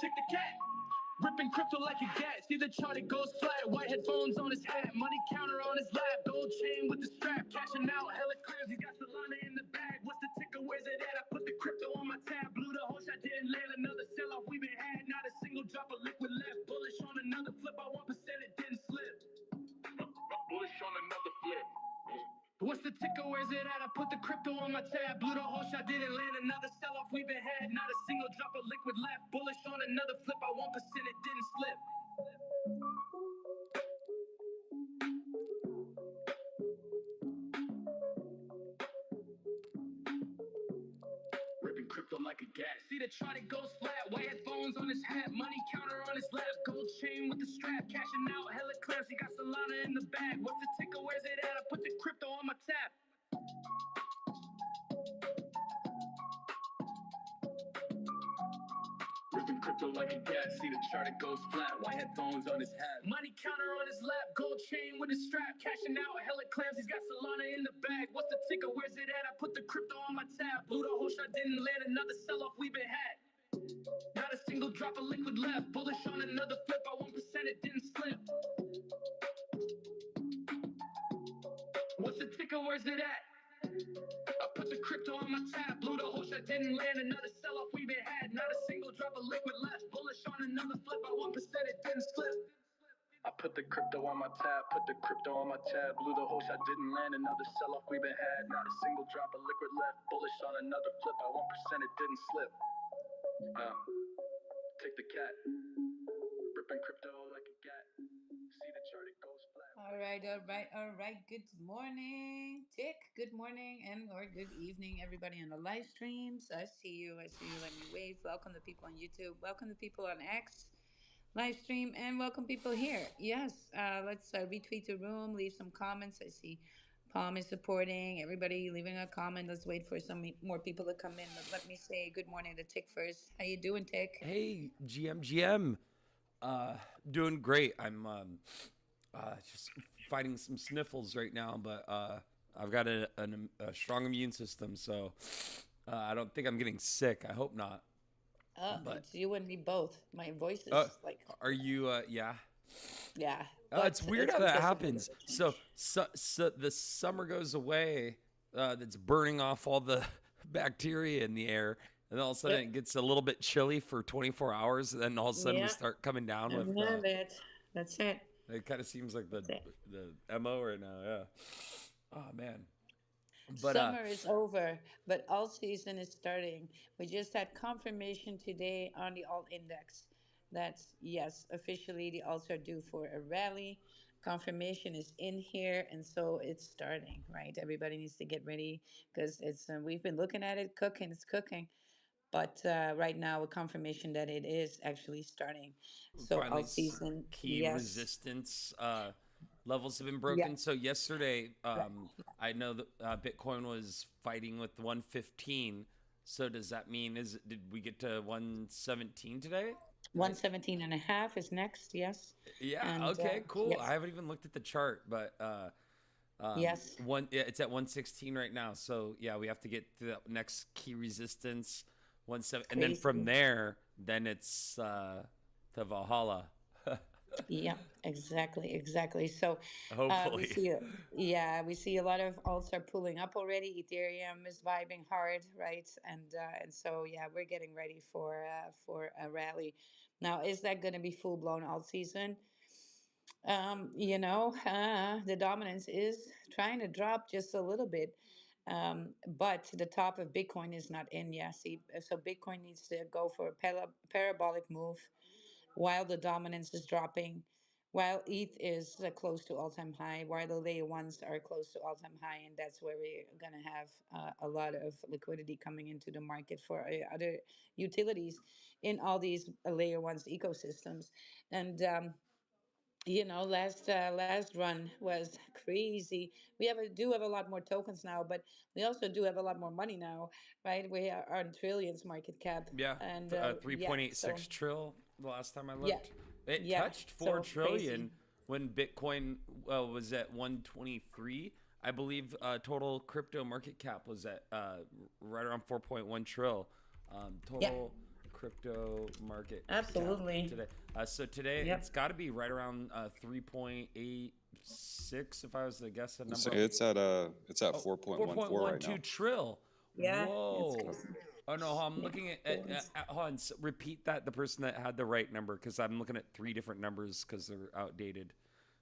Tick the cat. Ripping crypto like a gat. See the chart, it goes flat. White headphones on his hat. Money counter on his lap. Gold chain with the strap. Cashing out, hella clears. He got Solana in the bag. What's the ticker? Where's it at? I put the crypto on my tab. Blew the whole shot, didn't land another sell-off we been had. Not a single drop of liquid left. Bullish on another flip. By 1%, it didn't slip. Bullish on another flip. What's the ticker? Where's it at? I put the crypto on my tab. Blew the whole shot, didn't land another sell-off we been had. Not a single drop of liquid left. Bullish on another flip. By 1%, it didn't slip. Ripping crypto like a gat. See the chart, it goes flat. White headphones on his hat. Money counter on his lap. Gold chain with the strap. Cashing out, hella clears. He got Solana in the bag. What's the ticker? Where's it at? I put the crypto on my tab. Ripping crypto like a gat. See the chart, it goes flat. White headphones on his hat. Money counter on his lap. Gold chain with his strap. Cashing out, hella clams. He's got Solana in the bag. What's the ticker? Where's it at? I put the crypto on my tab. Blew the whole shot, didn't land another sell-off we been had. Not a single drop of liquid left. Bullish on another flip. By 1%, it didn't slip. What's the ticker? Where's it at? I put the crypto on my tab. Blew the whole shot, didn't land another sell-off we been had. Not a single drop of liquid left. Bullish on another flip. By 1%, it didn't slip. I put the crypto on my tab, put the crypto on my tab. Blew the whole shot, didn't land another sell-off we been had. Not a single drop of liquid left. Bullish on another flip. By 1%, it didn't slip. Take the cat. Ripping crypto like a gat. See the chart, it goes flat. All right. Good morning, Tick. Good morning and or good evening, everybody on the live streams. I see you. I see you. Let me wave. Welcome to people on YouTube. Welcome to people on X live stream, and welcome people here. Yes. Let's retweet the room. Leave some comments. I see Palm is supporting everybody. Leaving a comment. Let's wait for some more people to come in. But let me say good morning to Tick first. How you doing, Tick? Hey, GM. Doing great. I'm just fighting some sniffles right now, but I've got a strong immune system, so I don't think I'm getting sick. I hope not. But It's you and me both. My voice is like, are you? Yeah. yeah, It's but weird it's how that because of happens. weather So, change. so the summer goes away. That's burning off all the bacteria in the air. And then all of a sudden it Yep. gets a little bit chilly for 24 hours. And then all of a sudden we Yeah, start coming down I with love it. That's it. it kind of seems like That's it. the MO right now. Yeah. Oh man. But Summer is over, but all season is starting. We just had confirmation today on the alt index. That's yes, officially the alts are due for a rally. Confirmation is in here, and so it's starting. Right, everybody needs to get ready because it's we've been looking at it, cooking. It's cooking. But right now, a confirmation that it is actually starting. So all finally season, key yes, resistance levels have been yeah, broken. So yesterday, right. I know that Bitcoin was fighting with 115. So does that mean did we get to 117 today? I 117.5 is next, yes, Yeah, and okay, cool. I yes, haven't even looked at the chart, but yes, it's at 116 right now. So yeah, we have to get to the next key resistance, 17, and then from crazy. there, then it's to Valhalla. Yeah, exactly, exactly. So we Hopefully. see, yeah, we see a lot of alts are pulling up already. Ethereum is vibing hard, right? And so yeah, we're getting ready for a rally. Now, is that going to be full blown alt season? The dominance is trying to drop just a little bit. But the top of Bitcoin is not in yet. See, so Bitcoin needs to go for a parabolic move while the dominance is dropping, while ETH is close to all-time high, while the layer ones are close to all-time high, and that's where we're going to have a lot of liquidity coming into the market for other utilities in all these layer ones ecosystems. And last run was crazy. Do have a lot more tokens now, but we also do have a lot more money now, right? We are on trillions market cap, Yeah, and yeah, 3.86 so trill the last time I yeah, looked. It yeah, touched 4 so crazy. trillion when Bitcoin was at 123. I believe total crypto market cap was at right around 4.1 trill. Yeah, Total crypto market cap Absolutely. today. So today it's Yep. got to be right around 3.86 if I was to guess a So number. it's at Oh, 4.14 right 4.12 now. trill. Yeah, it's Whoa. close. Oh no, I'm Yeah, looking billions. hold on, repeat that, the person that had the right number, because I'm looking at three different numbers because they're outdated.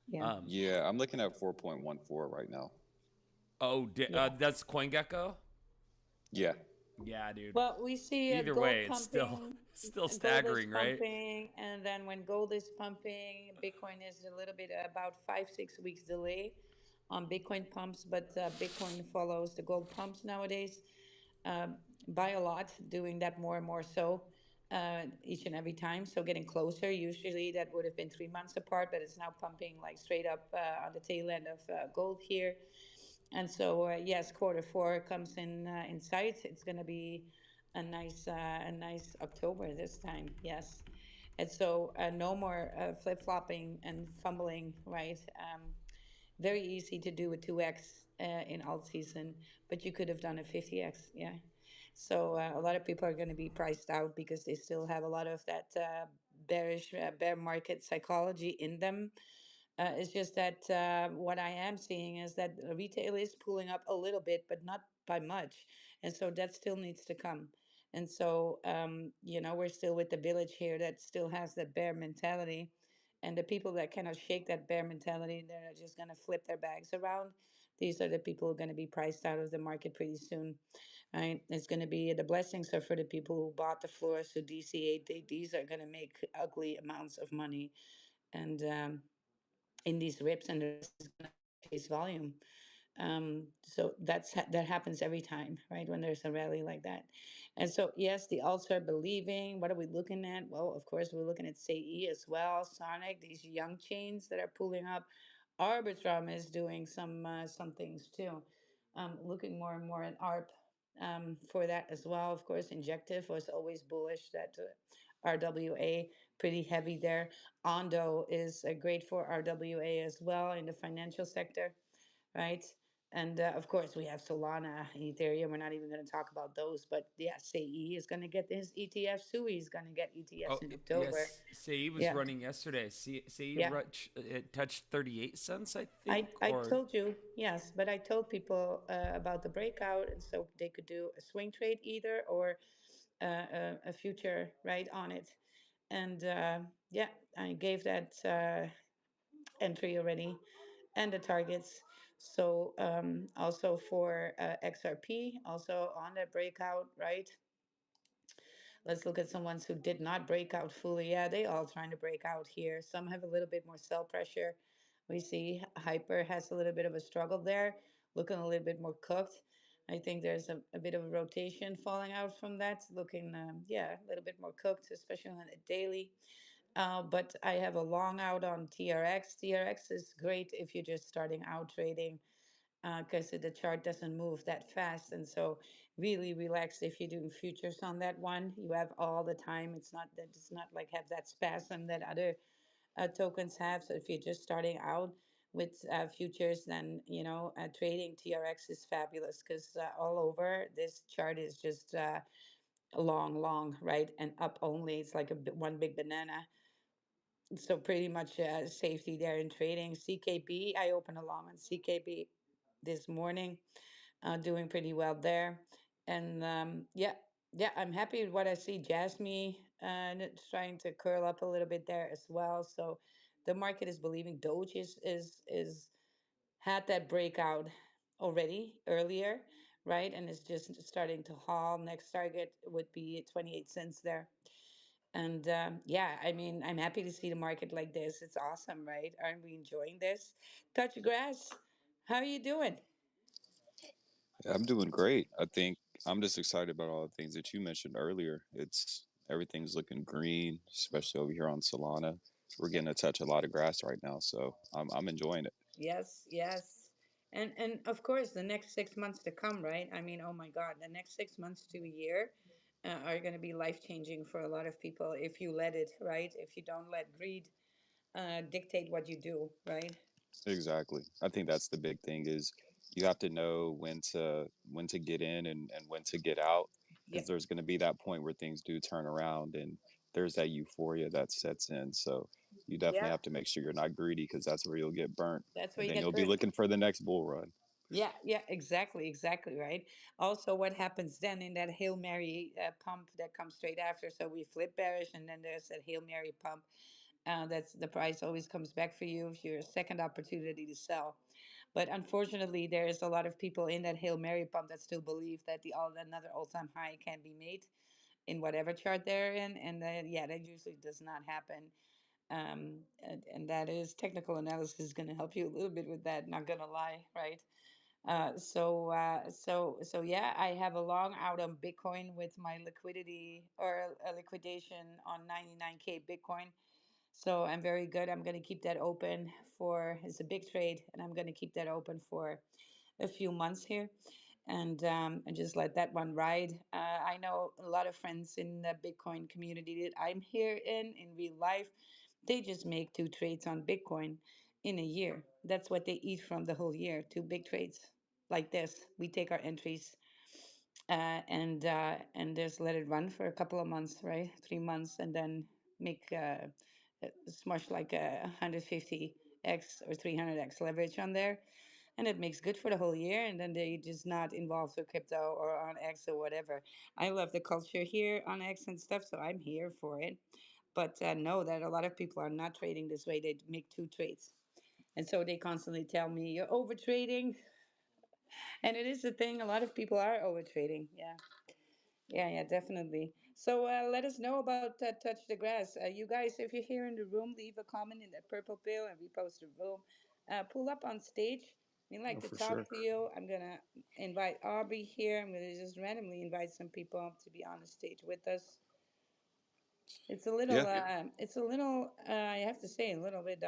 Yeah, Um, Yeah, I'm looking at 4.14 right now. yeah. that's CoinGecko. Yeah. Yeah, dude. Well, we see Either way, gold it's still pumping, still gold is staggering, right? pumping, and then when gold is pumping, Bitcoin is a little bit about 5, 6 weeks delay on Bitcoin pumps, but Bitcoin follows the gold pumps nowadays by a lot, doing that more and more so each and every time. So getting closer. Usually that would have been 3 months apart, but it's now pumping like straight up on the tail end of gold here. And so, yes, quarter four comes in sight. It's going to be a nice October this time. Yes, and so no more flip flopping and fumbling. Right, very easy to do a 2x in alt season, but you could have done a 50x. Yeah, so a lot of people are going to be priced out because they still have a lot of that bearish bear market psychology in them. It's just that what I am seeing is that retail is pulling up a little bit, but not by much. And so that still needs to come. And so, we're still with the village here that still has that bear mentality. And the people that cannot shake that bear mentality, they're just going to flip their bags around. These are the people who are going to be priced out of the market pretty soon. Right? It's going to be the blessings are for the people who bought the floors. So DC8, these are going to make ugly amounts of money. And in these rips, and the rest is going to chase volume. So that happens every time, right? When there's a rally like that. And so, yes, the alts are believing. What are we looking at? Well, of course, we're looking at SAE as well, Sonic, these young chains that are pulling up. Arbitrum is doing some things too. Looking more and more at ARP for that as well. Of course, Injective was always bullish. That RWA pretty heavy there. Ondo is great for RWA as well in the financial sector, right? And of course, we have Solana, Ethereum. We're not even going to talk about those, but yeah, SAE is going to get his ETF. SUI is going to get ETFs Oh in October. yes, Sei was Yeah, running yesterday. Sei yeah. it touched 38 cents, I I, think, I or told you, yes, but I told people about the breakout, and so they could do a swing trade either or a future right on it. And yeah, I gave that entry already and the targets. So also for XRP, also on that breakout, right? Let's look at some ones who did not break out fully. Yeah, they all trying to break out here. Some have a little bit more sell pressure. We see Hyper has a little bit of a struggle there, looking a little bit more cooked. I think there's a bit of a rotation falling out from that, looking, yeah, a little bit more cooked, especially on a daily. But I have a long out on TRX. TRX is great if you're just starting out trading because the chart doesn't move that fast. And so really relaxed if you're doing futures on that one. You have all the time. It's not like have that spasm that other tokens have. So if you're just starting out with futures, then trading TRX is fabulous because all over this chart is just long, right? And up only. It's like one big banana. So pretty much safety there in trading. CKB, I opened along on CKB this morning, doing pretty well there. And yeah, yeah, I'm happy with what I see. Jasmine it's trying to curl up a little bit there as well. So the market is believing Doge is had that breakout already earlier, right? And it's just starting to haul. Next target would be 28 cents there. And yeah, I mean, I'm happy to see the market like this. It's awesome, right? Aren't we enjoying this? Touch grass. How are you doing? I'm doing great. I think I'm just excited about all the things that you mentioned earlier. It's everything's looking green, especially over here on Solana. We're getting to touch a lot of grass right now, so I'm enjoying it. Yes, yes. And of course, the next 6 months to come, right? I mean, oh my God, the next 6 months to a year are going to be life changing for a lot of people if you let it, right? If you don't let greed dictate what you do, right? Exactly. I think that's the big thing is you have to know when to get in and when to get out. because Yep. there's going to be that point where things do turn around and there's that euphoria that sets in. So you definitely Yeah. have to make sure you're not greedy because that's where you'll get burnt. That's where And you then get you'll be burnt. looking for the next bull run. Yeah, yeah, exactly, exactly, right. Also, what happens then in that Hail Mary pump that comes straight after? So we flip bearish, and then there's that Hail Mary pump. That's the price always comes back for you if you're a second opportunity to sell. But unfortunately, there's a lot of people in that Hail Mary pump that still believe that another all-time high can be made in whatever chart they're in, and then yeah, that usually does not happen. And that is technical analysis going to help you a little bit with that. Not gonna lie, right? So yeah, I have a long out on Bitcoin with my liquidity or a liquidation on 99K Bitcoin. So I'm very good. I'm going to keep that open for, it's a big trade, and I'm going to keep that open for a few months here, and just let that one ride. I know a lot of friends in the Bitcoin community that I'm here in real life. They just make two trades on Bitcoin in a year. That's what they eat from the whole year. Two big trades like this. We take our entries and just let it run for a couple of months, right? 3 months, and then make smush like a 150x or 300x leverage on there, and it makes good for the whole year. And then they just not involved with crypto or on X or whatever. I love the culture here on X and stuff, so I'm here for it. But know that a lot of people are not trading this way. They make two trades. And so they constantly tell me, you're over trading. And it is a thing. A lot of people are over trading. Yeah. Yeah, yeah, definitely. So let us know about Touch the Grass. You guys, if you're here in the room, leave a comment in that purple pill and repost the room. Pull up on stage. We Oh, like to for talk sure. to you. I'm going to invite Aubrey here. I'm going to just randomly invite some people up to be on the stage with us. Yeah. It's a little, I have to say, a little bit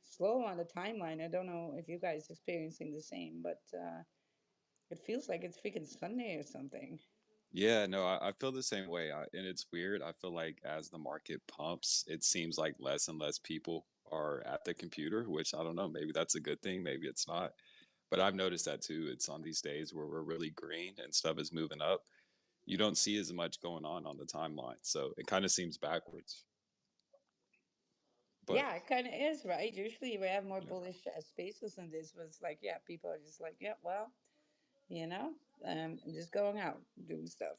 slow on the timeline. I don't know if you guys experiencing the same, but it feels like it's freaking Sunday or something. Yeah, no, I feel the same way. And it's weird. I feel like as the market pumps, it seems like less and less people are at the computer, which I don't know. Maybe that's a good thing. Maybe it's not. But I've noticed that too. It's on these days where we're really green and stuff is moving up. You don't see as much going on the timeline. So it kind of seems backwards. But Yeah, it kind of is, right? Usually we have more yeah, bullish spaces than this, but it's like, yeah, people are just like, yeah, well, you know, I'm just going out doing stuff.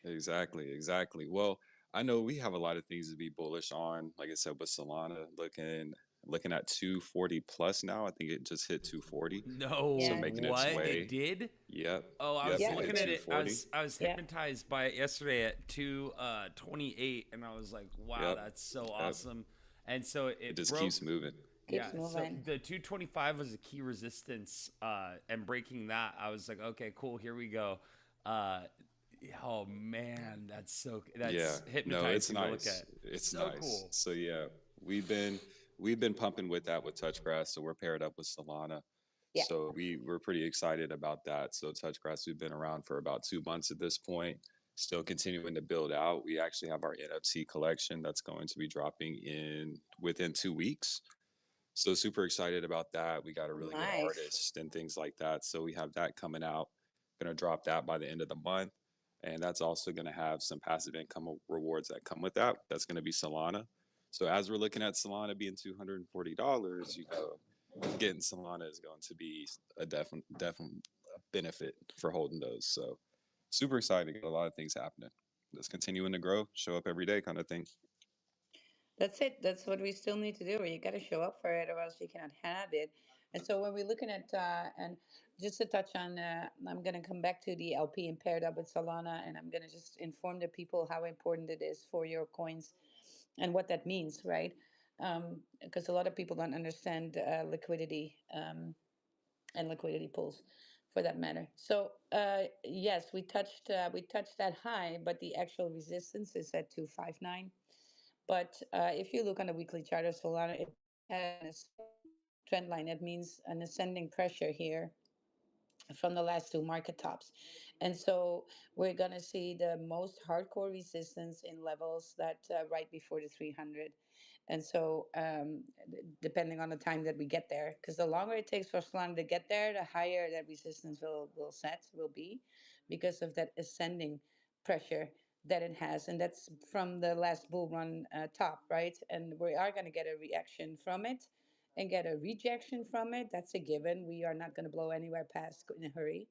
exactly, exactly. Well, I know we have a lot of things to be bullish on. Like I said, with Solana looking at 240 plus now. I think it just hit 240. No, So Yeah, making its what it way. did? Yep. Oh, I Yep. was yeah, It it looking hit at did. it. 240. I was Yeah, hypnotized by it yesterday at 2:28, and I was like, wow, Yep. that's so Yep. awesome. And so It it just keeps broke. moving. keeps Yeah, so moving. the 225 was a key resistance, and breaking that, I was like, okay, cool, here we go. Uh, oh man, Yeah. that's No, it's hypnotizing to look nice. at. It's So nice. cool. So yeah, we've been pumping with that with Touchgrass. So we're paired up with Solana. Yeah, So we're pretty excited about that. So Touchgrass, we've been around for about 2 months at this point. Still continuing to build out. We actually have our NFT collection that's going to be dropping in within 2 weeks. So super excited about that. We got a really good nice. artist and things like that. So we have that coming out. Going to drop that by the end of the month, and that's also going to have some passive income rewards that come with that. That's going to be Solana. So as we're looking at Solana being $240, getting Solana is going to be a definite benefit for holding those. So super excited. Got a lot of things happening. Just continuing to grow, show up every day, kind of thing. That's it. That's what we still need to do. You got to show up for it, or else you cannot have it. And so when we're looking at and just to touch on, I'm going to come back to the LP and paired up with Solana, and I'm going to just inform the people how important it is for your coins and what that means, right? Because a lot of people don't understand liquidity and liquidity pools, for that matter. So yes, we touched that high, but the actual resistance is at 259. But if you look on the weekly chart of Solana, it has an ascending trend line. That means an ascending pressure here from the last two market tops. And so we're going to see the most hardcore resistance in levels that right before the 300. And so depending on the time that we get there, because the longer it takes for Solana to get there, the higher that resistance will be because of that ascending pressure that it has, and that's from the last bull run top, right? And we are going to get a reaction from it and get a rejection from it. That's a given. We are not going to blow anywhere past in a hurry.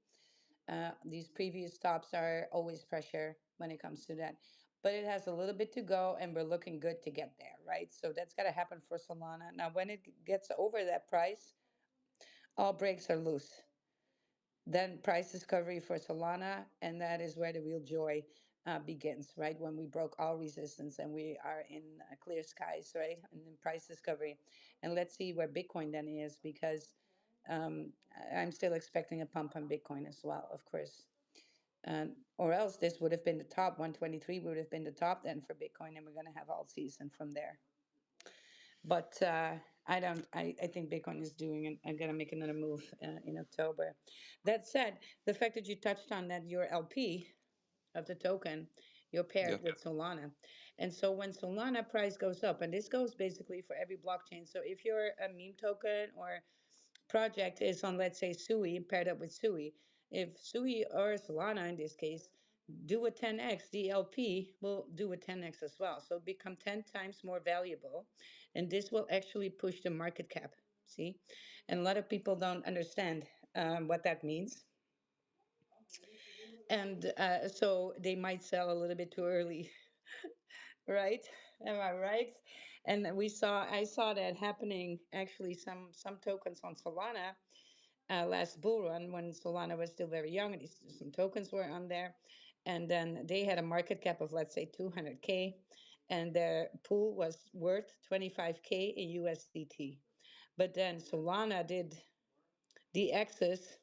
These previous tops are always pressure when it comes to that. But it has a little bit to go, and we're looking good to get there, right? So that's got to happen for Solana. Now, when it gets over that price, all brakes are loose. Then price discovery for Solana, and that is where the real joy begins, right? When we broke all resistance and we are in clear skies, right? And then price discovery. And let's see where Bitcoin then is, because I'm still expecting a pump on Bitcoin as well, of course. Or else this would have been the top. 123 would have been the top then for Bitcoin, and we're going to have all season from there. But I don't. I think Bitcoin is doing, and I'm gonna make another move in October. That said, the fact that you touched on that, your LP of the token, you're Yeah. paired with Solana, and so when Solana price goes up, and this goes basically for every blockchain. So if you're a meme token or project is on, let's say, Sui, paired up with Sui. If Sui or Solana in this case do a 10x, the LP will do a 10x as well. So become 10 times more valuable. And this will actually push the market cap. See? And a lot of people don't understand what that means. And so they might sell a little bit too early, right? Am I right? And I saw that happening actually. Some tokens on Solana last bull run when Solana was still very young, and some tokens were on there, and then they had a market cap of, let's say, 200K, and their pool was worth 25K in USDT. But then Solana did the axis,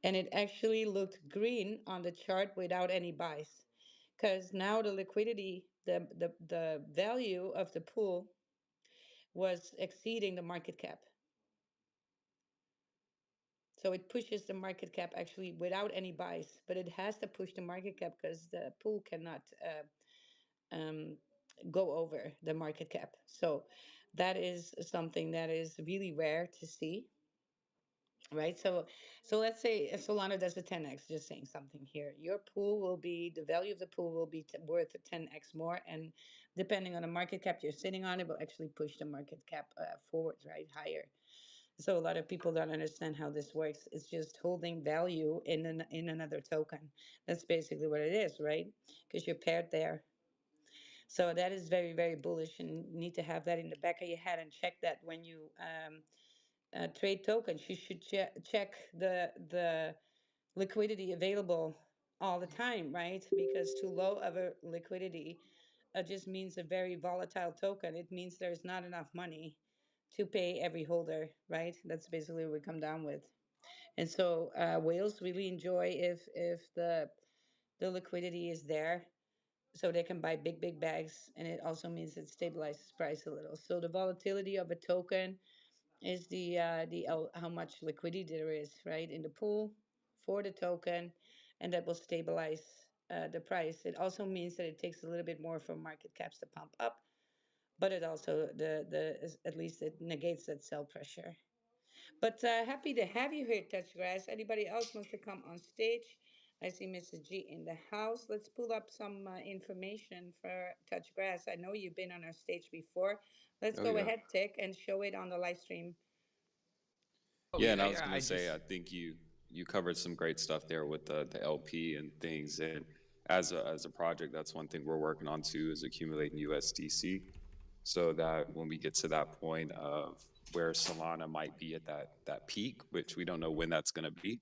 and it actually looked green on the chart without any buys, because now the liquidity, the value of the pool was exceeding the market cap. So it pushes the market cap actually without any buys, but it has to push the market cap because the pool cannot um, go over the market cap. So that is something that is really rare to see, right? So let's say Solana does a 10x. Just saying something here. Your pool will be, the value of the pool will be worth a 10x more, and depending on the market cap you're sitting on, it will actually push the market cap forward, right, higher. So a lot of people don't understand how this works. It's just holding value in another token. That's basically what it is, right? Because you're paired there. So that is very, very bullish, and you need to have that in the back of your head and check that when you trade tokens. You should check the liquidity available all the time, right? Because too low of a liquidity just means a very volatile token. It means there's not enough money to pay every holder, right? That's basically what we come down with. And so whales really enjoy if the liquidity is there, so they can buy big bags, and it also means it stabilizes price a little. So the volatility of a token is how much liquidity there is, right, in the pool for the token, and that will stabilize the price. It also means that it takes a little bit more for market caps to pump up, but it also at least it negates that sell pressure. But happy to have you here, Touch Grass. Anybody else wants to come on stage? I see Mrs. G in the house. Let's pull up some information for Touch Grass. I know you've been on our stage before. Let's Oh go yeah. ahead, Tick, and show it on the live stream. Oh Yeah, and yeah, I was yeah. gonna I say, I just think you covered some great stuff there with the LP and things. And as a project, that's one thing we're working on too, is accumulating USDC, so that when we get to that point of where Solana might be at that peak, which we don't know when that's going to be,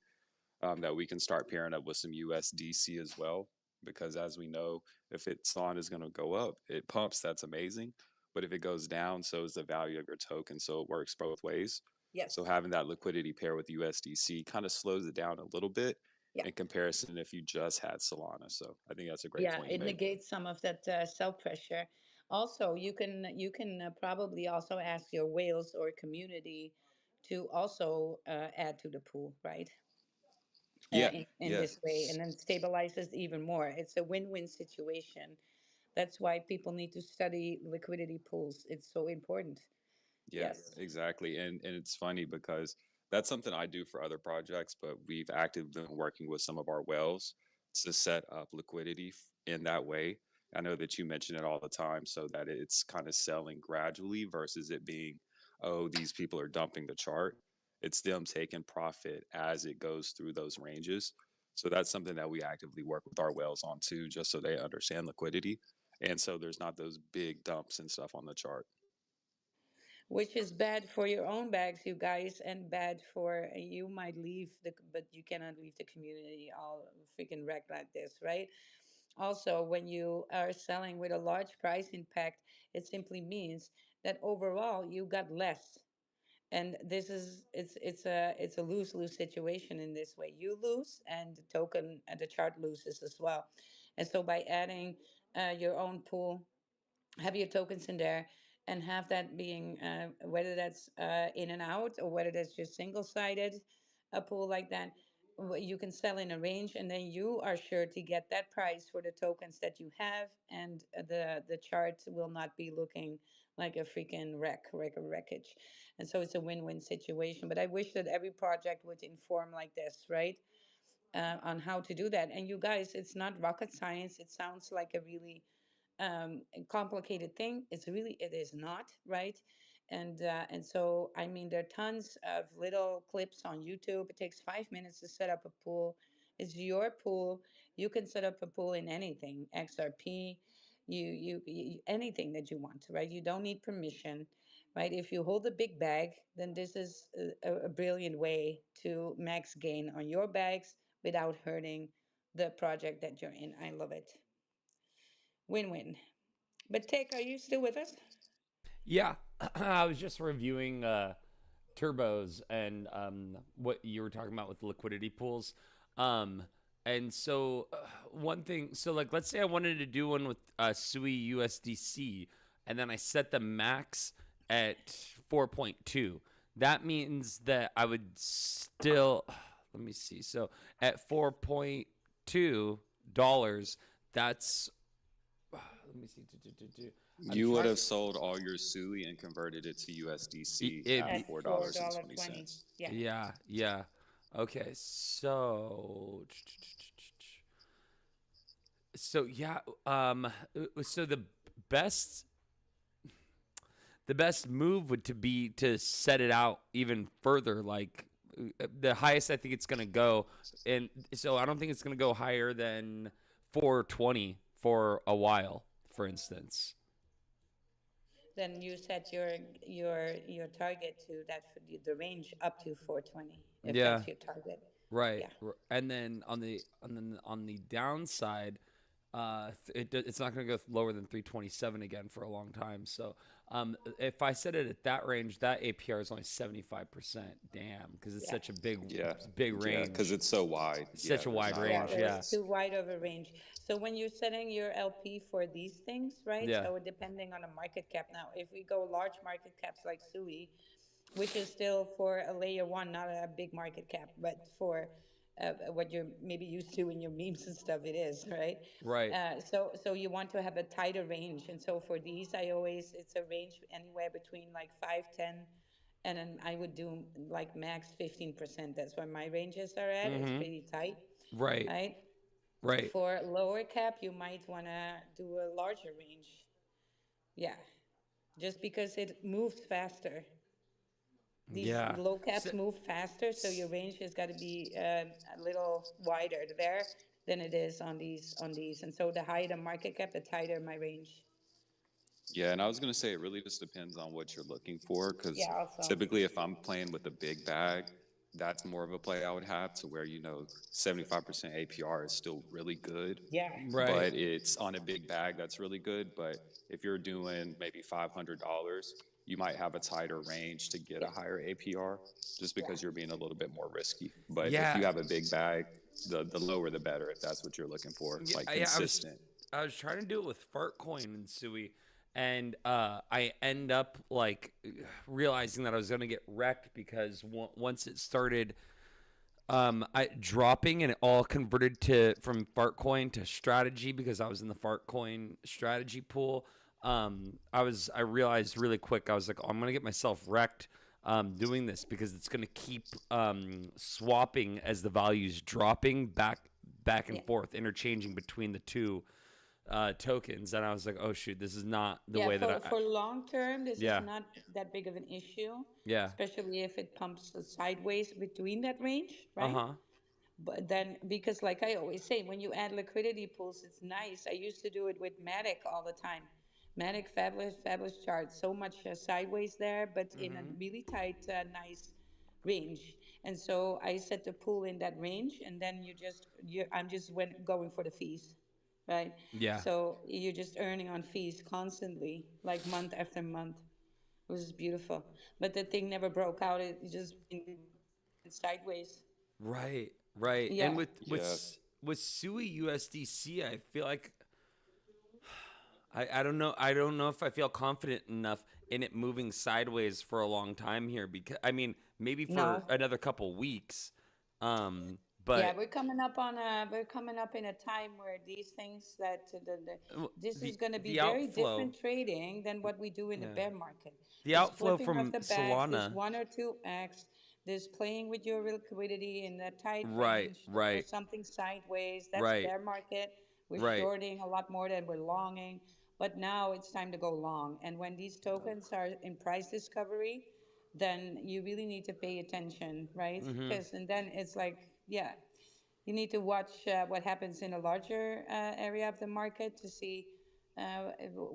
that we can start pairing up with some USDC as well. Because as we know, if Solana is going to go up, it pumps. That's amazing. But if it goes down, so is the value of your token. So it works both ways. So Yes. having that liquidity pair with USDC kind of slows it down a little bit Yeah. in comparison if you just had Solana. So I think that's a great Yeah, point you it made. negates some of that sell pressure. Also, you can probably also ask your whales or community to also add to the pool, right? Yeah, In yeah, this way, and then stabilizes even more. It's a win-win situation. That's why people need to study liquidity pools. It's so important. yeah, Yes. exactly. And it's funny because that's something I do for other projects, but we've actively been working with some of our wells. to set up liquidity in that way. I know that you mention it all the time, so that it's kind of selling gradually versus it being, oh, these people are dumping the chart. It's them taking profit as it goes through those ranges. So that's something that we actively work with our whales on too, just so they understand liquidity. And so there's not those big dumps and stuff on the chart. Which is bad for your own bags, you guys, and bad for you might leave the, but you cannot leave the community all freaking wrecked like this, right? Also, when you are selling with a large price impact, it simply means that overall you got less. And this is it's a lose-lose situation in this way. You lose and the token and the chart loses as well. And so by adding your own pool, have your tokens in there, and have that being whether that's in and out or whether that's just single sided, a pool like that, you can sell in a range, and then you are sure to get that price for the tokens that you have, and the chart will not be looking like a freaking wreckage. And so it's a win-win situation. But I wish that every project would inform like this, right? On how to do that. And you guys, it's not rocket science. It sounds like a really complicated thing. It is not, right? And so I mean, there are tons of little clips on YouTube. It takes 5 minutes to set up a pool. It's your pool. You can set up a pool in anything, XRP, anything that you want, right? You don't need permission, right? If you hold a big bag, then this is a brilliant way to max gain on your bags without hurting the project that you're in. I love it. Win-win. But Tick, are you still with us? Yeah, I was just reviewing turbos and what you were talking about with liquidity pools. Um, and so one thing, so like let's say I wanted to do one with SUI USDC, and then I set the max at 4.2. That means that I would still, let me see. So at $4.2, that's let me see. You would have sold all your SUI and converted it to USDC at At $4.20. $4.20. Yeah. Yeah, yeah. Okay, so yeah, so best the best move would to be to set it out even further, like the highest I think it's gonna go, and so I don't think it's gonna go higher than 420 for a while, for instance. Then you set your target to that for the range up to 420, if Yeah, that's your target. right. Yeah. And then on the downside, it's not going to go lower than 327 again for a long time. So if I set it at that range, that APR is only 75%. Damn, because it's Yeah. such a big Yeah. big Yeah. Because range. it's so wide. It's Yeah. such a There's wide not a lot Yeah, range. of Yeah, there's room. too wide of a range. So when you're setting your LP for these things, right? yeah, So depending on the market cap. Now, if we go large market caps like SUI, which is still for a layer one, not a big market cap, but for what you're maybe used to in your memes and stuff, it is, right? right. So you want to have a tighter range. And so for these, it's a range anywhere between like 5, 10, and then I would do like max 15%. That's where my ranges are at. It's Mm-hmm. pretty tight, Right, right? right. For lower cap, you might want to do a larger range. Yeah, just because it moves faster. These Yeah. low So, caps move faster, so your range has got to be a little wider there than it is on these. And so the higher the market cap, the tighter my range. Yeah, and I was going to say it really just depends on what you're looking for because Yeah, also. typically if I'm playing with a big bag, that's more of a play I would have to where, 75% APR is still really good, Yeah. right. but it's on a big bag that's really good. But if you're doing maybe $500, you might have a tighter range to get a Yeah. higher APR just Yeah. because you're being a little bit more risky. But if Yeah. you have a big bag, the lower the better if that's what you're looking for, Yeah, like I was consistent. I was trying to do it with Fartcoin and Sui, and I end up like realizing that I was going to get wrecked because once it started I dropping, and it all converted to from Fartcoin to strategy because I was in the Fartcoin strategy pool. I realized really quick, I was like, oh, I'm gonna get myself wrecked doing this because it's gonna keep swapping as the value's dropping back and Yeah. forth, interchanging between the two tokens, and I was like, oh shoot, this is not the Yeah, way that for long term, this is yeah, not that big of an issue, yeah, especially if it pumps sideways between that range, uh right? huh, But then, because like I always say, when you add liquidity pools, it's nice. I used to do it with Matic all the time. Matic, fabulous, fabulous chart. So much sideways there, but in a really tight, nice range. And so I set the pool in that range, and then I'm just going for the fees, right? yeah, So you're just earning on fees constantly, like month after month. It was beautiful. But the thing never broke out. It just went sideways. right, right, and Yeah. Yeah. with Sui USDC, I feel like I don't know if I feel confident enough in it moving sideways for a long time here, because I mean maybe for No. another couple weeks, Yeah, but we're coming up in a time where these things that this is going to be the very different outflow, trading than what we do in the yeah, bear market. the This outflow flipping of from the bags, this Solana, 1 or 2x, this playing with your liquidity in that tight right, range, look for right, something sideways. That's right, bear market. We're right, shorting a lot more than we're longing, but now it's time to go long. And when these tokens are in price discovery, then you really need to pay attention, right? Because and then it's like, yeah, you need to watch what happens in a larger area of the market to see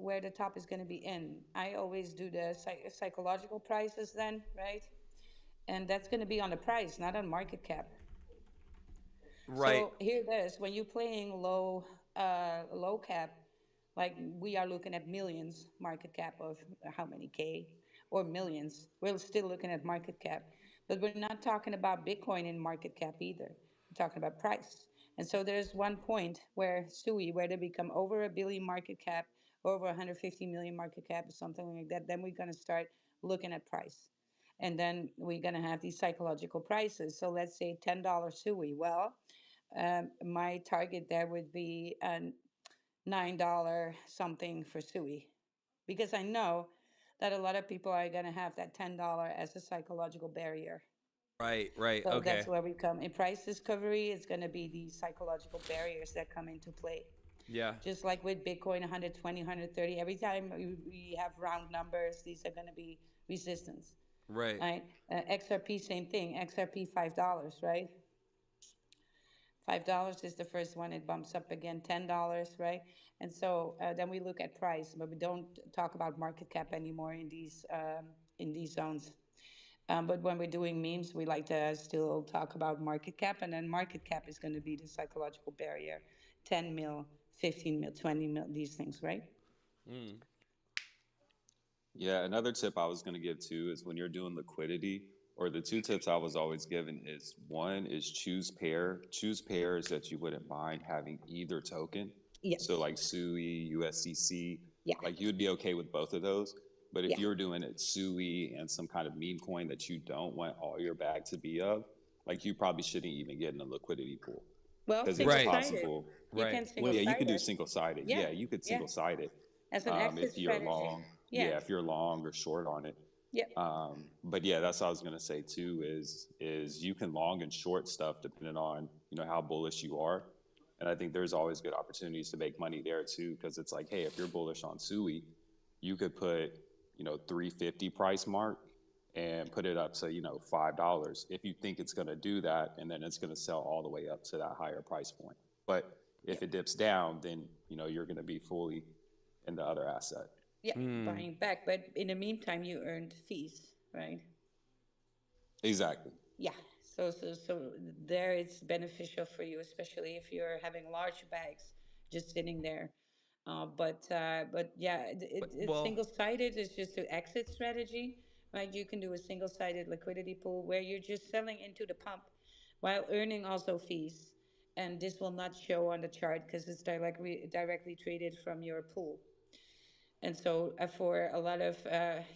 where the top is going to be in. I always do the psychological prices then, right? And that's going to be on the price, not on market cap. right, So here it is. When you're playing low cap, like we are looking at millions market cap of how many K or millions. We're still looking at market cap, but we're not talking about Bitcoin in market cap either. We're talking about price. And so there's one point where SUI, where they become over a billion market cap, over 150 million market cap, or something like that. Then we're going to start looking at price, and then we're going to have these psychological prices. So let's say $10 SUI. Well, my target there would be $9 something for Sui, because I know that a lot of people are going to have that $10 as a psychological barrier. right, right, So that's okay, where we come. In price discovery, it's going to be these psychological barriers that come into play. yeah, Just like with Bitcoin 120, 130, every time we have round numbers, these are going to be resistance, right, right? XRP, same thing. XRP, $5, right? $5 is the first one. It bumps up again, $10, right? And so then we look at price, but we don't talk about market cap anymore in these zones. But when we're doing memes, we like to still talk about market cap, and then market cap is going to be the psychological barrier, 10 mil, 15 mil, 20 mil, these things, right? Yeah, another tip I was going to give too is when you're doing liquidity, or the two tips I was always given is one is choose pairs that you wouldn't mind having either token. So Yes. like SUI, USDC, Yeah. like you would be okay with both of those. But if Yeah. you're doing it SUI and some kind of meme coin that you don't want all your bag to be of, like you probably shouldn't even get in a liquidity pool Well, because it's single right, sided. possible. You can right, Well, single yeah, you sided. could do single sided. Yeah. Yeah, you could Yeah. single sided As an exit if you're strategy. long. Yeah. Yeah, if you're long or short on it. Yeah. But yeah, that's what I was gonna say too. Is you can long and short stuff depending on how bullish you are, and I think there's always good opportunities to make money there too. Because it's like, hey, if you're bullish on Sui, you could put 350 price mark and put it up to $5 if you think it's going to do that, and then it's going to sell all the way up to that higher price point. But Yeah. if it dips down, then you're going to be fully in the other asset. Yeah. Buying back. But in the meantime, you earned fees, right? Exactly. Yeah. So there it's beneficial for you, especially if you're having large bags just sitting there. But yeah, it's well, single sided. It's just an exit strategy, right? You can do a single sided liquidity pool where you're just selling into the pump while earning also fees. And this will not show on the chart because it's directly traded from your pool. And so for a lot of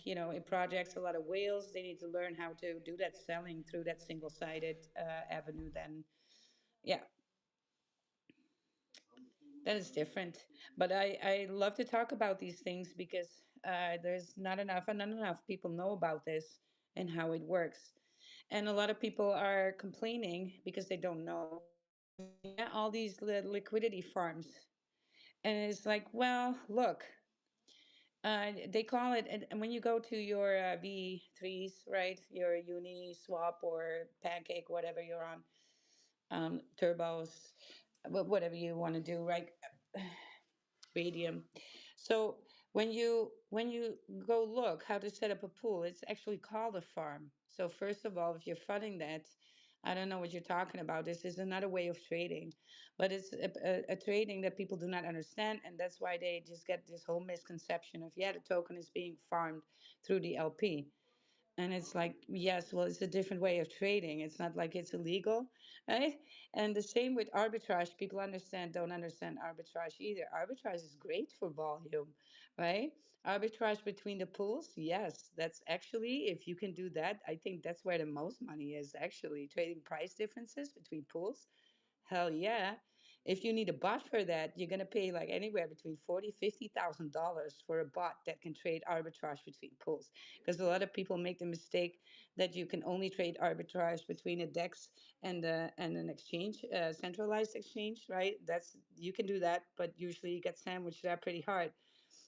in projects, a lot of whales, they need to learn how to do that selling through that single-sided avenue. Then, yeah, that is different. But I love to talk about these things because there's not enough people know about this and how it works. And a lot of people are complaining because they don't know. yeah, all these liquidity farms. And it's like, well, look, they call it, and when you go to your V3s, right, your Uni Swap or Pancake, whatever you're on, turbos, whatever you want to do, right? Radium. So when you go look how to set up a pool, it's actually called a farm. So first of all, if you're funding that, I don't know what you're talking about. This is another way of trading, but it's a trading that people do not understand, and that's why they just get this whole misconception of, yeah, the token is being farmed through the LP. And it's like, yes, well, it's a different way of trading. It's not like it's illegal, right? And the same with arbitrage. People don't understand arbitrage either. Arbitrage is great for volume, right? Arbitrage between the pools, yes, that's actually, if you can do that, I think that's where the most money is actually, trading price differences between pools. Hell yeah. If you need a bot for that, you're gonna pay like anywhere between $40,000 to $50,000 for a bot that can trade arbitrage between pools. Because a lot of people make the mistake that you can only trade arbitrage between a DEX and an exchange, centralized exchange, right? That's, you can do that, but usually you get sandwiched there pretty hard.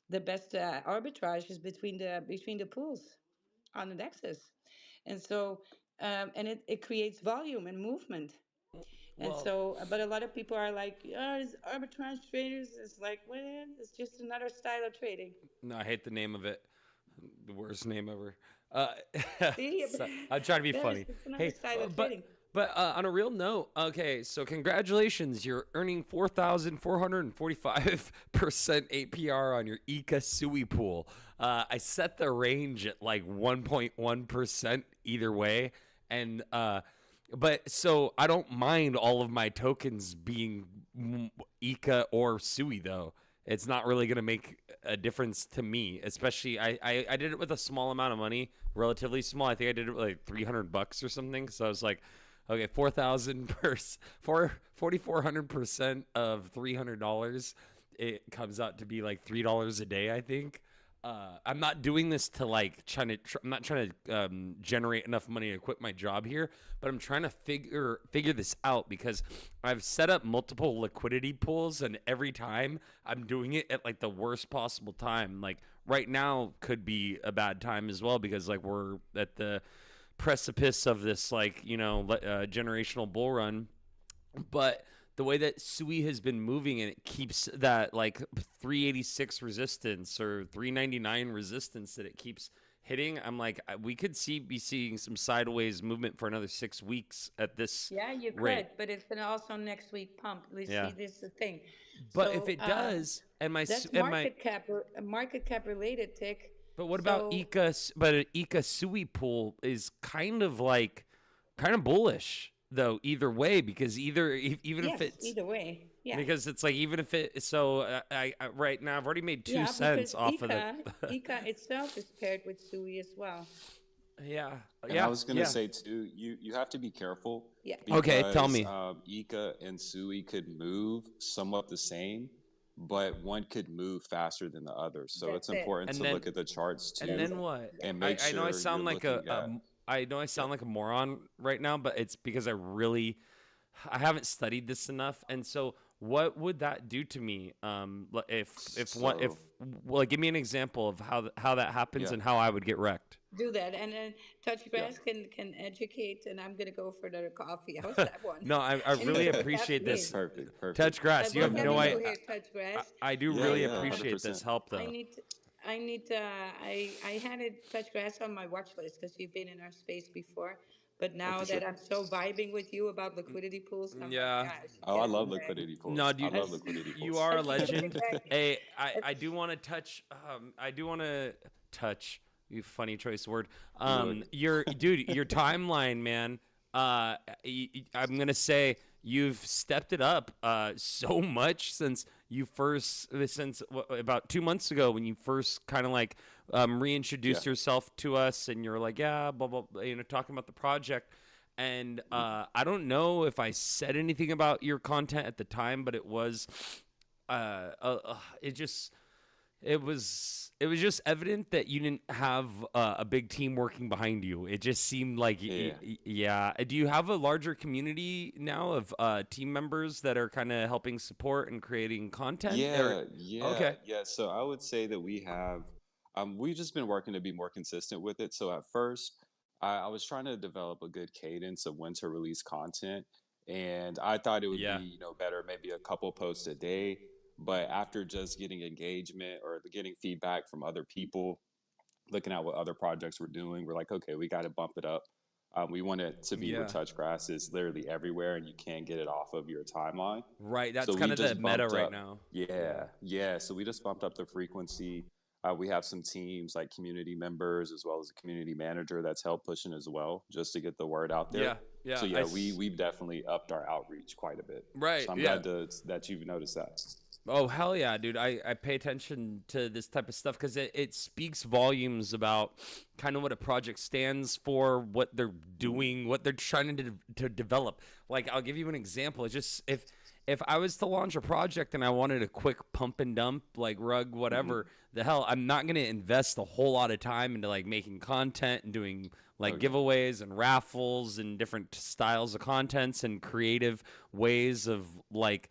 The best arbitrage is between the pools on the DEXs, and so and it creates volume and movement. And Well, so, but a lot of people are like, oh, it's arbitrage traders. It's like, well, it's just another style of trading. no, I hate the name of it. The worst name ever. See, So, I'm trying to be there's funny. it's another Hey, style of but trading. on a real note, okay, so congratulations, you're earning 4,445% APR on your Ika Sui pool. I set the range at like 1.1% either way, and but so I don't mind all of my tokens being Ika or Sui though. It's not really going to make a difference to me, especially I did it with a small amount of money, relatively small. I think I did it with like $300 or something. So I was like, okay, 4,000 per 4,400% of $300. It comes out to be like $3 a day, I think. I'm not doing this to like I'm not trying to generate enough money to quit my job here, but I'm trying to figure this out because I've set up multiple liquidity pools, and every time I'm doing it at like the worst possible time. Like right now could be a bad time as well because like we're at the precipice of this like generational bull run, but the way that Sui has been moving and it keeps that like 386 resistance or 399 resistance that it keeps hitting, I'm like, we could be seeing some sideways movement for another 6 weeks at this Yeah, you rate. could, but it's gonna also next week pump. Let's see, Yeah, this is the thing. but if So it does, that's market cap related, Tick. but what about So Ika? But an Ika Sui pool is kind of bullish though either way because even if yes, it's either way, yeah. because it's like even if it so I right now I've already made two Yeah, cents because off of the Ika itself is paired with Sui as well. yeah And I yeah was gonna yeah say too, you have to be careful Yeah. okay, tell because me. Ika and Sui could move somewhat the same, but one could move faster than the other. So it's That's it. important And to look then at the charts and That's then too, it. what? Yeah. and make I know I sure you're sound like looking at. I know I sound like a moron right now, but it's because I haven't studied this enough. And so what would that do to me? If what So if well, give me an example of how that happens yeah, and how I would get wrecked. Do that, and then Touch yeah. Grass can educate, and I'm gonna go for another coffee. How's that one? No, I I need really some appreciate That's this. caffeine. perfect, Touch perfect. grass, you What have can no we do idea. here, Touch Grass? I do Yeah, really I yeah, hundred appreciate this percent. help I though. need I had it Touch Grass on my watch list because you've been in our space before. But Oh, now for that sure. I'm so vibing with you about liquidity pools, I'm like, Yeah. yeah, I should Oh, I get love on there. liquidity No, pools. I dude, love Let's liquidity you pools. are a let's get legend. back. Hey, I Let's do want to touch. I do want to touch. You funny choice word. Do it. Your timeline, man. I'm gonna say you've stepped it up so much since about 2 months ago when you first kind of like reintroduced Yeah. yourself to us and you're like yeah blah blah talking about the project. And I don't know if I said anything about your content at the time, but it was, it just, it was just evident that you didn't have a big team working behind you. It just seemed like, Yeah. yeah. Do you have a larger community now of team members that are kind of helping support and creating content? Or okay, Yeah. So I would say that we've just been working to be more consistent with it. So at first, I was trying to develop a good cadence of when to release content, and I thought it would be, yeah, better maybe a couple posts a day. But after just getting engagement or getting feedback from other people, looking at what other projects we're doing, we're like, okay, we got to bump it up. We want it to be where yeah. touch grass is literally everywhere and you can't get it off of your timeline. Right. So That's kind we of the just meta bumped right up, now. Yeah. yeah. So we just bumped up the frequency. We have some teams like community members as well as a community manager that's helped pushing as well, just to get the word out there. Yeah. Yeah. So yeah, we've definitely upped our outreach quite a bit. Right. So I'm Yeah. glad that you've noticed that. Oh, hell yeah, dude. I pay attention to this type of stuff because it speaks volumes about kind of what a project stands for, what they're doing, what they're trying to develop. Like, I'll give you an example. It's just if I was to launch a project and I wanted a quick pump and dump, like rug, Hmm. whatever, the hell, I'm not going to invest a whole lot of time into like making content and doing Oh like yeah, giveaways and raffles and different styles of contents and creative ways of like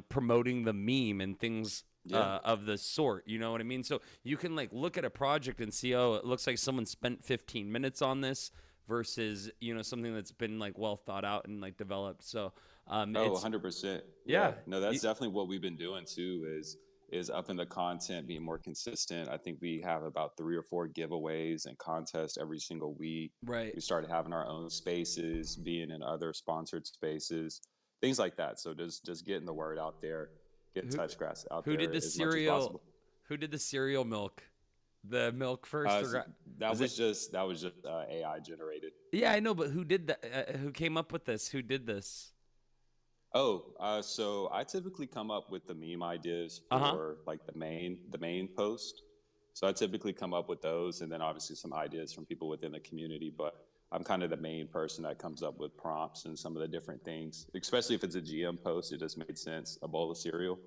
promoting the meme and things yeah. of the sort. You know what I mean? So you can like look at a project and see, oh, it looks like someone spent 15 minutes on this versus, something that's been like well thought out and like developed. So Oh, it's 100%. yeah. Yeah. No, that's definitely what we've been doing too is upping the content, being more consistent. I think we have about 3 or 4 giveaways and contests every single week. Right. We started having our own spaces, being in other sponsored spaces, things like that. So just getting the word out there, getting Who touch grass out who did there the as much as cereal? possible. Who did the cereal milk? The milk first, Uh, or s- that was it? was just AI generated. Yeah, I know, but who did that? Who came up with this? Who did this? Oh, so I typically come up with the meme ideas Uh huh. for like the main post. So I typically come up with those, and then obviously some ideas from people within the community. But I'm kind of the main person that comes up with prompts and some of the different things. Especially if it's a GM post, it just made sense. A bowl of cereal.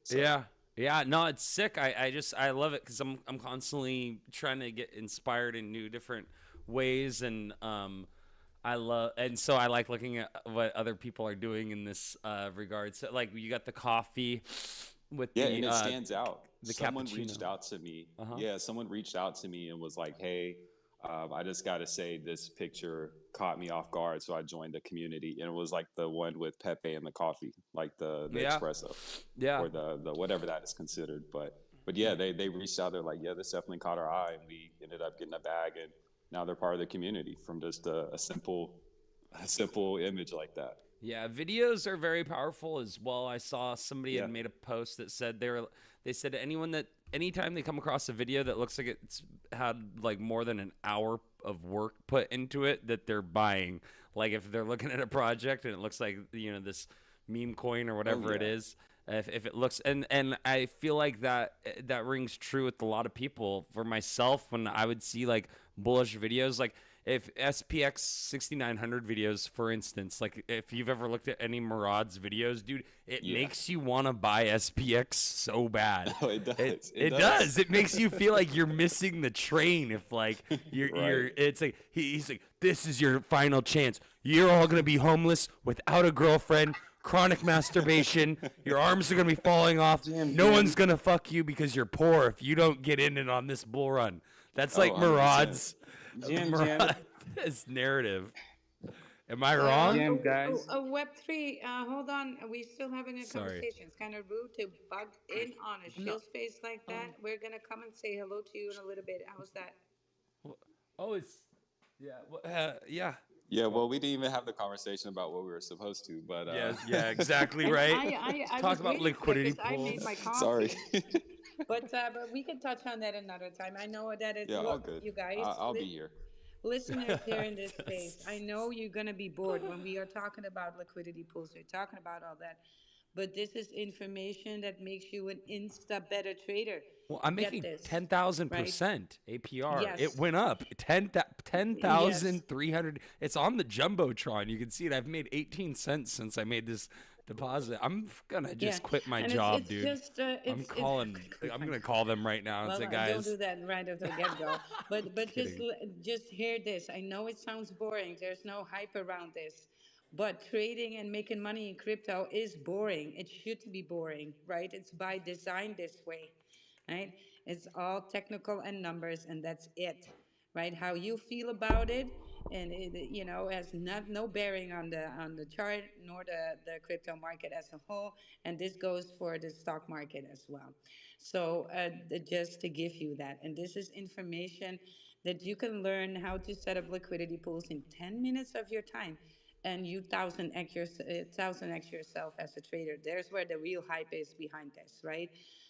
So Yeah. Yeah, no, it's sick. I love it because I'm constantly trying to get inspired in new different ways, and so I like looking at what other people are doing in this regard. So like you got the coffee with yeah, and it stands out. the Someone reached cappuccino. out to me. Uh huh. Yeah, someone reached out to me and was like, "Hey, I just got to say this picture caught me off guard, so I joined the community." And it was like the one with Pepe and the coffee, like the Yeah. espresso Yeah. or the whatever that is considered. But yeah, they reached out. They're like, "Yeah, this definitely caught our eye," and we ended up getting a bag, and now they're part of the community from just a simple image like that. Yeah, videos are very powerful as well. I saw somebody had Yeah. made a post that said they said anytime they come across a video that looks like it's had like more than an hour of work put into it, that they're buying. Like if they're looking at a project and it looks like this meme coin or Oh whatever it yeah. is, if it looks, and I feel like that rings true with a lot of people. For myself, when I would see like bullish videos, like if SPX 6900 videos, for instance, like if you've ever looked at any Murad's videos, dude, it Yeah. makes you want to buy SPX so bad. Oh, it does. It It does. does. It makes you feel like you're missing the train. If like you're Right. it's like he's like, this is your final chance. You're all gonna be homeless without a girlfriend, chronic masturbation. Your arms are gonna be falling off. No one's gonna fuck you because you're poor if you don't get in it on this bull run. That's Oh, like 100%. Murad's Jim. Murad's narrative. Am I Uh, wrong? Jim, guys. Web3, hold on. Are we still having a Sorry. conversation? It's kind of rude to bug in on a No. shill space like that. We're going to come and say hello to you in a little bit. How's that? Oh, it's yeah. Yeah. Yeah, well, we didn't even have the conversation about what we were supposed to, but Yeah. Yeah. Exactly And right. I Talk was about waiting for it liquidity 'cause I made pools. my coffee. sorry. But we can touch on that another time. I know that Yeah, all look, good. you guys, I'll be here. listeners here in this space, I know you're going to be bored when we are talking about liquidity pools. We're talking about all that. But this is information that makes you an insta better trader. Well, I'm Get making this, right? 10,000% APR. It Yes. went up Yes. 10,300. It's on the jumbotron. You can see it. I've made 18 cents since I made this deposit. I'm gonna Yeah, just quit my and job, it's dude. just I'm it's calling. quit I'm my gonna job. call them right now and Well, say, don't do guys, that right after the get go. But just kidding. just hear this. I know it sounds boring. There's no hype around this, but trading and making money in crypto is boring. It should be boring, right? It's by design this way, right? It's all technical and numbers, and that's it, right? How you feel about it, and has no bearing on the chart nor the crypto market as a whole. And this goes for the stock market as well. So just to give you that, and this is information that you can learn how to set up liquidity pools in 10 minutes of your time, and you thousand x yourself as a trader. There's where the real hype is behind this, right?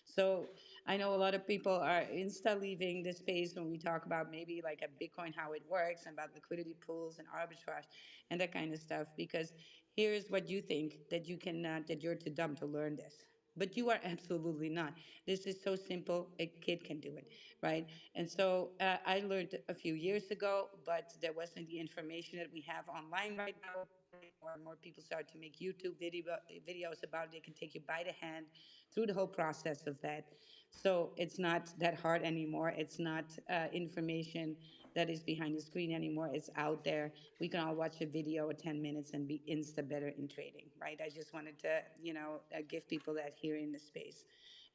So I know a lot of people are insta leaving the space when we talk about maybe like a Bitcoin, how it works, and about liquidity pools and arbitrage and that kind of stuff, because here's what you think, that you can that you're too dumb to learn this. But you are absolutely not. This is so simple, a kid can do it, right? And so I learned a few years ago, but there wasn't the information that we have online right now, right? More and more people start to make YouTube videos about it. They can take you by the hand through the whole process of that. So it's not that hard anymore. It's not information that is behind the screen anymore. It's out there. We can all watch a video of 10 minutes and be insta better in trading, right? I just wanted to, give people that here in the space.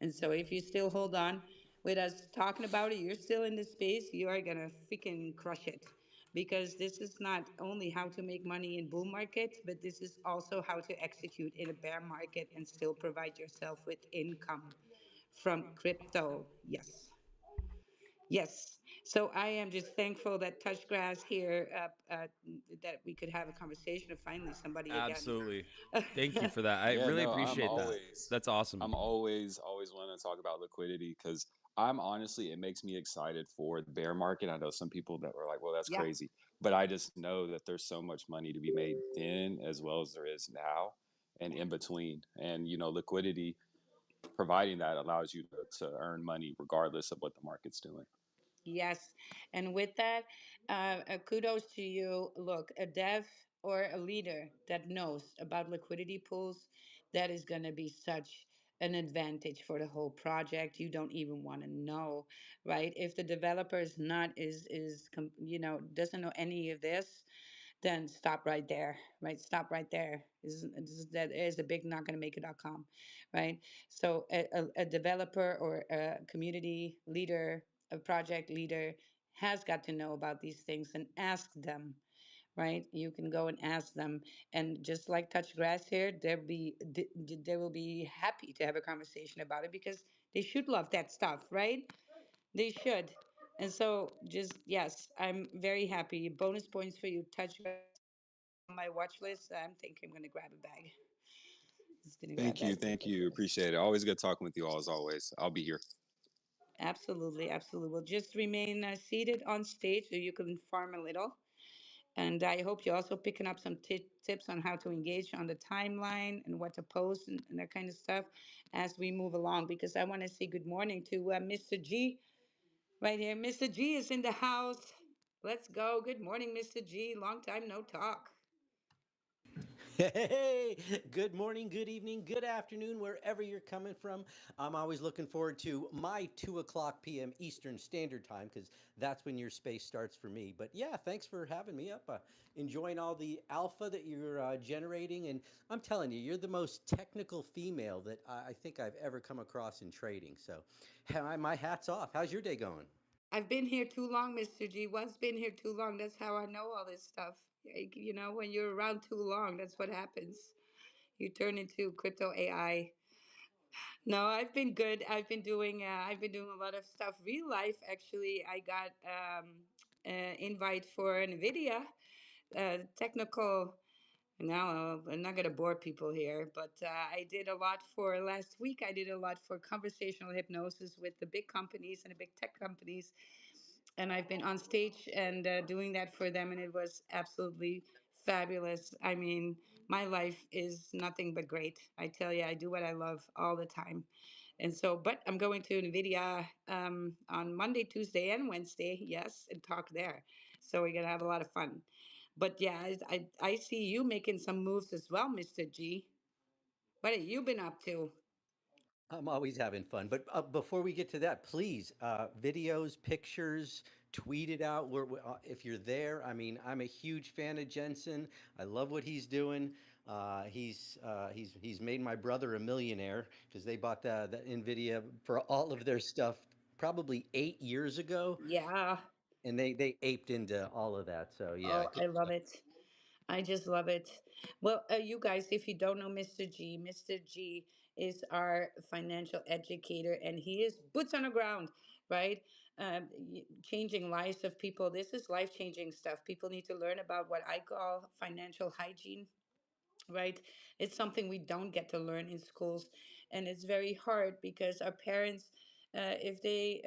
And so if you still hold on with us talking about it, you're still in the space, you are going to freaking crush it. Because this is not only how to make money in bull markets, but this is also how to execute in a bear market and still provide yourself with income from crypto. Yes. Yes. So I am just thankful that Touch Grass here, that we could have a conversation of finally somebody again. Absolutely. Thank you for that. I Yeah, really no, appreciate that. That's awesome. I'm always wanting to talk about liquidity because I'm honestly, it makes me excited for the bear market. I know some people that were like, well, that's Yeah. crazy. But I just know that there's so much money to be made then as well as there is now and in between. And, liquidity, providing that allows you to earn money regardless of what the market's doing. Yes. And with that, kudos to you. Look, a dev or a leader that knows about liquidity pools, that is going to be such an advantage for the whole project. You don't even want to know, right? If the developer is not doesn't know any of this, then stop right there, right? Stop right there. That is a big not going to make it.com, right? So a developer or a community leader, a project leader has got to know about these things and ask them, right? You can go and ask them, and just like Touch Grass here, they will be happy to have a conversation about it, because they should love that stuff, right? They should. And so, just yes, I'm very happy. Bonus points for you, Touch Grass. You're on my watch list. I'm thinking I'm gonna grab a bag. Just gonna grab Thank you. that for Thank Touch you. Grass. Appreciate it. Always good talking with you all as always. I'll be here. Absolutely, absolutely. Well, just remain seated on stage so you can farm a little. And I hope you're also picking up some tips on how to engage on the timeline and what to post and that kind of stuff as we move along. Because I want to say good morning to Mr. G right here. Mr. G is in the house. Let's go. Good morning, Mr. G. Long time no talk. Hey, good morning, good evening, good afternoon, wherever you're coming from. I'm always looking forward to my 2 o'clock p.m. Eastern Standard Time because that's when your space starts for me. But yeah, thanks for having me up. Enjoying all the alpha that you're generating. And I'm telling you, you're the most technical female that I think I've ever come across in trading. So my hat's off. How's your day going? I've been here too long, Mr. G. Once been here too long. That's how I know all this stuff. When you're around too long, that's what happens. You turn into crypto AI. No, I've been good. I've been doing a lot of stuff. Real life, actually. I got invite for NVIDIA technical. Now, I'm not going to bore people here, but I did a lot for last week. I did a lot for conversational hypnosis with the big companies and the big tech companies. And I've been on stage and doing that for them, and it was absolutely fabulous. I mean, my life is nothing but great. I tell you, I do what I love all the time. And so, but I'm going to NVIDIA on Monday, Tuesday, and Wednesday, yes, and talk there. So we're going to have a lot of fun. But yeah, I see you making some moves as well, Mr. G. What have you been up to? I'm always having fun. But before we get to that, please, videos, pictures, tweet it out. If you're there, I mean, I'm a huge fan of Jensen. I love what he's doing. He's made my brother a millionaire because they bought the Nvidia for all of their stuff probably 8 years ago, Yeah. and they aped into all of that. So yeah, Oh, good I love stuff. it. I just love it. Well, you guys, if you don't know Mr. G, Mr. G is our financial educator, and he is boots on the ground, right? Changing lives of people. This is life changing stuff. People need to learn about what I call financial hygiene, right? It's something we don't get to learn in schools, and it's very hard because our parents, if they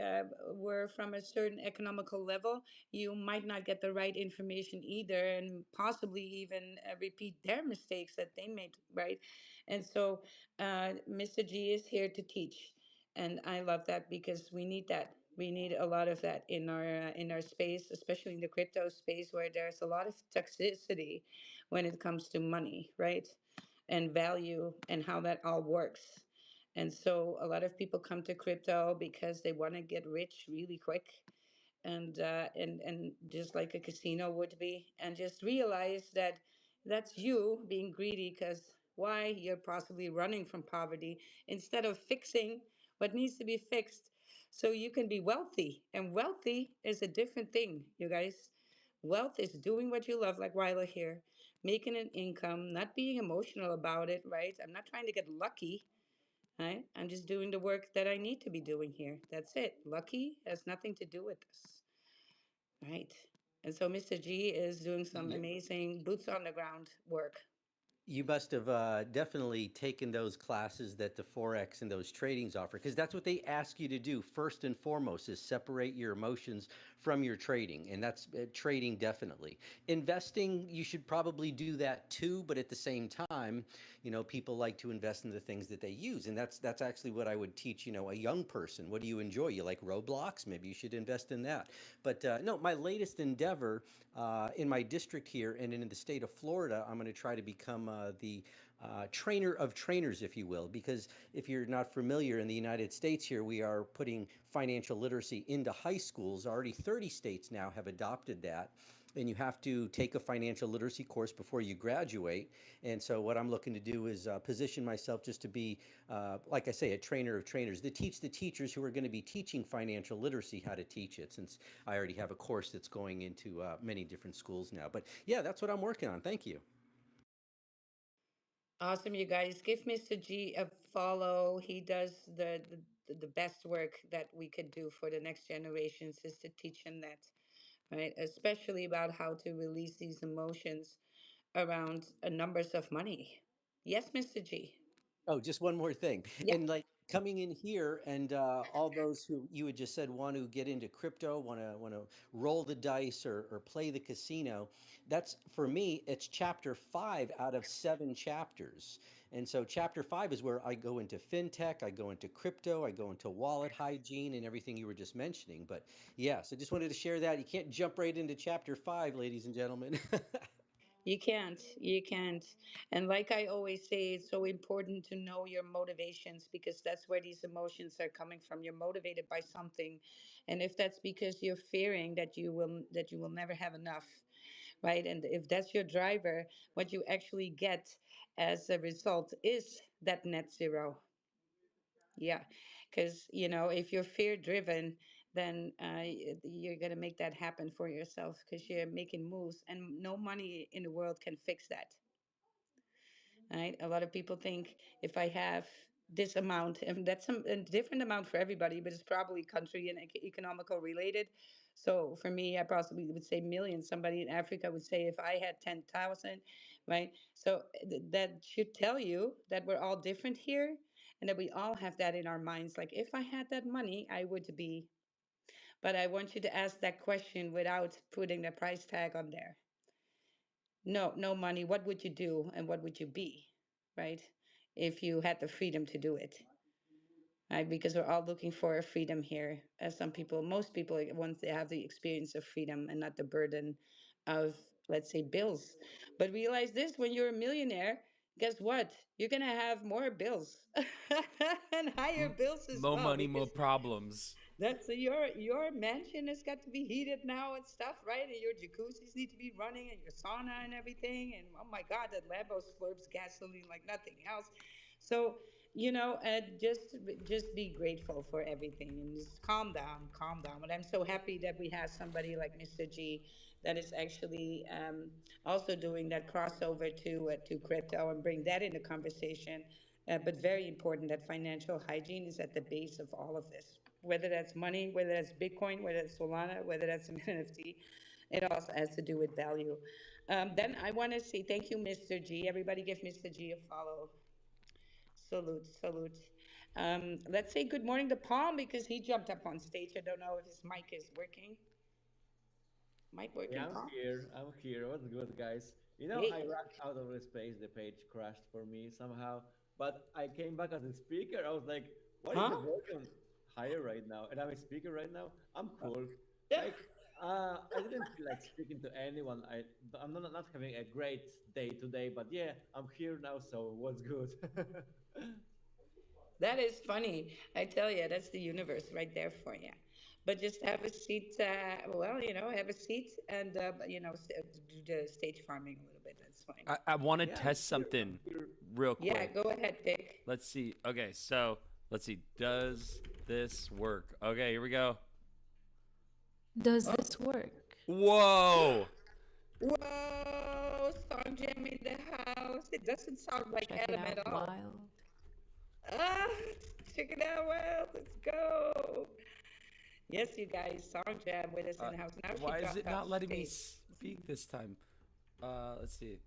were from a certain economical level, you might not get the right information either, and possibly even repeat their mistakes that they made, right? And so, Mr. G is here to teach, and I love that because we need that. We need a lot of that in our space, especially in the crypto space, where there's a lot of toxicity when it comes to money, right? And value and how that all works. And so a lot of people come to crypto because they want to get rich really quick, and just like a casino would be, and just realize that that's you being greedy because why you're possibly running from poverty instead of fixing what needs to be fixed so you can be wealthy. And wealthy is a different thing, you guys. Wealth is doing what you love, like Ryla here, making an income, not being emotional about it, right? I'm not trying to get lucky, right? I'm just doing the work that I need to be doing here. That's it. Lucky has nothing to do with this. Right. And so Mr. G is doing some amazing boots on the ground work. You must have definitely taken those classes that the Forex and those tradings offer, because that's what they ask you to do first and foremost is separate your emotions from your trading. And that's trading definitely. Investing, you should probably do that too, but at the same time, people like to invest in the things that they use. And that's actually what I would teach, a young person. What do you enjoy? You like Roblox? Maybe you should invest in that. But no, my latest endeavor in my district here and in the state of Florida, I'm going to try to become the trainer of trainers, if you will, because if you're not familiar, in the United States here, we are putting financial literacy into high schools. Already 30 states now have adopted that. And you have to take a financial literacy course before you graduate. And so, what I'm looking to do is position myself just to be, like I say, a trainer of trainers to teach the teachers who are going to be teaching financial literacy how to teach it, since I already have a course that's going into many different schools now. But yeah, that's what I'm working on. Thank you. Awesome, you guys. Give Mr. G a follow. He does the best work that we could do for the next generations is to teach them that, right? Especially about how to release these emotions around numbers of money. Yes, Mr. G. Oh, just one more thing. Yeah. And like coming in here and all those who you had just said want to get into crypto, want to roll the dice or play the casino. That's for me, it's chapter 5 out of 7 chapters. And so chapter 5 is where I go into fintech, I go into crypto, I go into wallet hygiene and everything you were just mentioning. But yeah, so just wanted to share that. You can't jump right into chapter 5, ladies and gentlemen. You can't. You can't. And like I always say, it's so important to know your motivations because that's where these emotions are coming from. You're motivated by something. And if that's because you're fearing that you will never have enough, right? And if that's your driver, what you actually get as a result is that net zero. Yeah, because if you're fear driven, then you're gonna make that happen for yourself because you're making moves, and no money in the world can fix that. Right? A lot of people think if I have this amount, and that's a different amount for everybody, but it's probably country and economical related. So for me, I possibly would say millions. Somebody in Africa would say if I had 10,000, right? So that should tell you that we're all different here and that we all have that in our minds. Like if I had that money, I would be. But I want you to ask that question without putting the price tag on there. No, no money. What would you do and what would you be, right? If you had the freedom to do it, right? Because we're all looking for a freedom here. As some people, most people, like, once they have the experience of freedom and not the burden of, let's say, bills. But realize this: when you're a millionaire, guess what? You're gonna have more bills and higher bills as More well money, more because problems. that's your mansion has got to be heated now and stuff, right? And your jacuzzis need to be running and your sauna and everything. And oh my God, that Lambo slurps gasoline like nothing else. So just be grateful for everything and just calm down, calm down. But I'm so happy that we have somebody like Mr. G that is actually also doing that crossover to crypto and bring that into conversation. But very important that financial hygiene is at the base of all of this. Whether that's money, whether that's Bitcoin, whether that's Solana, whether that's an NFT, it also has to do with value. Then I want to say thank you, Mr. G. Everybody give Mr. G a follow. Salute, salute. Let's say good morning to Palm because he jumped up on stage. I don't know if his mic is working. Mic Yeah, working, I'm Palm? here. I'm here. What's good, guys? I Hey, rushed out of the space. The page crashed for me somehow, but I came back as a speaker. I was like, "What is the huh? volume higher right now?" And I'm a speaker right now. I'm cool. Yeah. Like, I didn't feel like speaking to anyone. I'm not having a great day today, but yeah, I'm here now. So what's good? That is funny. I tell you, that's the universe right there for you. But just have a seat. Have a seat and do the stage farming a little bit. That's fine. I want to Yeah, I'm test here. I'm something here. real Yeah, quick. go ahead, Dick. Let's see. Okay, so let's see. Does this work? Okay, here we go. Does Oh, this work? Whoa! whoa! Song jam in the house. It doesn't sound like Check it Adam at out, all. Wild. Ah, check it out, well, let's go. Yes, you guys, song jam with us in Uh, the house. Now she why is dropped it off not letting me stage. speak this time? Let's see.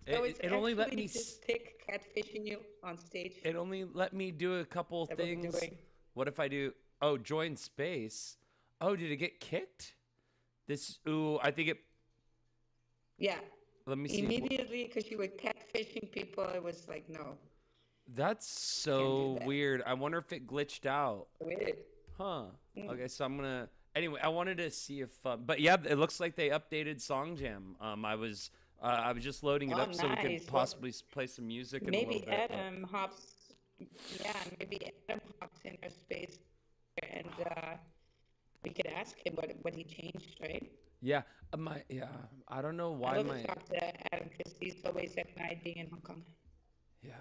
So it's It only let actually me. just Tick catfishing you on stage. It only let me do a couple That what we're things. doing. What if I do? Oh, join space. Oh, did it get kicked? This. Ooh, I think it. Yeah. Let me see. Immediately, because you were catfishing people, I was like, no, That's can't do so that. weird. I wonder if it glitched out. Weird. Huh. Okay, so I'm gonna. Anyway, I wanted to see if. But yeah, it looks like they updated Song Jam. I was just loading it Oh, up so we could nice. Well, possibly play some music in a little maybe bit. But Adam hops. Yeah, maybe Adam hops in our space and we could ask him what he changed, right? yeah, I don't know I why love to my talk to Adam because he's always at night being in Hong Kong. yeah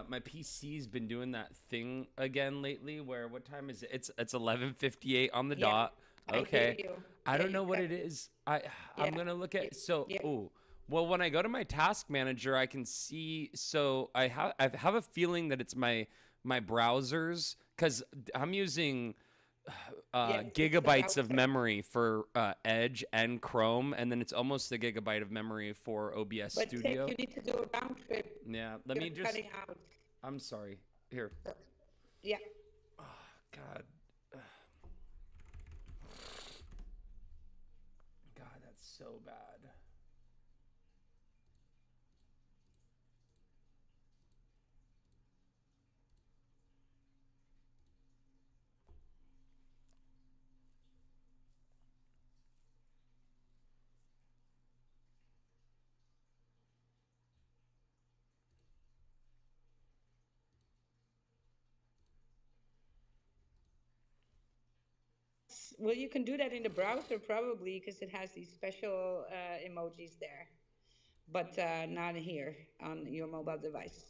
my PC's been doing that thing again lately. Where what time is it? It's 11:58 on the Yeah, dot. I hear Okay, you. I Yeah, don't you know what got. it is. I'm Yeah, gonna look at so yeah. oh. Well, when I go to my task manager, I can see. So I have a feeling that it's my browsers because I'm using Yes, it's the gigabytes of browser. memory for Edge and Chrome, and then it's almost a gigabyte of memory for OBS But Tick, Studio. you need to do a round trip. Yeah, let You're me just. cutting out. I'm sorry. Here, Yeah. God, God, that's so bad. Well, you can do that in the browser probably because it has these special emojis there, but not here on your mobile device.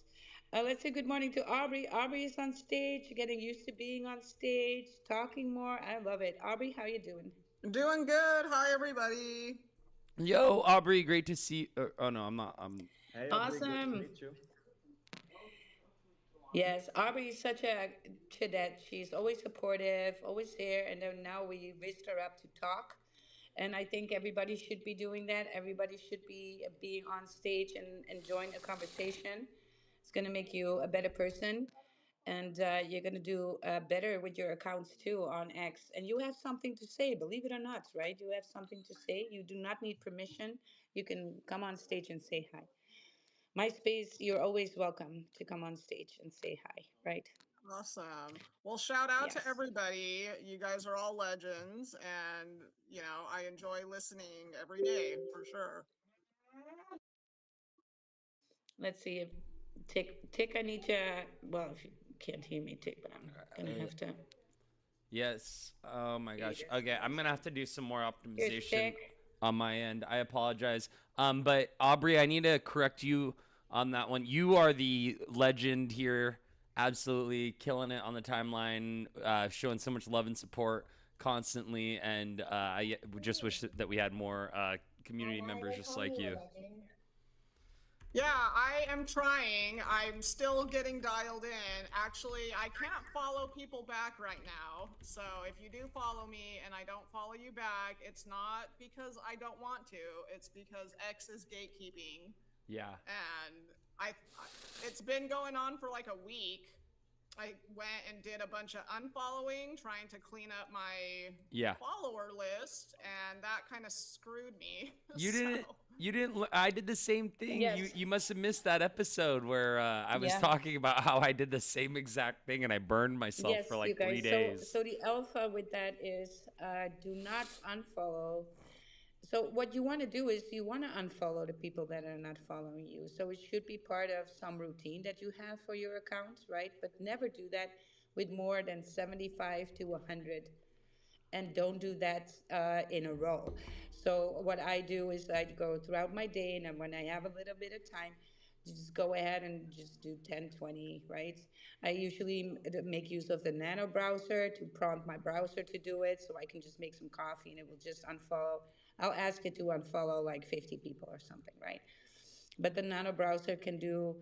Let's say good morning to Aubrey. Aubrey is on stage, getting used to being on stage, talking more. I love it. Aubrey, how you doing? Doing good. Hi, everybody. Yo, Aubrey, great to see. Oh no, I'm not. Hey, Aubrey, good to Awesome. meet you. Yes, Aubrey is such a cadet. She's always supportive, always there. And then now we raised her up to talk. And I think everybody should be doing that. Everybody should be being on stage and enjoying a conversation. It's going to make you a better person. And you're going to do better with your accounts too on X. And you have something to say, believe it or not, right? You have something to say. You do not need permission. You can come on stage and say hi. MySpace, you're always welcome to come on stage and say hi, right? Awesome. Well, shout out to Yes. everybody. You guys are all legends. And, I enjoy listening every day for sure. Let's see if Tick. I need to. Well, if you can't hear me, Tick, but I'm gonna Uh, have to. yes. Oh my Here gosh. it is. Okay, I'm gonna have to do some more Here's optimization Tick. on my end. I apologize. But Aubrey, I need to correct you on that one. You are the legend here. Absolutely killing it on the timeline, showing so much love and support constantly. And I just wish that we had more community members just like you. Yeah, I am trying. I'm still getting dialed in. Actually, I can't follow people back right now. So if you do follow me and I don't follow you back, it's not because I don't want to. It's because X is gatekeeping. Yeah. And it's been going on for like a week. I went and did a bunch of unfollowing, trying to clean up my Yeah. follower list, and that kind of screwed me. You didn't. So You didn't. I did the same thing. Yes. You must have missed that episode where I was Yeah. talking about how I did the same exact thing and I burned myself for Yes, you like three guys. So, days. so the alpha with that is do not unfollow. So, what you want to do is you want to unfollow the people that are not following you. So, it should be part of some routine that you have for your account, right? But never do that with more than 75 to 100, and don't do that in a row. So what I do is I go throughout my day, and then when I have a little bit of time, just go ahead and just do 10, 20. Right? I usually make use of the nano browser to prompt my browser to do it, so I can just make some coffee and it will just unfollow. I'll ask it to unfollow like 50 people or something, right? But the nano browser can do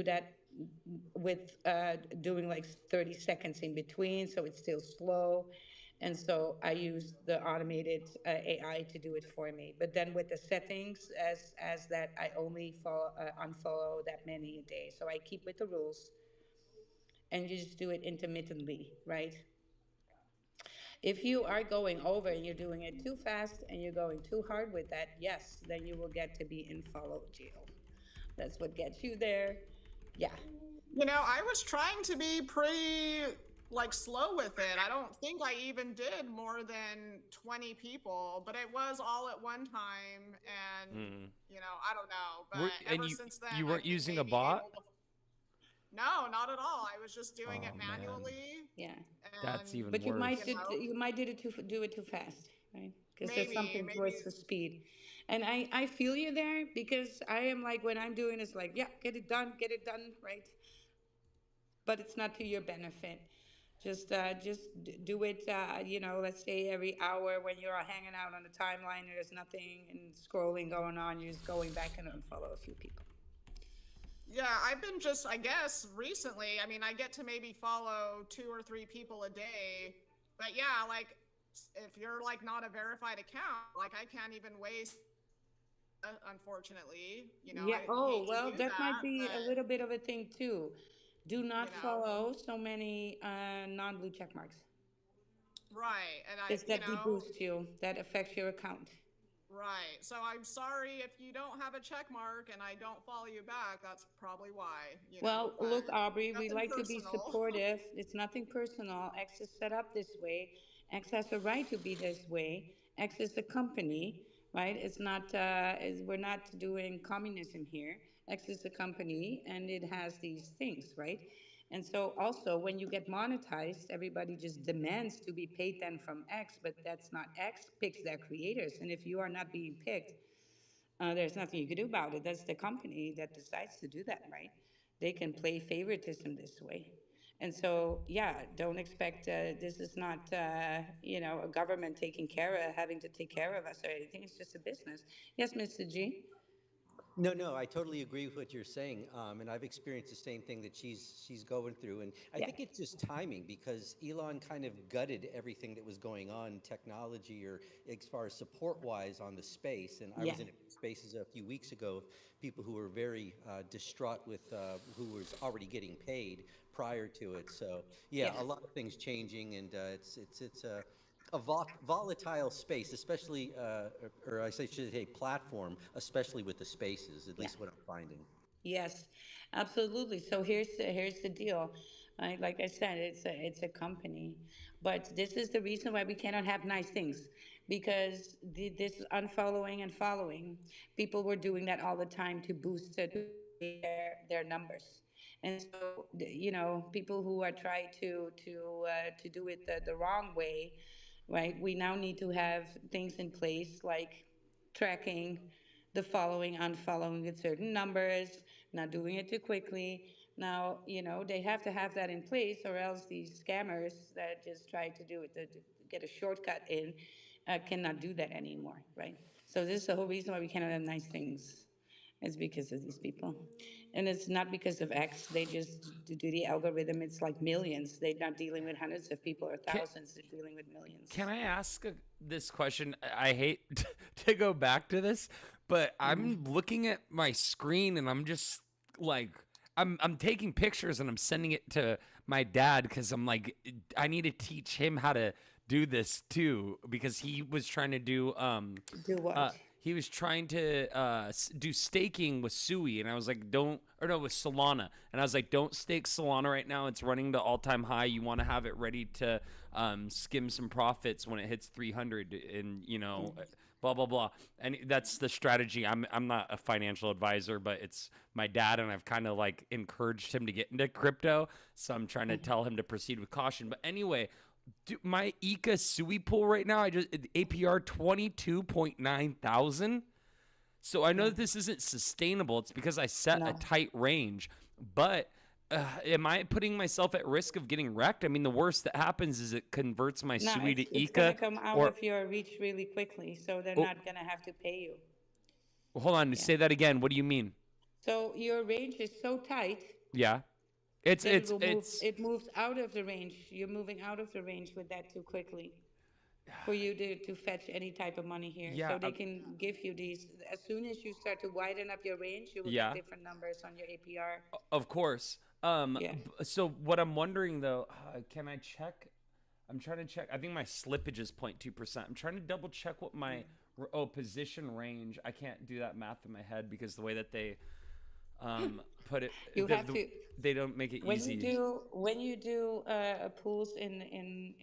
that with doing like 30 seconds in between, so it's still slow. And so I use the automated AI to do it for me. But then with the settings, as that, I only unfollow that many a day. So I keep with the rules, and you just do it intermittently, right? If you are going over and you're doing it too fast and you're going too hard with that, yes, then you will get to be in follow jail. That's what gets you there. Yeah. I was trying to be pretty like slow with it. I don't think I even did more than 20 people, but it was all at one time. And, Mm. I don't know. Were, But and ever since then, you I've weren't been using a maybe bot? able to. No, not at all. I was just doing it Oh man, manually. Yeah. that's And, even But you might worse. you might did it do it too fast, right? Because there's something maybe, towards the speed, and I feel you there, because I am like, when I'm doing it's like, yeah, get it done, right? But it's not to your benefit. Just do it. Let's say every hour when you're hanging out on the timeline, there's nothing and scrolling going on. You're just going back and unfollow a few people. yeah, I've been just, I guess, recently. I mean, I get to maybe follow 2 or 3 people a day. But yeah, like, if you're like not a verified account, like, I can't even waste, unfortunately. Yeah. I Oh, hate to well, do that might that, be a but, little bit of a thing too. Do you not know, follow so many non-blue check marks, right. And because that deboosts you. That affects your account. right. So I'm sorry if you don't have a check mark and I don't follow you back. That's probably why, Well, but look, Aubrey, we nothing like to be personal. supportive. It's nothing personal. X is set up this way. X has a right to be this way. X is a company, right? It's not. We're not doing communism here. X is a company, and it has these things, right? And so, also, when you get monetized, everybody just demands to be paid then from X, but that's not X picks their creators, and if you are not being picked, there's nothing you can do about it. That's the company that decides to do that, right? They can play favoritism this way. And so, yeah, don't expect this is not, a government having to take care of us or anything. It's just a business. Yes, Mr. G? No, no, I totally agree with what you're saying, and I've experienced the same thing that she's going through, and I Yeah. think it's just timing because Elon kind of gutted everything that was going on, technology or as far as support wise on the space. And I Yeah. was in spaces a few weeks ago of people who were very distraught with who was already getting paid prior to it. So yeah, Yeah. a lot of things changing, and it's a volatile space, especially, or I say, should say platform, especially with the spaces, at Yeah. least what I'm finding. Yes, absolutely. So here's the deal. Like I said, it's a company, but this is the reason why we cannot have nice things, because this unfollowing and following, people were doing that all the time to boost. their numbers. And so, people who are trying to do it the wrong way, right? We now need to have things in place like tracking the following, unfollowing with certain numbers, not doing it too quickly. Now, they have to have that in place, or else these scammers that just try to do it to get a shortcut in cannot do that anymore, right? So this is the whole reason why we cannot have nice things. It's because of these people. And it's not because of X. They just do the algorithm. It's like millions. They're not dealing with hundreds of people or Can, thousands. They're dealing with can millions. I ask this question? I hate to go back to this, but I'm looking at my screen and I'm just like, I'm taking pictures and I'm sending it to my dad because I'm like, I need to teach him how to do this too, because he was trying to do Do what? he was trying to do staking with Sui, and I was like, don't, or no, with Solana, and I was like, don't stake Solana right now. It's running to all time high. You want to have it ready to skim some profits when it hits 300, and blah blah blah. And that's the strategy. I'm not a financial advisor, but it's my dad, and I've kind of like encouraged him to get into crypto, so I'm trying to tell him to proceed with caution. But anyway, my Ika Sui pool right now, I just APR 22.9 thousand. So I know Yeah. that this isn't sustainable. It's because I set a No. tight range. But am I putting myself at risk of getting wrecked? I mean, the worst that happens is it converts my No, Sui to it's gonna Ika, come out or of your reach really quickly, so they're oh, not gonna have to pay you. hold on, Yeah. say that again. What do you mean? So your range is so tight Yeah, it's that it's it'll move. it's It moves out of the range. You're moving out of the range with that too quickly for you to fetch any type of money here. yeah, So they can give you these. As soon as you start to widen up your range, you will get yeah. different numbers on your APR. Of course. Yeah. So what I'm wondering though, can I check? I'm trying to check. I think my slippage is 0.2%. I'm trying to double check what my position range. I can't do that math in my head because the way that they put it, You have to they don't make it when you easy. do pools in and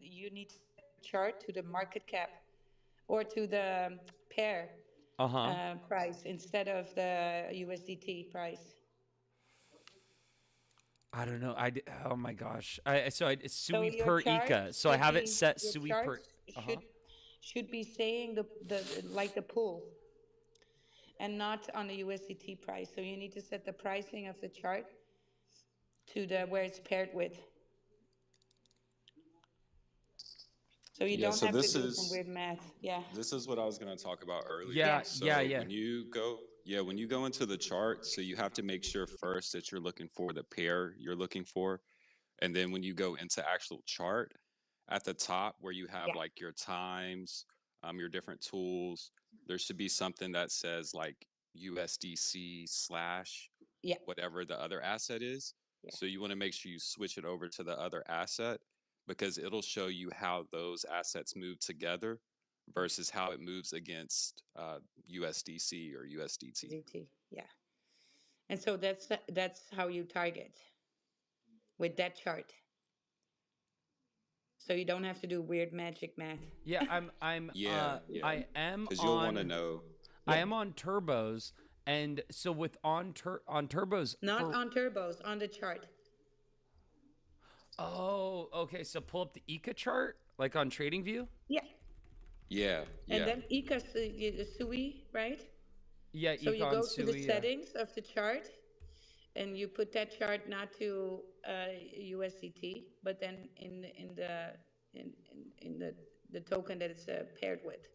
you need to set the chart to the market cap or to the pair Uh huh. price instead of the USDT price. I don't know. Oh my gosh. It's So Sui your per chart Ika. So I should have it be set your Sui per. charts Uh huh. should be saying the like the pool and not on the USDT price. So you need to set the pricing of the chart to the where it's paired with. So you Yeah, don't so have to do some weird math. Yeah. this is what I was going to talk about earlier. Yeah. Yeah. Yeah. So Yeah. when you go into the chart, so you have to make sure first that you're looking for the pair you're looking for. And then when you go into actual chart, at the top where you have Yeah. like your times, your different tools, there should be something that says like USDC slash Yeah. whatever the other asset is. Yeah. So you want to make sure you switch it over to the other asset because it'll show you how those assets move together versus how it moves against USDC or USDT. ZT. Yeah. And so that's how you target with that chart. So you don't have to do weird magic math. Yeah. Yeah, yeah. I am Because you'll want to on. know. I Yeah. am on turbos, and so with on turbos Not for. on turbos, on the chart. Oh, okay. So pull up the Ika chart, like on TradingView. Yeah. Yeah, And yeah. then ICA SUI, right? Yeah, So Ika you on go to the Sui. Yeah. settings of the chart and you put that chart not to USDT, but then in the token that it's paired with.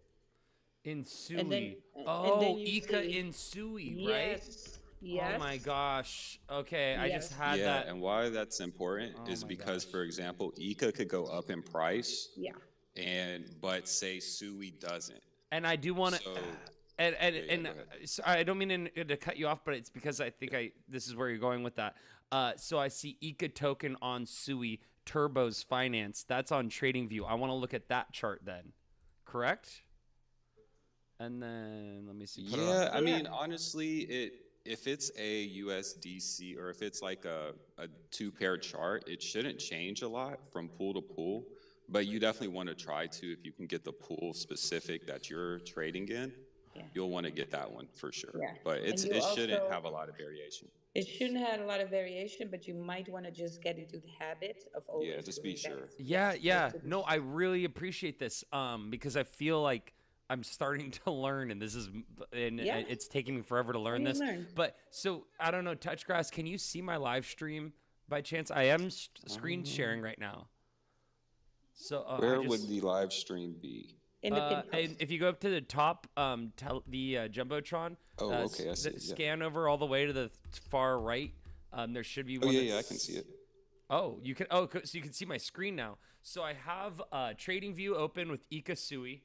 In And then Sui. and then Oh, you Ika see, in Sui, right? yes, Oh my yes, gosh. Okay, I just yes, had Yeah, that. and why that's important Oh is my because, gosh. for example, Ika could go up in price, yeah, but say Sui doesn't. And I do want to. So yeah, yeah. And Go ahead. so I don't mean to cut you off, but it's because I think this is where you're going with that. So I see Ika token on Sui Turbos Finance. That's on TradingView. I want to look at that chart then. Correct? And then let me see. Put it on. Yeah, I yeah, mean, honestly, if it's a USDC or if it's like a two pair chart, it shouldn't change a lot from pool to pool. But you definitely want to try to if you can get the pool specific that you're trading in. you'll want to get that one for sure. Yeah. But And you it shouldn't have also, a lot of variation. it shouldn't have a lot of variation, but you might want to just get into the habit of Yeah, always just be doing that. sure. Yeah, Yes, just yeah. to be No, sure. I really appreciate this because I feel like I'm starting to learn, and this is and Yeah. it's taking me forever to Oh, learn you this. learn. But so I don't know, Touchgrass, can you see my live stream by chance? I am screen sharing Um, right now. So I where would just the live stream be? In the pin and post. if you go up to the top, the jumbotron, Oh, okay, I see it. Yeah. scan over all the way to the far right. There should be Oh, one yeah, yeah, I can see that's. it. Oh, you can. Oh, so you can see my screen now. So I have Trading View open with Ika Sui.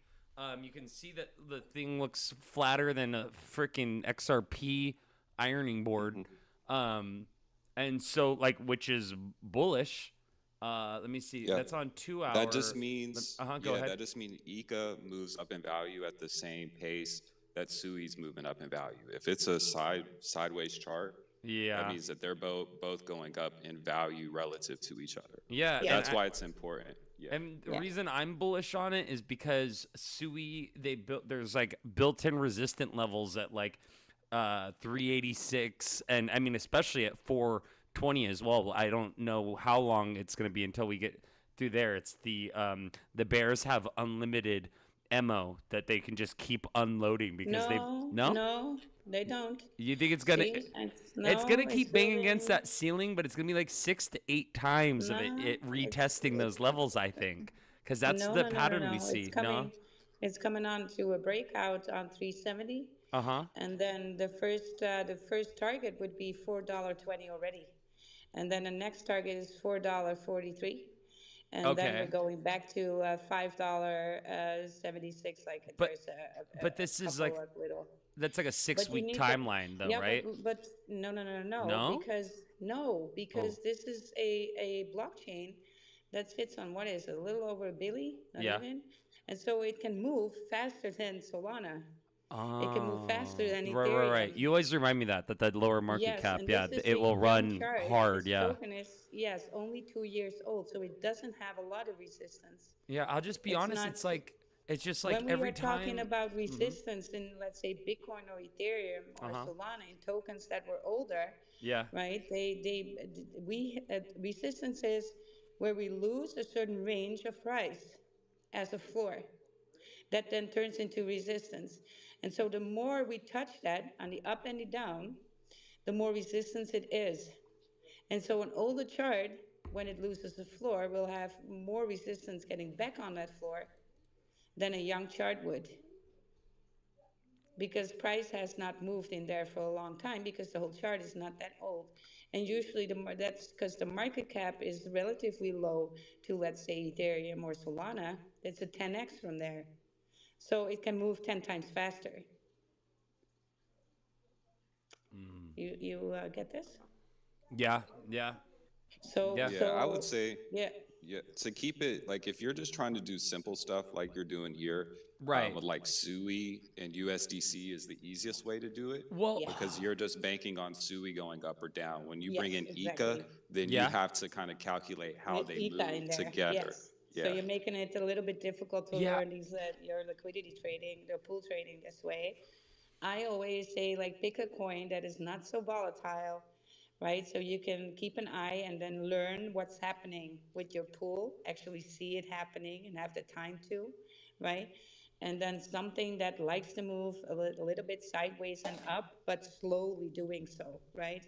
You can see that the thing looks flatter than a freaking XRP ironing board. Hmm. Um, and so like, which is bullish. Let me see. Yeah, That's on 2 hour. that just means Go ahead. that just means Ika moves up in value at the same pace that Sui's moving up in value. If it's a sideways chart, that Yeah. means that they're both going up in value relative to each other. Yeah, Yeah. and That's why it's important. Yeah. and the Yeah. reason I'm bullish on it is because Sui they built there's like built-in resistant levels at like 386 and I mean especially at 420 as well. I don't know how long it's going to be until we get through there. It's the Bears have unlimited ammo that they can just keep unloading because they No, no. no, they don't. You think See, it's gonna no, it's keep banging against building. that ceiling, but it's gonna be like 6 to 8 times of No, it retesting those levels, I think, because that's no, the no, no, no, pattern we no. It's see. No. coming. It's coming on to a breakout on 370, Uh huh. and then the first target would be $4.20 already, and then the next target is $4.43, and then we're Okay. going back to $5.76. Like But there's but a this is couple like of little. that's like a six But you week need to, timeline though, yeah, right? but no, no, no, no, No. because no, Oh. because this is a blockchain that sits on what is it, a little over a billy, not Yeah. even, and so it can move faster than Solana. It can move faster Oh. than Right. Ethereum. You always remind me that lower market Yes, cap. and Yeah, this is it a will young run chart. hard. Its Yeah. token is, yes, only 2 years old, so it doesn't have a lot of resistance. Yeah. I'll just be It's honest. not. It's just like When we every are talking time. about Mm-hmm. resistance in, let's say, Bitcoin or Ethereum Uh or huh. Solana, in tokens that were older, Yeah. right? Resistance is where we lose a certain range of price as a floor. That then turns into resistance. And so the more we touch that on the up and the down, the more resistance it is. And so an older chart, when it loses the floor, will have more resistance getting back on that floor than a young chart would, because price has not moved in there for a long time because the whole chart is not that old, and usually that's because the market cap is relatively low to, let's say, Ethereum or Solana. It's a 10x from there, so it can move 10 times faster. You get this? Yeah. Yeah. so Yeah. Yeah, I would so say, yeah, yeah, to keep it like if you're just trying to do simple stuff like you're doing here, Right. with like SUI and USDC is the easiest way to do it Well. yeah, because you're just banking on SUI going up or down. When you bring yes, in ICA, exactly. then you Yeah. have to kind of calculate how With they ETA in move there, together. yes. So Yeah. you're making it a little bit difficult to Yeah. learn these your liquidity trading, the pool trading this way. I always say, like, pick a coin that is not so volatile, right? So you can keep an eye and then learn what's happening with your pool, actually see it happening and have the time to, right? And then something that likes to move a little bit sideways and up, but slowly doing so, right?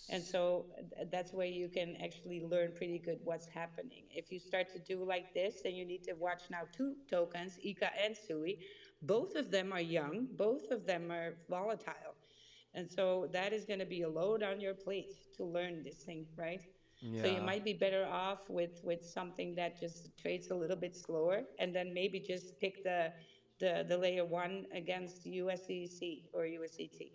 And so that's where you can actually learn pretty good what's happening. If you start to do like this, then you need to watch now two tokens, Ika and Sui. Both of them are young, both of them are volatile. And so that is going to be a load on your plate to learn this thing, right? So you Yeah. might be better off with something that just trades a little bit slower, and then maybe just pick the layer one against USDC or USDT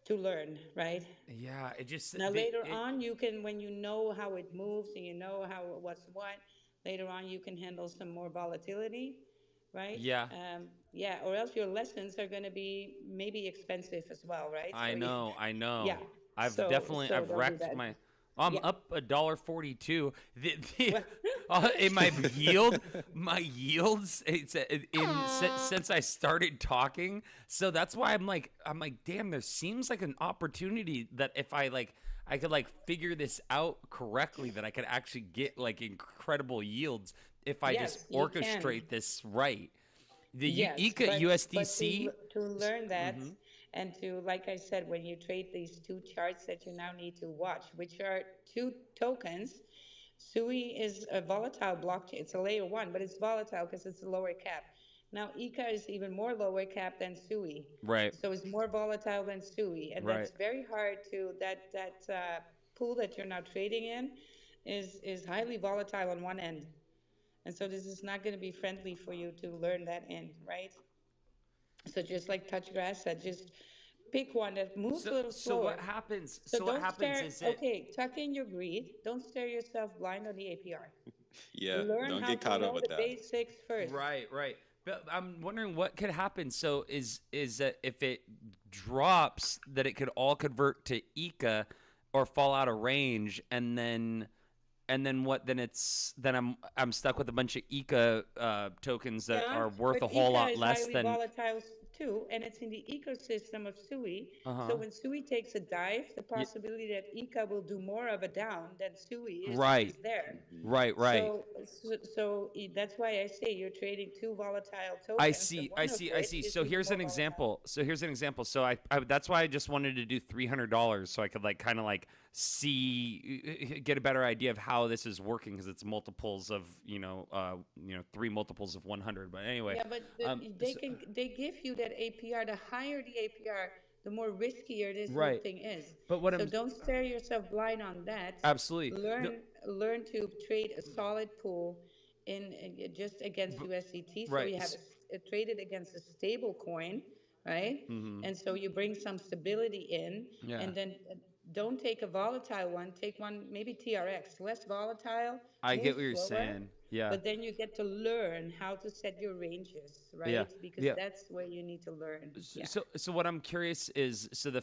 to learn, right? Yeah. It just Now the later it. on, you can, when you know how it moves and you know how what's what, later on you can handle some more volatility, right? Yeah. Yeah, or else your lessons are going to be maybe expensive as well, right? I So you, know. I know. yeah, I've so definitely so I've don't do wrecked that. I'm Yeah. up $1.42. Well, In my yields, since I started talking. So that's why I'm like, damn. There seems like an opportunity that if I could like figure this out correctly, that I could actually get like incredible yields if I just yes, you can. orchestrate this right. The Yes, ICA but USDC. to learn that Mm-hmm. and to, like I said, when you trade these two charts that you now need to watch, which are two tokens. SUI is a volatile blockchain. It's a layer one, but it's volatile because it's a lower cap. Now ICA is even more lower cap than SUI, Right. so it's more volatile than SUI, and Right. that's very hard to that pool that you're now trading in is highly volatile on one end. And so this is not going to be friendly for you to learn that in, right? So just like touch grass said, just pick one that moves a So little so what slower. happens? So So what don't happens stare, is it okay, tuck in your greed. Don't stare yourself blind on the APR. Yeah, Learn don't how get to caught up know with the that. basics first. right, right. But I'm wondering what could happen. So is that if it drops, that it could all convert to ICA or fall out of range, and then what? Then I'm stuck with a bunch of ICA tokens that Yeah, are worth but a whole ICA lot is less highly than. volatile too, and it's in the ecosystem of SUI. Uh So huh. when SUI takes a dive, the possibility that ICA will do more of a down than SUI Right, is there. Hmm. right, right. So that's why I say you're trading two volatile I tokens, see, and I one of see, I see. which is So even here's more an volatile. example. So I that's why I just wanted to do $300 so I could like kind of like see get a better idea of how this is working because it's multiples of three multiples of 100. But anyway, Yeah, but so, they give you that APR. The higher the APR, the more riskier this whole right. thing is. But what So I'm don't stare yourself blind on that. absolutely the Learn to trade a solid pool just against but, USDT. So right. you have trade it against a stable coin, right? Mm-hmm. And so you bring some stability in, Yeah, and then don't take a volatile one. Take one maybe TRX, less volatile, I get move what you're slower, saying. Yeah, but then you get to learn how to set your ranges, yeah, right? Because yeah. that's where you need to learn. Yeah. So what I'm curious is so the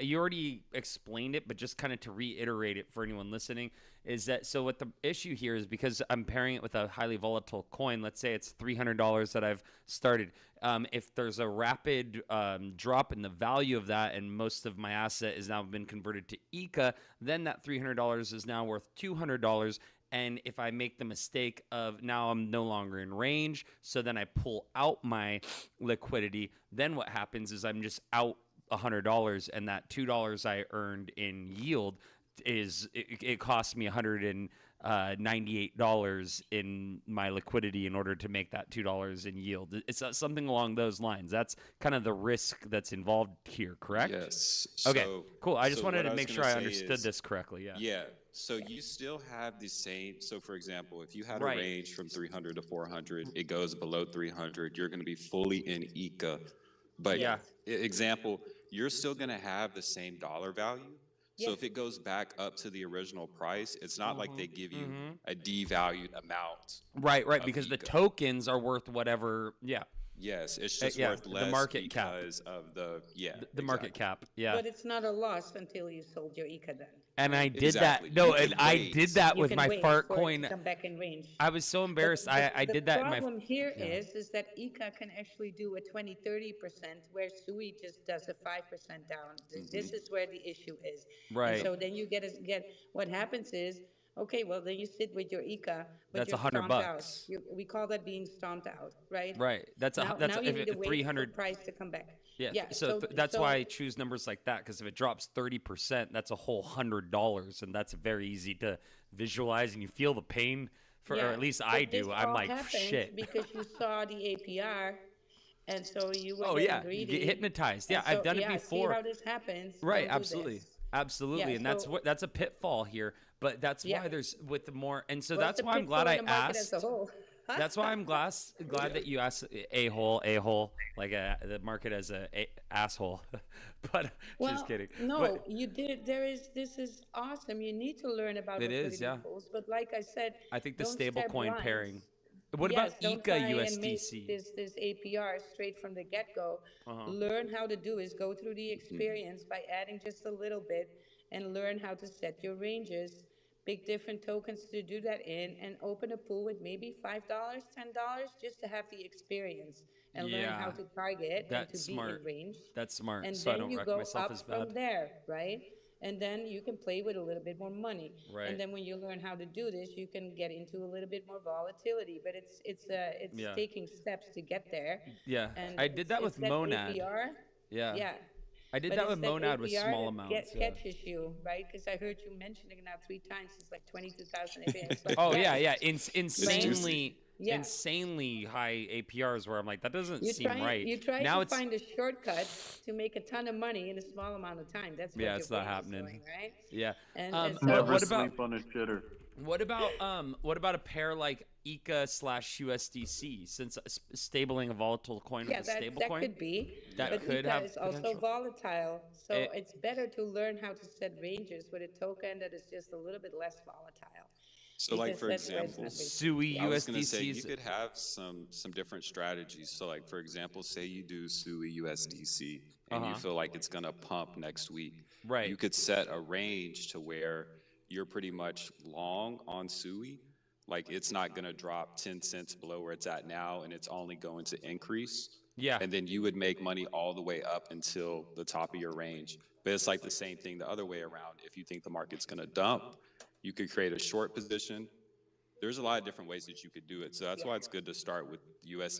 you already explained it, but just kind of to reiterate it for anyone listening is that so what the issue here is because I'm pairing it with a highly volatile coin. Let's say it's $300 that I've started. If there's a rapid drop in the value of that, and most of my asset has now been converted to ICA, then that $300 is now worth $200. And if I make the mistake of now I'm no longer in range, so then I pull out my liquidity, then what happens is I'm just out $100, and that $2 I earned in yield it cost me $198 in my liquidity in order to make that $2 in yield. It's something along those lines. That's kind of the risk that's involved here, correct? Yes. Okay, So, cool. I just so wanted what to I was make gonna sure I say understood is, this correctly. Yeah. yeah. So you still have the same. So for example, if you had a Right. range from 300 to 400, it goes below 300. You're going to be fully in ICA. But Yeah. Yes. example, you're still going to have the same dollar value. So Yes. if it goes back up to the original price, it's not like they give you Mm-hmm. a devalued amount Right, right, of because the ICA. tokens are worth whatever. Yeah, Yes, it's just yeah, worth the less market cap, because of the, yeah, the market exactly. cap. Yeah, But it's not a loss until you sold your ICA then, and I right? did that. Exactly. No, You and can I wait. did that You with can my wait fart for it to coin. come back in range. I was so But embarrassed. I the did that in my. problem here Yeah. is that ICA can actually do a 20-30%, where SUI just does a 5% down. Hmm. This is where the issue is. And Right. so then you get what happens is, okay, well then you sit with your ICA, but That's you're a hundred stomped out. bucks. We call that being stomped out, right? Right. That's Now you if need to it, wait for 300. price to come back. Yeah. Yeah. So that's why I choose numbers like that because if it drops 30%, that's a whole $100, and that's very easy to visualize, and you feel the pain for, or Yeah, at least I but this do. I'm all like happened shit. because you saw the APR, and so you were Oh getting yeah, you get greedy. hypnotized. And Yeah, I've so, done it yeah, see before. how this happens? Right, Don't do absolutely. this. Yeah, Absolutely. And so, that's a pitfall here, but that's yeah. why there's with the more and so Well, it's that's a why I'm glad pitfall in I the market as a asked. whole. That's why I'm glad that you asked a hole like the market as asshole. But just Well, kidding. no, But you did. This is awesome. You need to learn about it is, liquidity yeah. pools, but like I said, I think the don't stable step coin blind. pairing. What about Yes, don't ICA try and make USDC? this APR straight from the get-go. Uh-huh. Learn how to do is go through the Hmm. experience by adding just a little bit, and learn how to set your ranges, pick different tokens to do that in, and open a pool with maybe $5, $10 just to have the experience and learn how Yeah. to target and to That's be in smart. range. That's smart. And So I then don't you wreck go myself as up from bad. there, right? And then you can play with a little bit more money. And Right. then when you learn how to do this, you can get into a little bit more volatility. But it's Yeah. taking steps to get there, Yeah. and I did that it's with that Monad. APR. Yeah. Yeah, I did but that with it's that Monad with APR small that amounts. Yeah. catches you, right? Because I heard you mentioning it now 3 times. It's like 22,000 APR. It's like Oh yeah, yes, yeah. It's right? juicy. Yeah. Insanely high APRs where I'm like, that doesn't You seem try right. you try Now to it's find a shortcut to make a ton of money in a small amount of time. That's what yeah, your it's not brain is happening. doing, right? Yeah. And What Never so what about sleep on a shitter. what about a pair like ICA slash USDC? Since stabling a volatile coin with yeah, a stable that coin, could be, that but could ICA have is also potential. volatile. So It, it's better to learn how to set ranges with a token that is just a little bit less volatile, So, like because for that's why it's example, not risky. SUI I was gonna say USDC you is could have some different strategies. So, like for example, say you do SUI USDC and you uh-huh. feel like it's gonna pump next week. You Right. could set a range to where you're pretty much long on SUI. Like it's not gonna drop 10 cents below where it's at now, and it's only going to increase. Yeah. And then you would make money all the way up until the top of your range. But it's like the same thing the other way around. If you think the market's gonna dump, you could create a short position. There's a lot of different ways that you could do it. So that's Yeah. why it's good to start with Yes.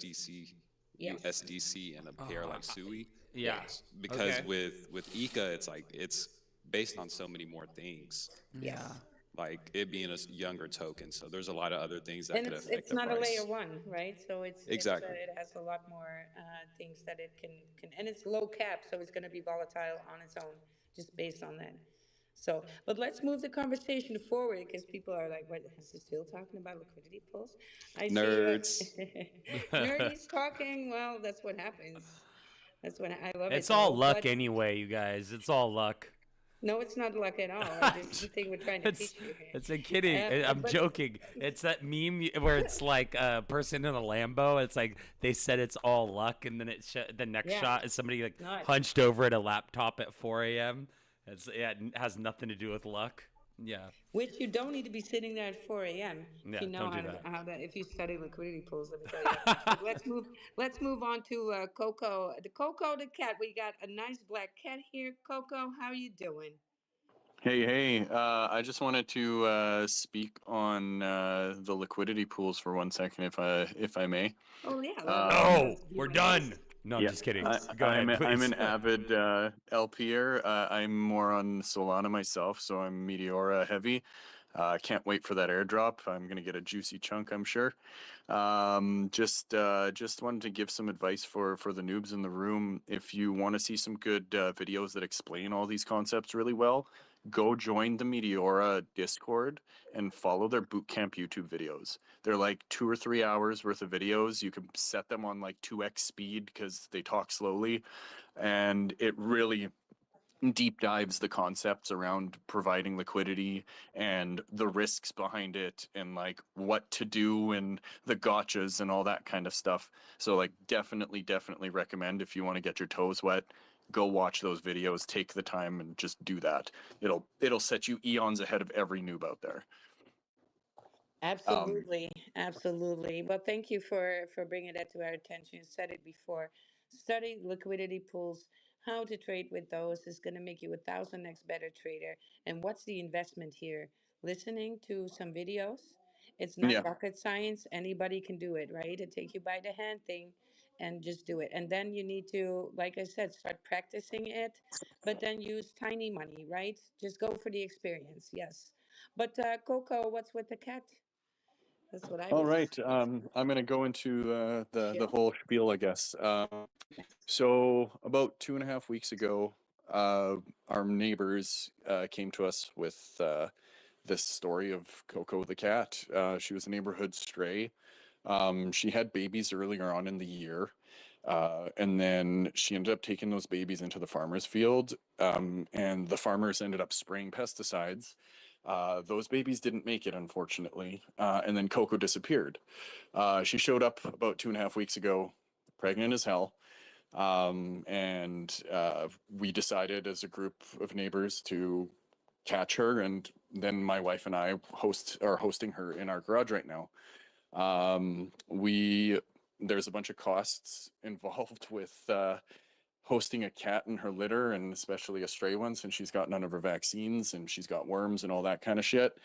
USDC and a pair like SUI. Yeah. Yes. Because Okay. with ICA, it's like it's based on so many more things. Yeah. Yes. Like it being a younger token. So there's a lot of other things that And could it's affect it's the not a layer price. one, right? So Exactly. it has a lot more things that it can, and it's low cap, so it's going to be volatile on its own, just based on that. So, but let's move the conversation forward because people are like, "What is he still talking about liquidity pools?" I see Nerds. nerdy's talking. Well, that's what happens. That's what I love it It's all though. luck But anyway, you guys. It's all luck. no, it's not luck at all. Right? This is the thing we're trying to it's teach you here. it's a kidding. I'm But joking. It's that meme where it's like a person in a Lambo. It's like they said it's all luck, and then the next yeah, shot is somebody like no, hunched over at a laptop at 4 a.m. It has nothing to do with luck. Yeah, which you don't need to be sitting there at 4 a.m. if yeah. you know Don't do that. if you study liquidity pools. Let me tell you that much. But let's move on to Coco. Coco the cat. We got a nice black cat here. Coco, how you doing? Hey. I just wanted to speak on the liquidity pools for 1 second, if I may. Oh yeah, No, let's be we're my done. guest. No, I'm Yeah, just kidding. I, Go I'm ahead, a, I'm please. an avid LPer. I'm more on Solana myself, so I'm Meteora heavy. Can't wait for that airdrop. I'm gonna get a juicy chunk, I'm sure. Just wanted to give some advice for the noobs in the room. If you want to see some good videos that explain all these concepts really well, go join the Meteora Discord and follow their bootcamp YouTube videos. They're like 2 or 3 hours worth of videos. You can set them on like 2x speed because they talk slowly, and it really deep dives the concepts around providing liquidity and the risks behind it and like what to do and the gotchas and all that kind of stuff. So like definitely recommend, if you want to get your toes wet, go watch those videos, take the time and just do that. It'll set you eons ahead of every noob out there. Um Absolutely, absolutely. Well, thank you for bringing that to our attention. You said it before. Study liquidity pools. How to trade with those is going to make you 1,000x better trader. And what's the investment here? Listening to some videos. It's not yeah. rocket science. Anybody can do it, right? To take you by the hand thing, and just do it. And then you need to, like I said, start practicing it. But then use tiny money, right? Just go for the experience. Yes. But Coco, what's with the cat? That's what I All was right. I'm gonna go into the chill. whole spiel, I guess. So about 2.5 weeks ago, our neighbors came to us with this story of Coco the cat. She was a neighborhood stray. She had babies earlier on in the year, and then she ended up taking those babies into the farmer's field, and the farmers ended up spraying pesticides. Those babies didn't make it, unfortunately, and then Coco disappeared. She showed up about 2.5 weeks ago, pregnant as hell, and we decided as a group of neighbors to catch her, and then my wife and I are hosting her in our garage right now. There's a bunch of costs involved with hosting a cat in her litter, and especially a stray one, since she's got none of her vaccines and she's got worms and all that kind of shit.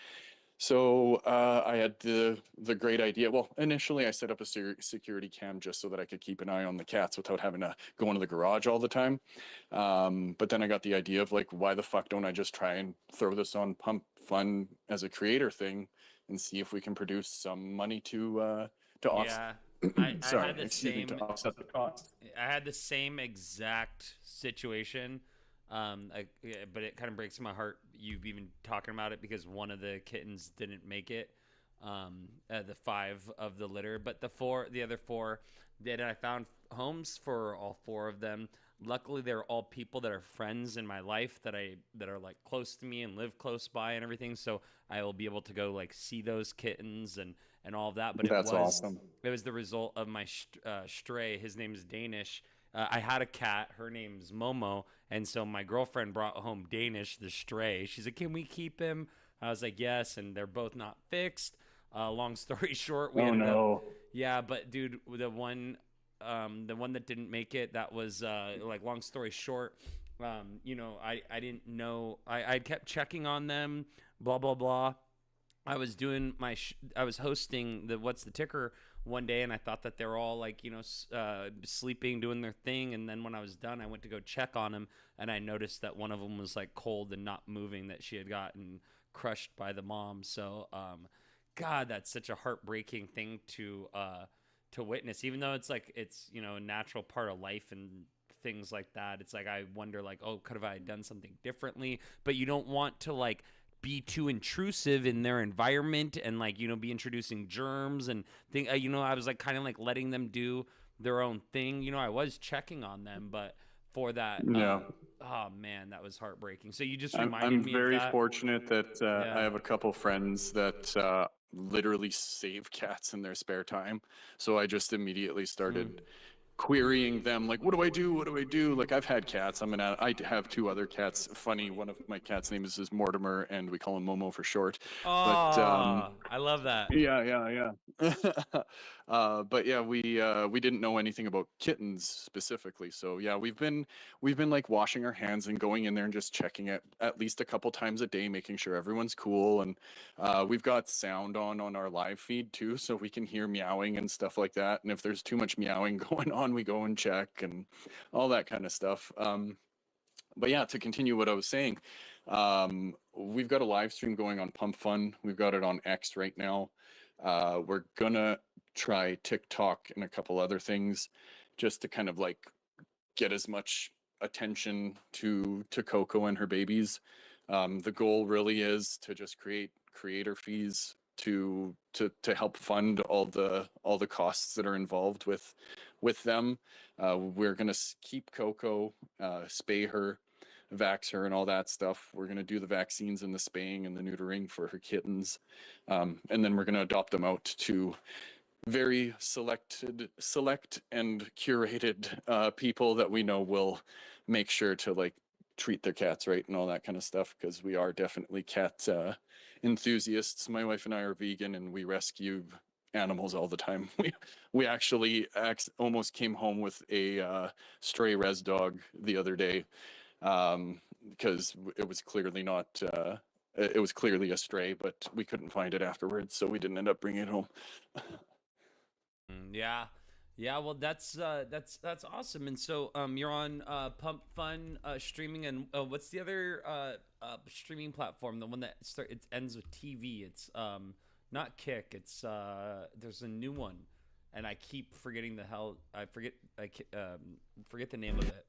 So I had the great idea. Well, initially I set up a security cam just so that I could keep an eye on the cats without having to go into the garage all the time. But then I got the idea of like, why the fuck don't I just try and throw this on Pump Fun as a creator thing and see if we can produce some money to offset. Yeah, I Sorry, had the excuse me, same. to offset the cost. I had the same exact situation. But it kind of breaks my heart you even talking about it, because one of the kittens didn't make it. The 5 of the litter, but the other 4 did. And I found homes for all 4 of them. Luckily, they're all people that are friends in my life that are like close to me and live close by and everything. So I will be able to go like see those kittens and all of that. But That's awesome. It was the result of my stray. His name is Danish. I had a cat. Her name's Momo. And so my girlfriend brought home Danish, the stray. She's like, can we keep him? I was like, yes. And they're both not fixed. Long story short, we ended up. Yeah, but dude, the one that didn't make it, that was like, long story short, you know, I didn't know. I kept checking on them, blah, blah, blah. I was doing I was hosting the What's the Ticker one day, and I thought that they were all like, you know, sleeping, doing their thing. And then when I was done, I went to go check on them, and I noticed that one of them was like cold and not moving, that she had gotten crushed by the mom. So, God, that's such a heartbreaking thing to witness, even though it's like, it's, you know, a natural part of life and things like that. It's like, I wonder like, oh, could have I done something differently? But you don't want to like be too intrusive in their environment and like, you know, be introducing germs and thing. You know, I was like kind of like letting them do their own thing. You know, I was checking on them, but for that, oh man, that was heartbreaking. So you just reminded me of that. I'm very fortunate that I have a couple friends that literally save cats in their spare time. So I just immediately started querying them, like, what do I do? Like, I've had cats. I have 2 other cats. Funny, one of my cats' name is Mortimer, and we call him Momo for short. Oh, but I love that. Yeah. But yeah, we didn't know anything about kittens specifically. So yeah, we've been like washing our hands and going in there and just checking it at least a couple times a day, making sure everyone's cool. And we've got sound on our live feed too, so we can hear meowing and stuff like that. And if there's too much meowing going on, we go and check and all that kind of stuff. But yeah, to continue what I was saying, we've got a live stream going on Pump Fun. We've got it on X right now. We're gonna try TikTok and a couple other things just to kind of like get as much attention to Coco and her babies. The goal really is to just create creator fees to help fund all the costs that are involved with them. We're gonna keep Coco, spay her, vax her, and all that stuff. We're gonna do the vaccines and the spaying and the neutering for her kittens, and then we're gonna adopt them out to very select and curated people that we know will make sure to like treat their cats right and all that kind of stuff, because we are definitely cat enthusiasts. My wife and I are vegan, and we rescue animals all the time. We actually almost came home with a stray res dog the other day, because it was clearly not it was clearly a stray, but we couldn't find it afterwards, so we didn't end up bringing it home. Yeah, well, that's awesome. And so you're on Pump Fun streaming, and what's the other streaming platform, the one that it ends with TV? It's not Kick, it's there's a new one, and I keep forgetting forget the name of it.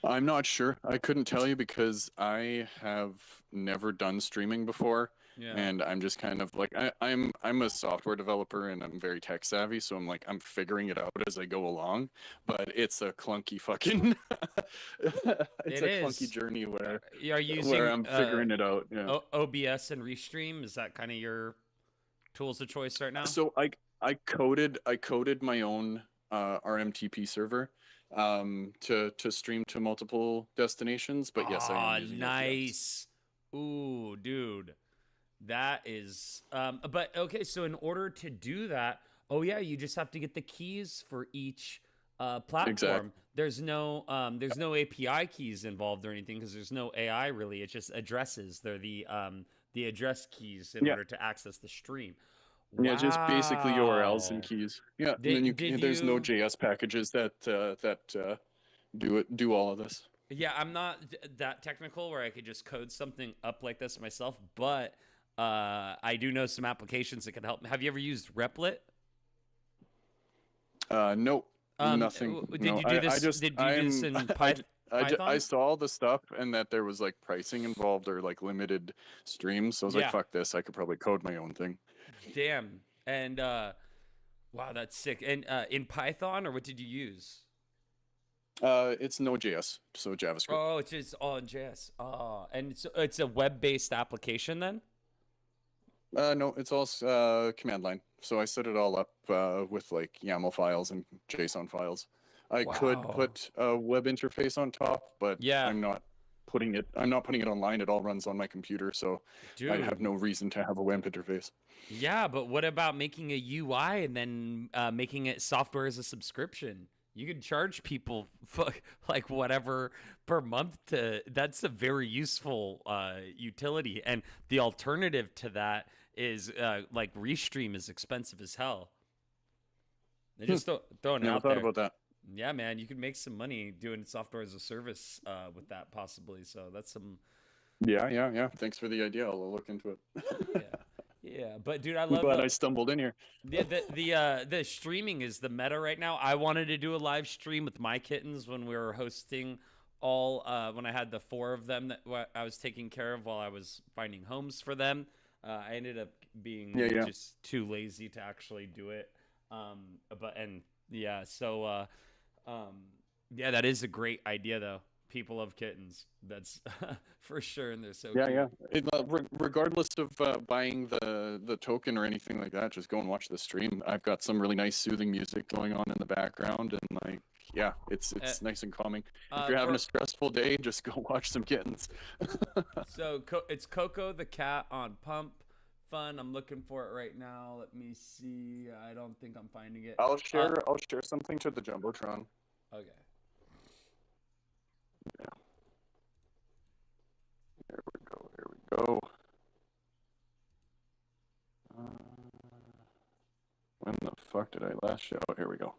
I'm not sure. I couldn't tell you because I have never done streaming before. Yeah. And I'm just kind of like, I'm a software developer and I'm very tech savvy, so I'm figuring it out as I go along. But it's a clunky fucking clunky journey where I'm figuring it out. Yeah. OBS and Restream, is that kind of your tools of choice right now? So I coded my own RMTP server, to stream to multiple destinations. But yes, I am using nice. Ooh, dude. That is but okay, so in order to do that, oh yeah, you just have to get the keys for each platform. Exactly. There's no API keys involved or anything because there's no AI really. It's just addresses. They're the address keys in order to access the stream. Yeah, just basically URLs and Wow. keys. Yeah, and then there's no JS packages that do all of this. Yeah, I'm not that technical where I could just code something up like this myself, but I do know some applications that can help. Have you ever used Replit? Nope, nothing. Did you do this? Did you do this in Python? I saw the stuff and that there was like pricing involved or like limited streams. So I was like, fuck this. I could probably code my own thing. Damn. And wow, that's sick. And in Python, or what did you use? It's Node.js, so JavaScript. Oh, it's just all in JS. Oh, and it's a web-based application then? No, it's all command line. So I set it all up with like YAML files and JSON files. I could put a web interface on top, but I'm not putting it online. It all runs on my computer, so I have no reason to have a web interface. Yeah, but what about making a UI and then making it software as a subscription? You could charge people like whatever per month that's a very useful utility. And the alternative to that is like Restream is expensive as hell. They just throwing it out there. I thought about that. Yeah, man, you could make some money doing software as a service with that possibly. So that's some. Yeah. Thanks for the idea. I'll look into it. Yeah, but dude, I love. But I stumbled in here. The streaming is the meta right now. I wanted to do a live stream with my kittens when we were hosting all. When I had the 4 of them that I was taking care of while I was finding homes for them. I ended up being just too lazy to actually do it. That is a great idea though. People love kittens. That's for sure, and they're so cute. Yeah. Regardless of buying the token or anything like that, just go and watch the stream. I've got some really nice soothing music going on in the background, and like, yeah, it's nice and calming. If you're having a stressful day, just go watch some kittens. So it's Coco the cat on Pump Fun. I'm looking for it right now. Let me see. I don't think I'm finding it. I'll share something to the Jumbotron. Okay. Yeah. There we go. When the fuck did I last show? Here we go.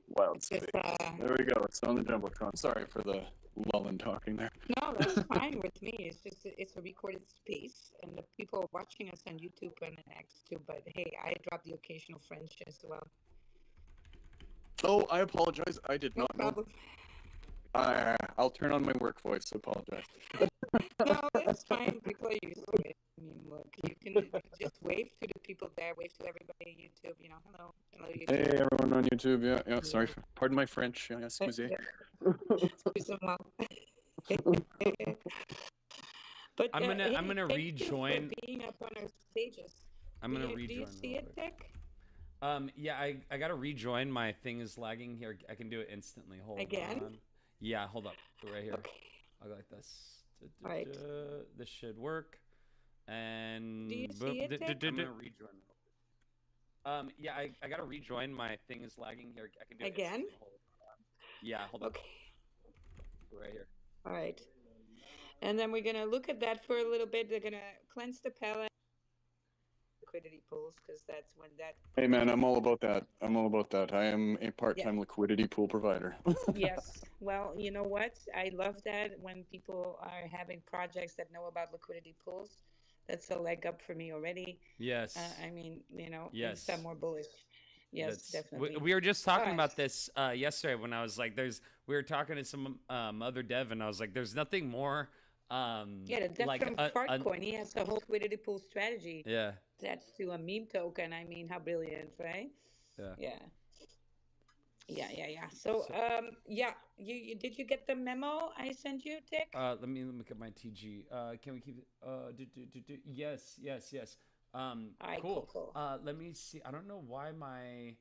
Wild&Tic. There we go. It's on the Jumbotron. Sorry for the lull in talking there. No, that's fine with me. It's just it's a recorded space, and the people are watching us on YouTube and X too. But hey, I drop the occasional French as well. Oh, I apologize. I did not know. I'll turn on my work voice. Apologize. No, it's fine. People are used to it. I mean, look, you can just wave to the people there, wave to everybody on YouTube. You know, hello YouTube. Hey, everyone on YouTube. Yeah. Sorry, pardon my French. Excusez. Excusez-moi. But I'm gonna rejoin. Being up on our stages. I'm gonna rejoin. Do you see it, Dick? Yeah, I gotta rejoin. My thing is lagging here. I can do it instantly. Hold on. Yeah, hold up. Right here. Okay. I'll go like this. All right. This should work. And do you see it, Dick? I'm gonna rejoin. Yeah, I gotta rejoin. My thing is lagging here. I can do it again. Yeah, hold on. Okay. Right here. All right. And then we're gonna look at that for a little bit. They're gonna cleanse the palette. Liquidity pools, because that's when that. Hey man, I'm all about that. I am a part-time liquidity pool provider. Yes. Well, you know what? I love that when people are having projects that know about liquidity pools. That's a leg up for me already. Yes. I mean, yes. I'm more bullish. Yes, definitely. We were just talking about this yesterday when I was like, we were talking to some other dev, and I was like, there's nothing more. The dev from Fartcoin, he has a whole liquidity pool strategy. Yeah. Attached to a meme token. I mean, how brilliant, right? Yeah. So, you did you get the memo I sent you, Dick? Let me get my TG. Can we keep it? Yes. All right, Cool. cool. Let me see. I don't know why my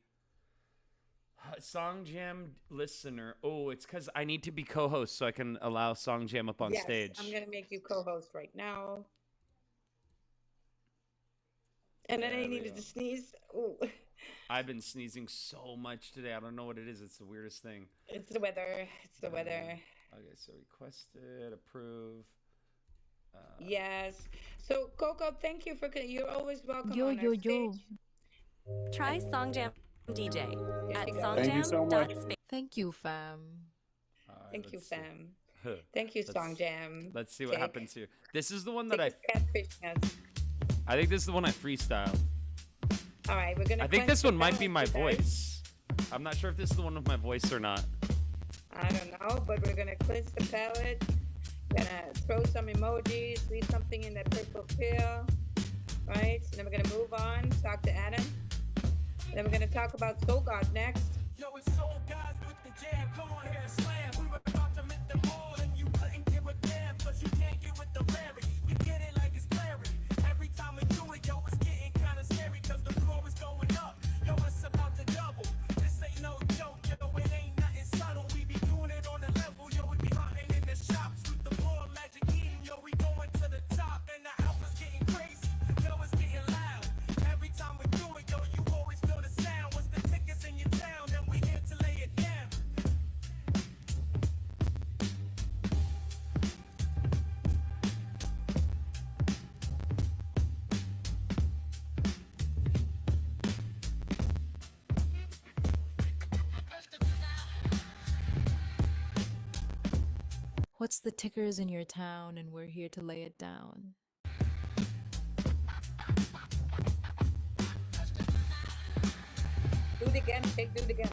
Song Jam listener. Oh, it's because I need to be co-host so I can allow Song Jam up on Yes, stage. I'm gonna make you co-host right now. And then I needed to sneeze. Ooh. I've been sneezing so much today. I don't know what it is. It's the weirdest thing. It's the weather. It's the weather. Okay, so requested, approve. Yes. So Coco, thank you for you're always welcome Yo, on yo, our yo. stage. Try Songjam DJ at you go. Thank you so much. songjam.space. Thank you, fam. Thank you, let's see. fam. Thank you, Song Jam. Let's see what happens here. This is the one that catfishing us. I think this is the one I freestyled. All right, we're gonna. I think this one might be my you guys. voice. I'm not sure if this is the one with my voice or not. I don't know, but we're gonna cleanse the palette. Gonna throw some emojis, leave something in that purple pill, right? And then we're gonna move on, talk to Adam. And then we're gonna talk about Soul God next. Yo, it's Soul Guys with the jam. Come on here, slam. We were about to make the ball, and you couldn't give a damn, cause you can't get with the Larry. You get it like it's clarity. Every time we do it, yo, it's getting kinda scary, cause the floor is going up. Yo, it's about to double. This ain't no joke, yo, it ain't nothing subtle. We be doing it on the level, yo, we be hunting in the shops. With the floor, Magic Eden, yo, we going to the top, and the alpha's getting crazy. Yo, it's getting loud. Every time we do it, yo, you always feel the sound. What's the tickets in your town? And we here to lay it down. What's the tickers in your town? And we're here to lay it down. Do it again, Tick, do it again.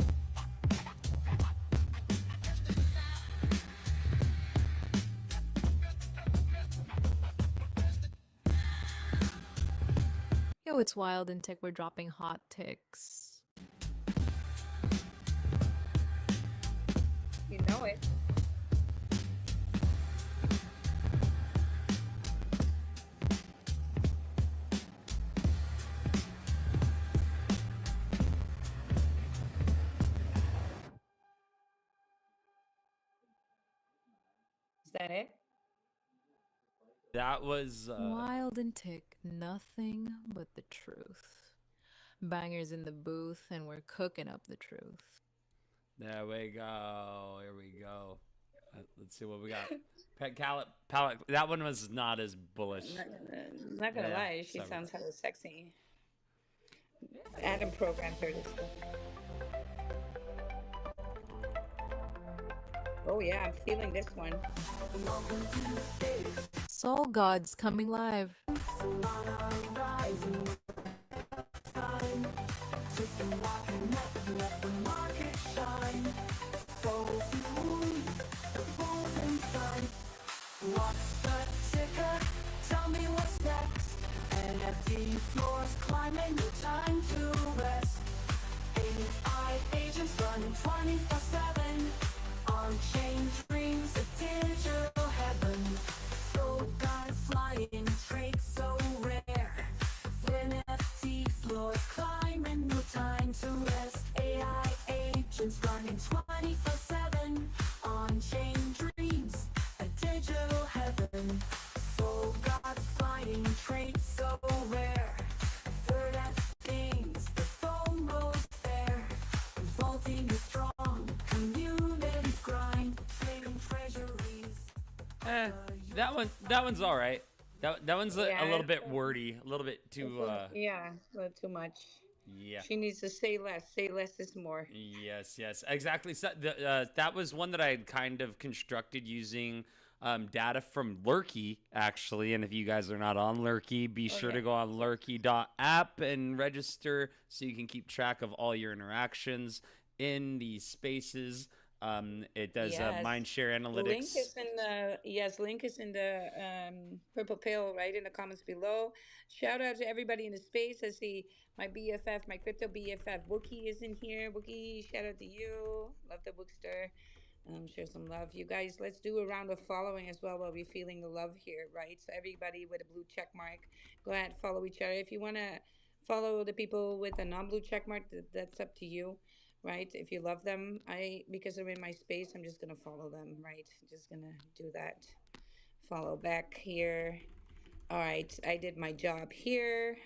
Yo, it's Wild&Tic. We're dropping hot ticks. You know it. Is that it? That was Wild&Tic, nothing but the truth. Bangers in the booth, and we're cooking up the truth. There we go. Here we go. Let's see what we got. Palette. That one was not as bullish. Not gonna lie, she sounds hella sexy. Adam programmed her this one. Oh yeah, I'm feeling this one. Soul Gods coming live. What's the ticker? Tell me what's next. NFT floors climbing, no time to rest. AI agents running 24/7. On-chain dreams, a digital heaven. Soul guys flying, trade so rare. NFT floors climbing, no time to rest. AI agents running 24/7. On-chain dreams, a digital heaven. Soul gods flying, trade so rare. Third F things, the phone goes there. Vaulting is strong, community grind, trading treasuries. That one's all right. That one's a little bit wordy, a little bit too. Yeah, a little too much. Yeah. She needs to say less. Say less is more. Yes, exactly. So, that was one that I had kind of constructed using data from Lurky, actually. And if you guys are not on Lurky, be sure to go on lurky.app and register so you can keep track of all your interactions in these spaces. It does mindshare analytics. Link is in the purple pill right in the comments below. Shout out to everybody in the space. I see my BFF, my crypto BFF Wookie is in here. Wookie, shout out to you. Love the Bookster. Share some love. You guys, let's do a round of following as well while we're feeling the love here, right? So everybody with a blue check mark, go ahead, follow each other. If you want to follow the people with a non-blue check mark, that's up to you, right? If you love them, because they're in my space, I'm just gonna follow them, right? Just gonna do that. Follow back here. All right, I did my job here.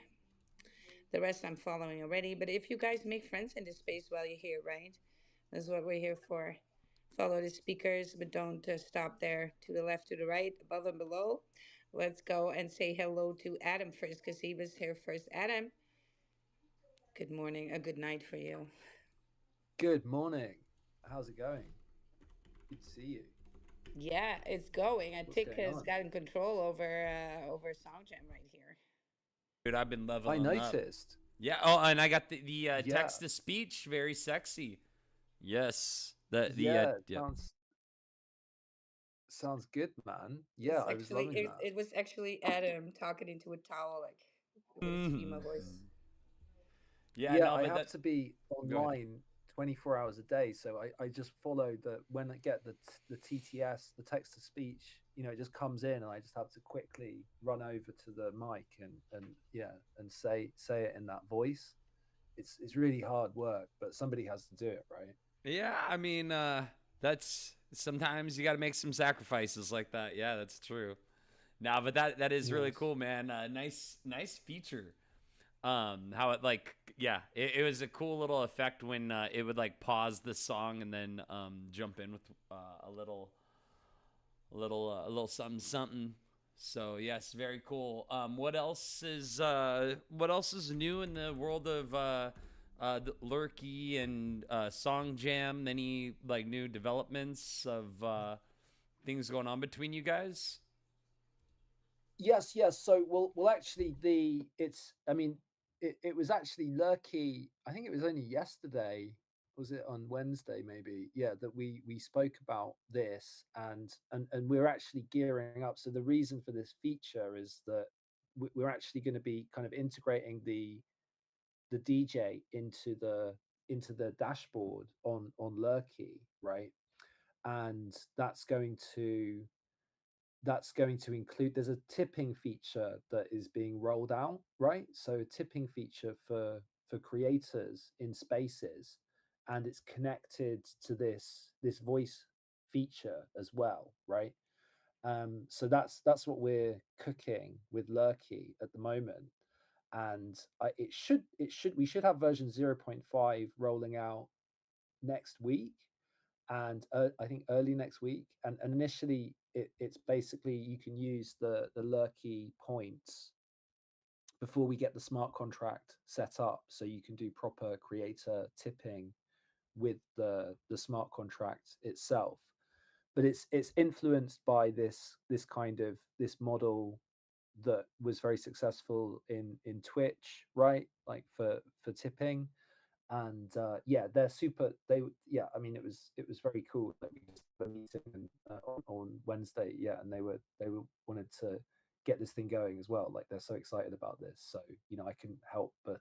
The rest I'm following already. But if you guys make friends in this space while you're here, right? That's what we're here for. Follow the speakers, but don't stop there. To the left, to the right, above and below. Let's go and say hello to Adam first because he was here first. Adam, good morning, a good night for you. Good morning. How's it going? Good to see you. Yeah, it's going. I What's think going has on? gotten control over Song Jam right here. Dude, I've been I leveling up. noticed. Yeah. Oh, and I got the Yeah. text to speech, very sexy. Yes. The Yeah, it yeah. sounds good, man. Yeah, It's I was actually loving it, that. it was actually Adam talking into a towel like with his female voice. Mhm. Yeah. Yeah, No, I but have that. to be Go ahead. online 24 hours a day, so I just follow the when I get the TTS, the text to speech, it just comes in and I just have to quickly run over to the mic and yeah, and say it in that voice. It's really hard work, but somebody has to do it, right? Yeah. I mean, that's sometimes you got to make some sacrifices like that. Yeah, that's true. No, but that is really Yes. cool, man. Nice feature. How it like yeah, it was a cool little effect when it would like pause the song and then jump in with a little something something. So yes, very cool. What else is new in the world of the Lurky and Song Jam? Any like new developments of things going on between you guys? Yes, yes. So, well, actually, I mean, it was actually Lurky. I think it was only yesterday. Was it on Wednesday? Maybe. Yeah, that we spoke about this, and we're actually gearing up. So the reason for this feature is that we're actually going to be kind of integrating the DJ into the dashboard on Lurky, right? And that's going to include there's a tipping feature that is being rolled out, right? So a tipping feature for creators in spaces, and it's connected to this voice feature as well, right? So that's what we're cooking with Lurky at the moment, and it should we should have version 0.5 rolling out next week, and I think early next week. And initially, it's basically you can use the Lurky points before we get the smart contract set up, so you can do proper creator tipping with the smart contract itself. But it's influenced by this kind of this model that was very successful in Twitch, right? Like for tipping, and yeah, they're super. Yeah, I mean, it was very cool. Like we just had a meeting on Wednesday, yeah, and they were wanted to get this thing going as well. Like they're so excited about this, so I couldn't help but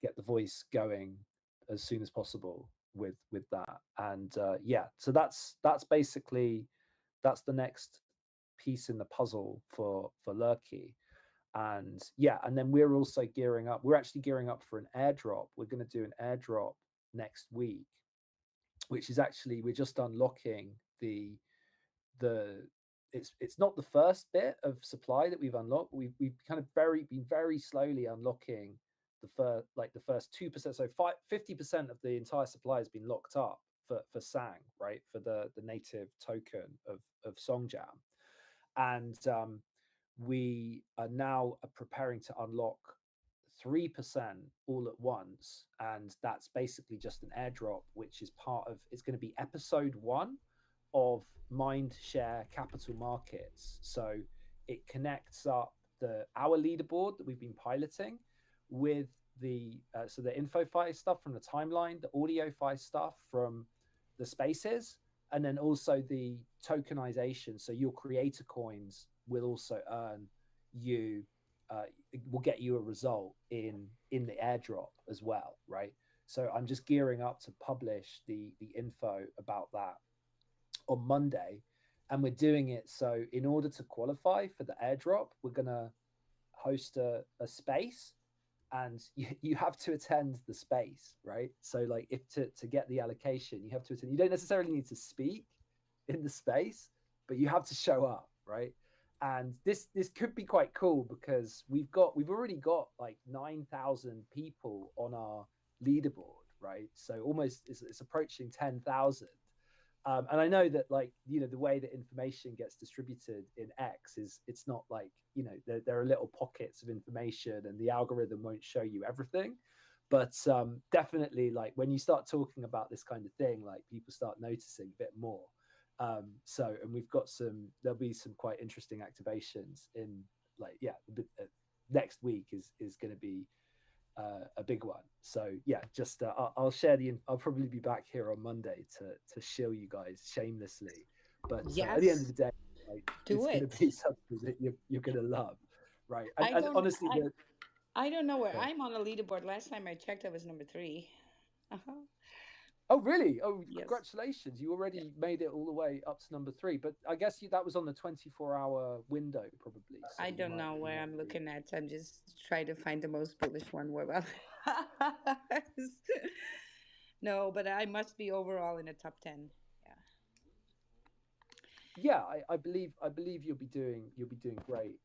get the voice going as soon as possible with that. And yeah, so that's basically that's the next piece in the puzzle for Lurky. And yeah, and then we're also gearing up. We're actually gearing up for an airdrop. We're going to do an airdrop next week, which is actually we're just unlocking the it's not the first bit of supply that we've unlocked. We've kind of been very slowly unlocking the first 2%. So 50% of the entire supply has been locked up for Sang, right? For the native token of Songjam. And we are now preparing to unlock 3% all at once, and that's basically just an airdrop, which is part of it's going to be episode 1 of Mindshare Capital Markets. So it connects up our leaderboard that we've been piloting with the InfoFi stuff from the timeline, the AudioFi stuff from the spaces, and then also the tokenization. So your creator coins will also earn you, will get you a result in the airdrop as well, right? So I'm just gearing up to publish the info about that on Monday, and we're doing it so in order to qualify for the airdrop, we're gonna host a space, and you have to attend the space, right? So like if to get the allocation, you have to attend. You don't necessarily need to speak in the space, but you have to show up, right? And this could be quite cool because we've already got like 9,000 people on our leaderboard, right? So almost it's approaching 10,000. And I know that, like, you know, the way that information gets distributed in X is it's not like, you know, there are little pockets of information and the algorithm won't show you everything. But definitely, like, when you start talking about this kind of thing, like, people start noticing a bit more. So, and we've got there'll be some quite interesting activations in, like, yeah, next week is going to be a big one. So yeah, just I'll share I'll probably be back here on Monday to shill you guys shamelessly. But at the end of the day, like, it's going to be something that you're going to love, right? And honestly, I don't know where I'm on the leaderboard. Last time I checked, I was number 3. Uh-huh. Oh really? Oh, Yes. congratulations! You already made it all the way up to number 3. But I guess that was on the 24-hour window, probably. So I don't know where I'm looking at. I'm just trying to find the most bullish one. Where no, but I must be overall in the top 10. Yeah, I believe you'll be doing great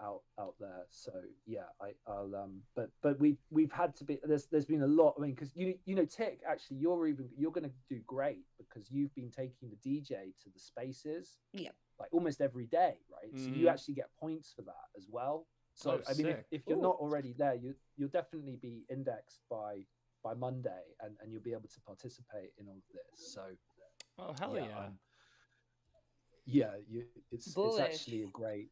out there. So yeah, I'll but we've had to be there's been a lot. I mean, because you know Tic, actually you're going to do great because you've been taking the DJ to the spaces, like almost every day, right? So you actually get points for that as well. So I mean, if you're not already there, you'll definitely be indexed by Monday, and you'll be able to participate in all of this. So hell yeah. It's actually a great.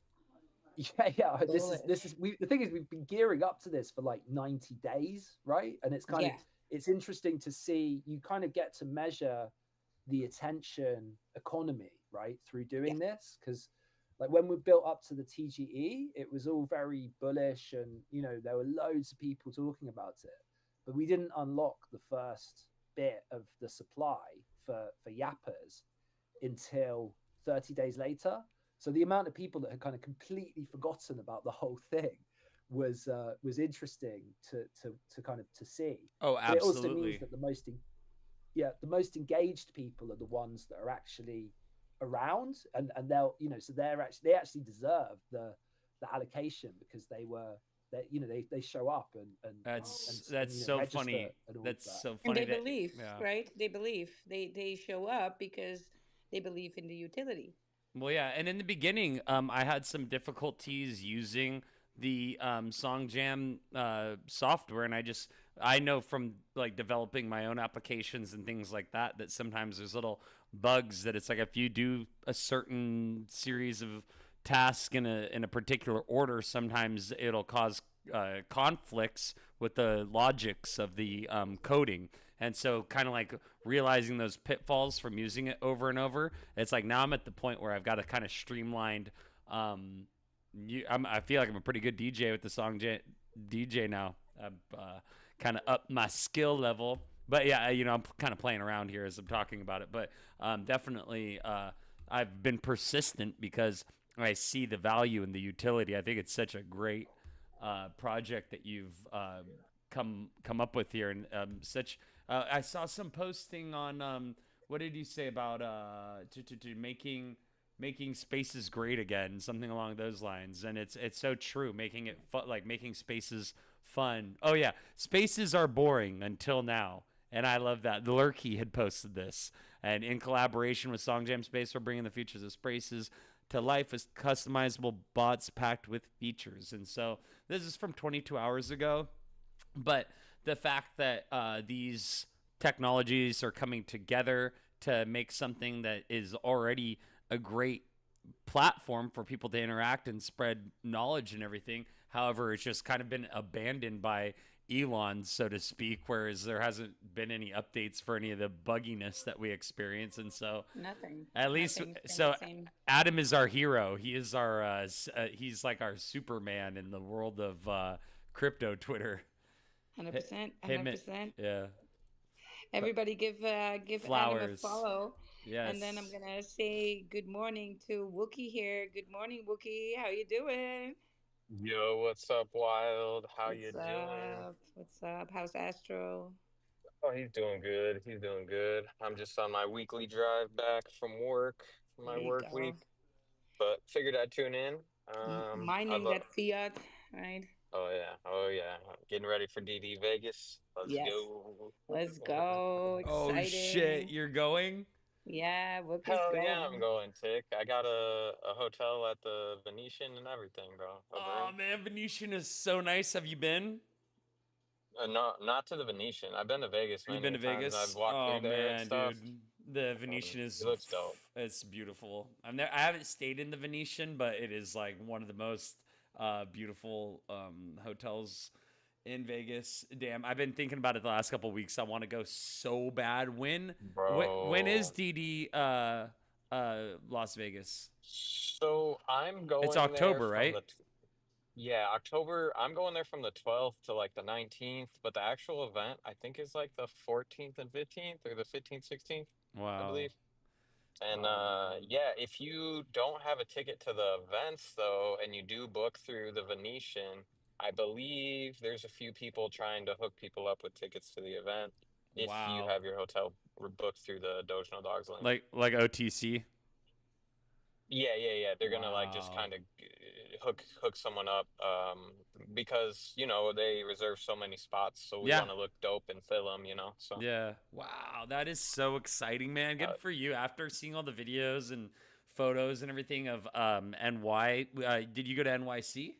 This is the thing is we've been gearing up to this for like 90 days, right? And it's kind of it's interesting to see, you kind of get to measure the attention economy, right, through doing this, because like when we built up to the TGE, it was all very bullish, and you know there were loads of people talking about it, but we didn't unlock the first bit of the supply for yappers until 30 days later. So the amount of people that had kind of completely forgotten about the whole thing was interesting to kind of to see. Oh, absolutely. But it also means that the most engaged people are the ones that are actually around, and they'll, you know, so they actually deserve the allocation because they show up and that's so funny. That's so funny. And they believe, right? They believe. They show up because they believe in the utility. Well, yeah, and in the beginning, I had some difficulties using the SongJam software, and I know from like developing my own applications and things like that sometimes there's little bugs that it's like if you do a certain series of tasks in a particular order, sometimes it'll cause conflicts with the logics of the coding. And so kind of like realizing those pitfalls from using it over and over, it's like now I'm at the point where I've got a kind of streamlined, I feel like I'm a pretty good DJ with the DJ now. I've kind of up my skill level. But yeah, you know, I'm kind of playing around here as I'm talking about it. But definitely I've been persistent because I see the value in the utility. I think it's such a great project that you've come up with here, and such. I saw some posting on what did you say about to making spaces great again, something along those lines, and it's so true. Making it fun, like making spaces fun. Oh yeah, spaces are boring until now, and I love that. The Lurkey had posted this, and in collaboration with SongJam Space, we're bringing the features of spaces to life as customizable bots packed with features. And so this is from 22 hours ago, but the fact that these technologies are coming together to make something that is already a great platform for people to interact and spread knowledge and everything. However, it's just kind of been abandoned by Elon, so to speak, whereas there hasn't been any updates for any of the bugginess that we experience. And so nothing. At least so Adam is our hero. He is our he's like our Superman in the world of crypto Twitter. 100%. 100%. Yeah. Everybody give Adam a Flowers. follow. And then I'm Yes. gonna say good morning to Wookie here. Good morning, Wookie. How you doing? Yo, what's up, Wild? How you What's doing? up? What's up? How's Astro? Oh, he's doing good. He's doing good. I'm just on my weekly drive back from work, from There my you work go. week, but figured I'd tune in. I Mining love. that fiat, right? Oh yeah, oh yeah. Getting ready for DD Vegas. Let's Yes. go. Let's go. Oh shit, Exciting. you're going? Yeah, Wookie's Hell yeah, I'm going. going, Tick. I got a hotel at the Venetian and everything, bro. A Oh room. man, Venetian is so nice. Have you been? Not to the Venetian. I've been to Vegas You've many been a to times and I've Vegas? walked Oh through there and man, stuff. dude. The Venetian It is looks dope. it's beautiful. I haven't stayed in the Venetian, but it is like one of the most beautiful hotels in Vegas. Damn, I've been thinking about it the last couple of weeks. I want to go so bad. When is Bro. DD Las Vegas? So I'm It's going there October, from right? yeah, October. I'm going there from the 12th to like the 19th, but the actual event I think is like the 14th and 15th or the 15th, 16th, I Wow. believe. And Oh man. yeah, if you don't have a ticket to the events though, and you do book through the Venetian, I believe there's a few people trying to hook people up with tickets to the event if you Wow. have your hotel booked through the Doge No Dogs link. Like OTC. Yeah, yeah, yeah. They're gonna like just Wow. kind of hook someone up, because they reserve so many spots, so we Yeah. want to look dope and fill them, So Yeah. Wow. That is so exciting, man. uh, Good for you. After seeing all the videos and photos and everything of NY, did you go to NYC?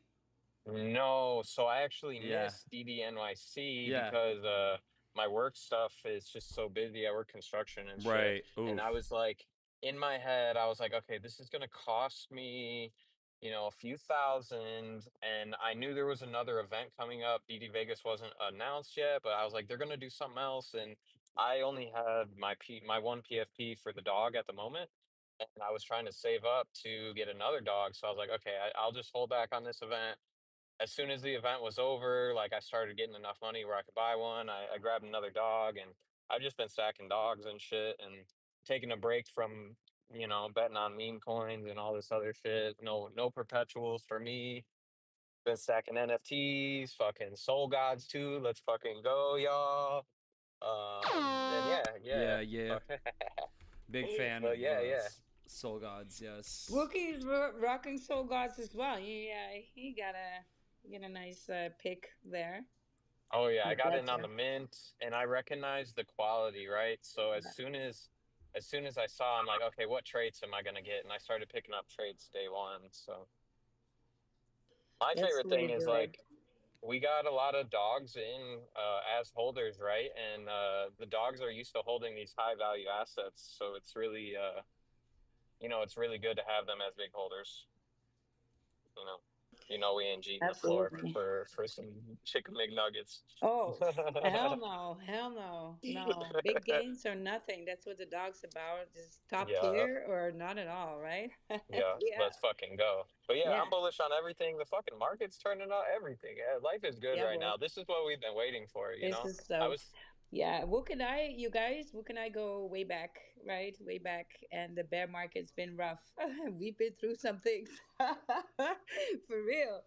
no, so I actually Yeah. miss DDNYC Yeah. because my work stuff is just so busy. I work construction and shit. Right. And I Oof. was like in my head, I was like, okay, this is gonna cost me, a few thousand. And I knew there was another event coming up. DD Vegas wasn't announced yet, but I was like, they're gonna do something else. And I only had my one PFP for the dog at the moment. And I was trying to save up to get another dog. So I was like, okay, I'll just hold back on this event. As soon as the event was over, like I started getting enough money where I could buy one. I grabbed another dog, and I've just been stacking dogs and shit, and taking a break from betting on meme coins and all this other shit. No perpetuals for me. Been stacking NFTs, fucking soul gods too. Let's fucking go, y'all. And yeah, Yeah. yeah. Yeah. Fuck. Big fan But of yeah, yeah, Soul Gods. Yes. Wookie's rocking Soul Gods as well. He got a nice pick there. oh yeah, I He's got got in on the to. mint and I recognized the quality, right? So as soon as I saw, I'm like, okay, what traits am I gonna get? And I started picking up traits day one. So my That's favorite the way thing to is do it. like we got a lot of dogs in as holders, right? And the dogs are used to holding these high value assets. So it's really it's really good to have them as big holders, you know. We ain't eating the floor Absolutely. for some chicken McNuggets. Oh, hell no, hell no, no. Big gains or nothing. That's what the dog's about. Just top Yeah. tier or not at all, right? Yeah, Yeah, let's fucking go. But yeah, I'm yeah, bullish on everything. The fucking market's turning out everything. Yeah, life is good yeah, right boy. now. This is what we've been waiting for, you This know? is I so. was, Yeah, Wook and I, you guys, Wook and I go way back, right? Way back, and the bear market's been rough. We've been through some things, for real,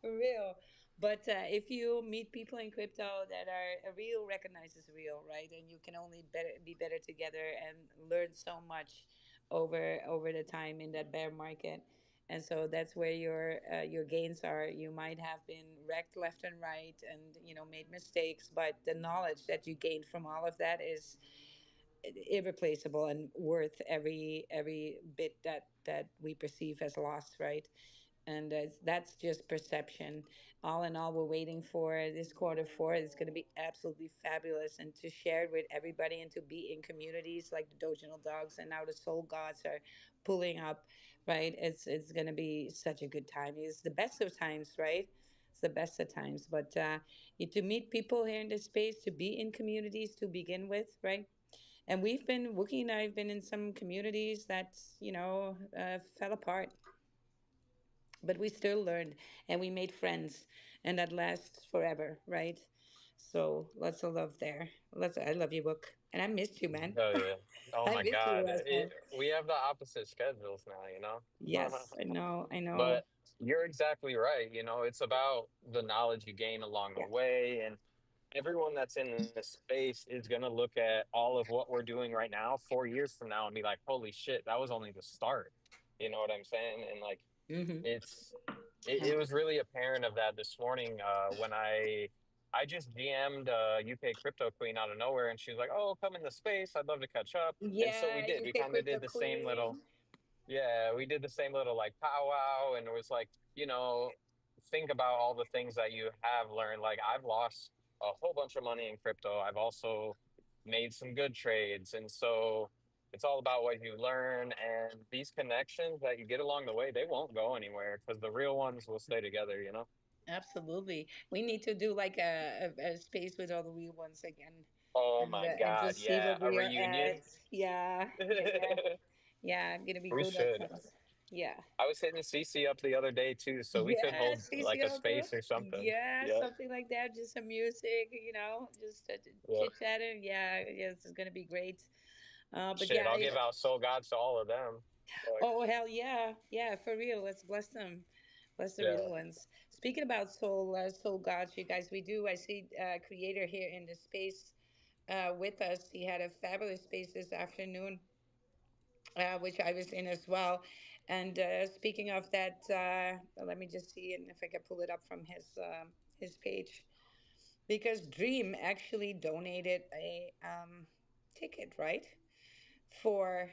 for real. But if you meet people in crypto that are a real, recognizes real, right? And you can only be better together and learn so much over the time in that bear market. And so that's where your gains are. You might have been wrecked left and right, and made mistakes, but the knowledge that you gained from all of that is irreplaceable and worth every bit that we perceive as lost, right? And that's just perception. All in all, we're waiting for this quarter four. It's going to be absolutely fabulous, and to share it with everybody, and to be in communities like the Doginal Dogs, and now the Soul Gods are pulling up, right? It's going to be such a good time. It's the best of times, right? It's the best of times. But to meet people here in this space, to be in communities to begin with, right? And Wookie and I have been in some communities that, fell apart, but we still learned and we made friends, and that lasts forever, right? So lots of love there. I love you, Book. And I missed you, man. Oh yeah. Oh I my missed you God. last time. We have the opposite schedules now, you know? Yes, I know. I know. But you're exactly right. You know, it's about the knowledge you gain along the Yeah. way. And everyone that's in this space is going to look at all of what we're doing right now 4 years from now and be like, holy shit, that was only the start. You know what I'm saying? And like, Mm-hmm. it's, it was really apparent of that this morning when I just DM'd UK crypto queen out of nowhere, and she was like, "Oh, come into space. I'd love to catch up." And so we Yeah, did. We UK kind of Crypto did the same little, Queen. yeah, we did the same little like powwow, and it was like, think about all the things that you have learned. Like I've lost a whole bunch of money in crypto. I've also made some good trades, and so it's all about what you learn, and these connections that you get along the way, they won't go anywhere because the real ones will stay together, you know? Absolutely. We need to do like a space with all the real ones again, Oh my and God, just see yeah, where a we are reunion. at. Yeah, yeah, yeah. Yeah, I'm gonna be We good at should. times. Yeah. I was hitting CC up the other day too, so we could Yeah, hold like a CCO too. space or something. Yeah, Yep. something like that. Just some music, just Yep. chit chatting. Yeah, yes, it's gonna be great. But Shit, yeah, I'll give out soul gods to all of them. Like, oh hell yeah, yeah, for real. Let's bless them, bless the yeah. real ones. Speaking about soul gods, you guys, we do. I see creator here in the space with us. He had a fabulous space this afternoon, which I was in as well. And speaking of that, let me just see and if I can pull it up from his page because Dream actually donated a ticket, right, for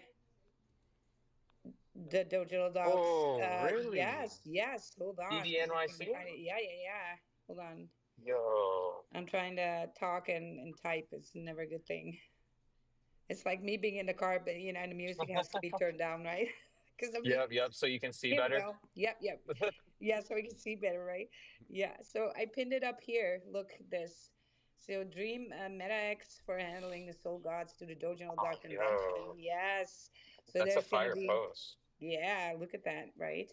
the Dojo Dogs. Oh, really? Yes, yes. Hold on, if I can DDNYC? find it. Yeah, yeah, yeah. Hold on. Yo. I'm trying to talk and type. It's never a good thing. It's like me being in the car, but and the music has to be turned down, right? Because I'm just Yep, yep. So you can see here we better. go. Yep, yep. Yeah, so we can see better, right? Yeah. So I pinned it up here. Look this. So Dream MetaX for handling the Soul Gods to the Dojo Oh, Dog Convention. yo. Yes. So That's a there's gonna fire be post. yeah, look at that, right?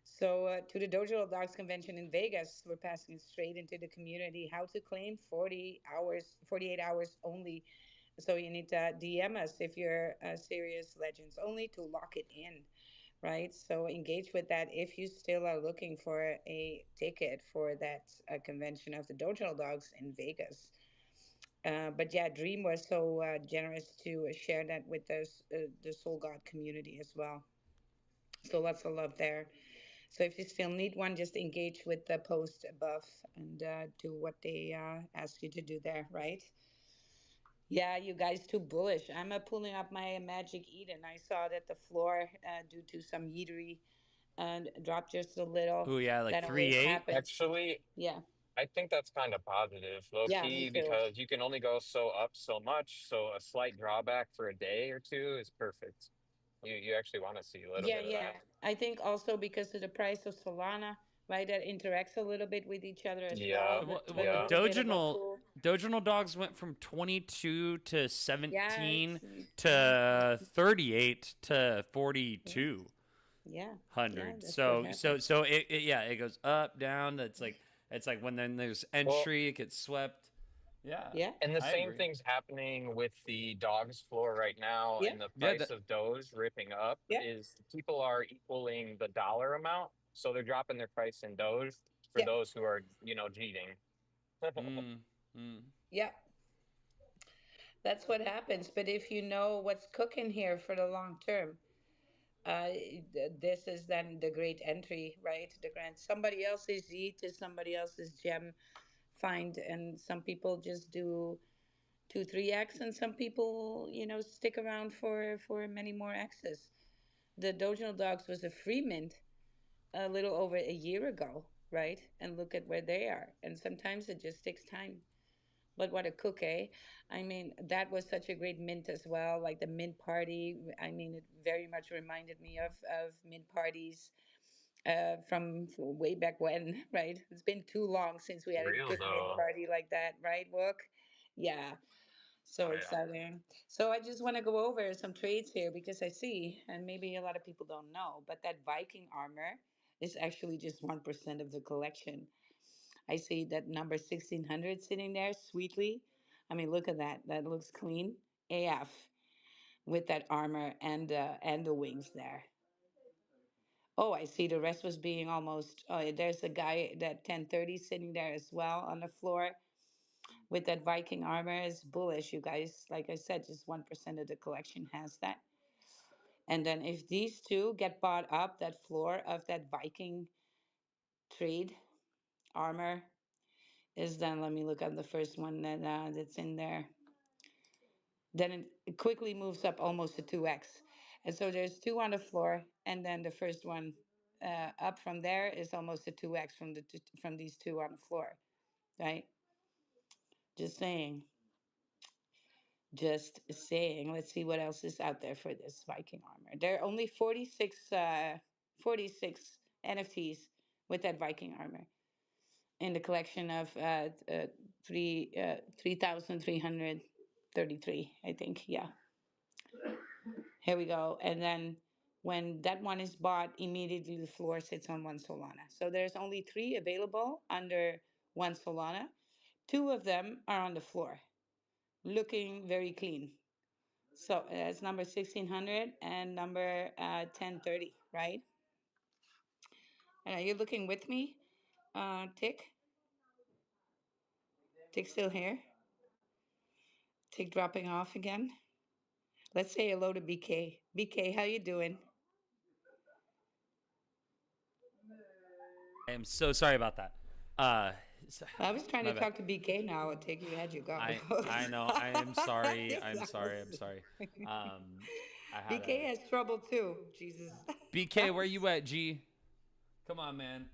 So, to the Dojo Dogs convention in Vegas, we're passing it straight into the community. How to claim 40 hours, 48 hours only. So, you need to DM us if you're serious legends only to lock it in, right? So, engage with that if you still are looking for a ticket for that convention of the Dojo Dogs in Vegas. But yeah, Dream was so generous to share that with the Soul God community as well. So lots of love there. So if you still need one, just engage with the post above and do what they ask you to do there, right? Yeah, you guys too bullish. I'm pulling up my Magic Eden. I saw that the floor, due to some yeetery, dropped just a little. Ooh, yeah, like That three always eight. happens. Actually, Yeah, I think that's kind of positive, low yeah, me key, too. because you can only go so up so much. So a slight drawback for a day or two is perfect. You actually want to see a little Yeah, bit of yeah. that. I think also because of the price of Solana, right, that interacts a little bit with each other as Yeah, well. But a yeah. little bit of a pull. Doginal dogs went from 22 to Yeah, 17 mhm. to 38 to Yeah, 4200. that's what So happens. yeah, it goes up down. It's like when then there's Well, entry, it gets swept. Yeah, Yeah, and the I same agree. thing's happening with the dogs floor right now, yeah, and the Yeah, price of Doge ripping up yeah, is people are equaling the dollar amount, so they're dropping their price in Doge for yeah, those who are, cheating. mm, mm. yeah. That's what happens. But if you know what's cooking here for the long term, this is then the great entry, right? The grand somebody else's Z to somebody else's gem find, and some people just do 2, 3x, and some people, stick around for many more X's. The Dojo Dogs was a free mint a little over a year ago, right? And look at where they are. And sometimes it just takes time. But what a cook, eh? I mean, that was such a great mint as well, like the mint party. I mean, it very much reminded me of mint parties from way back when, right? It's been too long since we had a Real good mint though. party like that, right, Wook? Yeah, so Oh yeah. exciting. So I just want to go over some trades here because I see, and maybe a lot of people don't know, but that Viking armor is actually just 1% of the collection. I see that number 1600 sitting there sweetly. I mean, look at that. That looks clean. AF with that armor and the wings there. Oh, I see the rest was being almost. Oh, there's a guy that 1030 sitting there as well on the floor with that Viking armor. Is bullish, you guys. Like I said, just 1% of the collection has that. And then if these two get bought up, that floor of that Viking trade armor is then. Let me look at the first one that's in there. Then it quickly moves up almost to 2x. And so there's two on the floor, and then the first one up from there is almost a 2x from from these two on the floor, right? Just saying. Just saying. Let's see what else is out there for this Viking armor. There are only 46 NFTs with that Viking armor in the collection of 3,333, I think. Yeah. Here we go. And then when that one is bought, immediately the floor sits on one Solana. So there's only three available under one Solana. Two of them are on the floor, looking very clean. So that's number 1600 and number 1030, right? And are you looking with me, Tick? Tick still here? Tick dropping off again? Let's say hello to BK. BK, how you doing? I am so sorry about that. I was trying My to bad. talk to BK now. Tick, you had your go. I know. I am sorry. I'm That sorry. I'm was- sorry. I had BK a has trouble too. Jesus. BK. Where you at, G? Come on, man.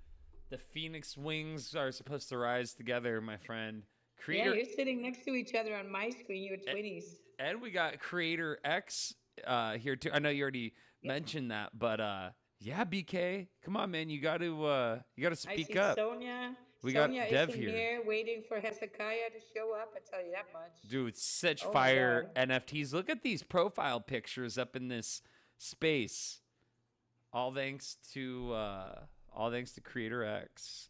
The Phoenix wings are supposed to rise together, my friend. Yeah, Creator you're sitting next to each other on my screen. You're twinnies. and we got Creator X here too. I know you already Yep. mentioned that, but yeah, BK, come on, man. You gotta I speak see up. Sonia. We Sonia got is Dev in here. here waiting for Hezekiah to show up. I tell you that much. Dude, such Oh my fire God. NFTs. Look at these profile pictures up in this space. All thanks to Creator X.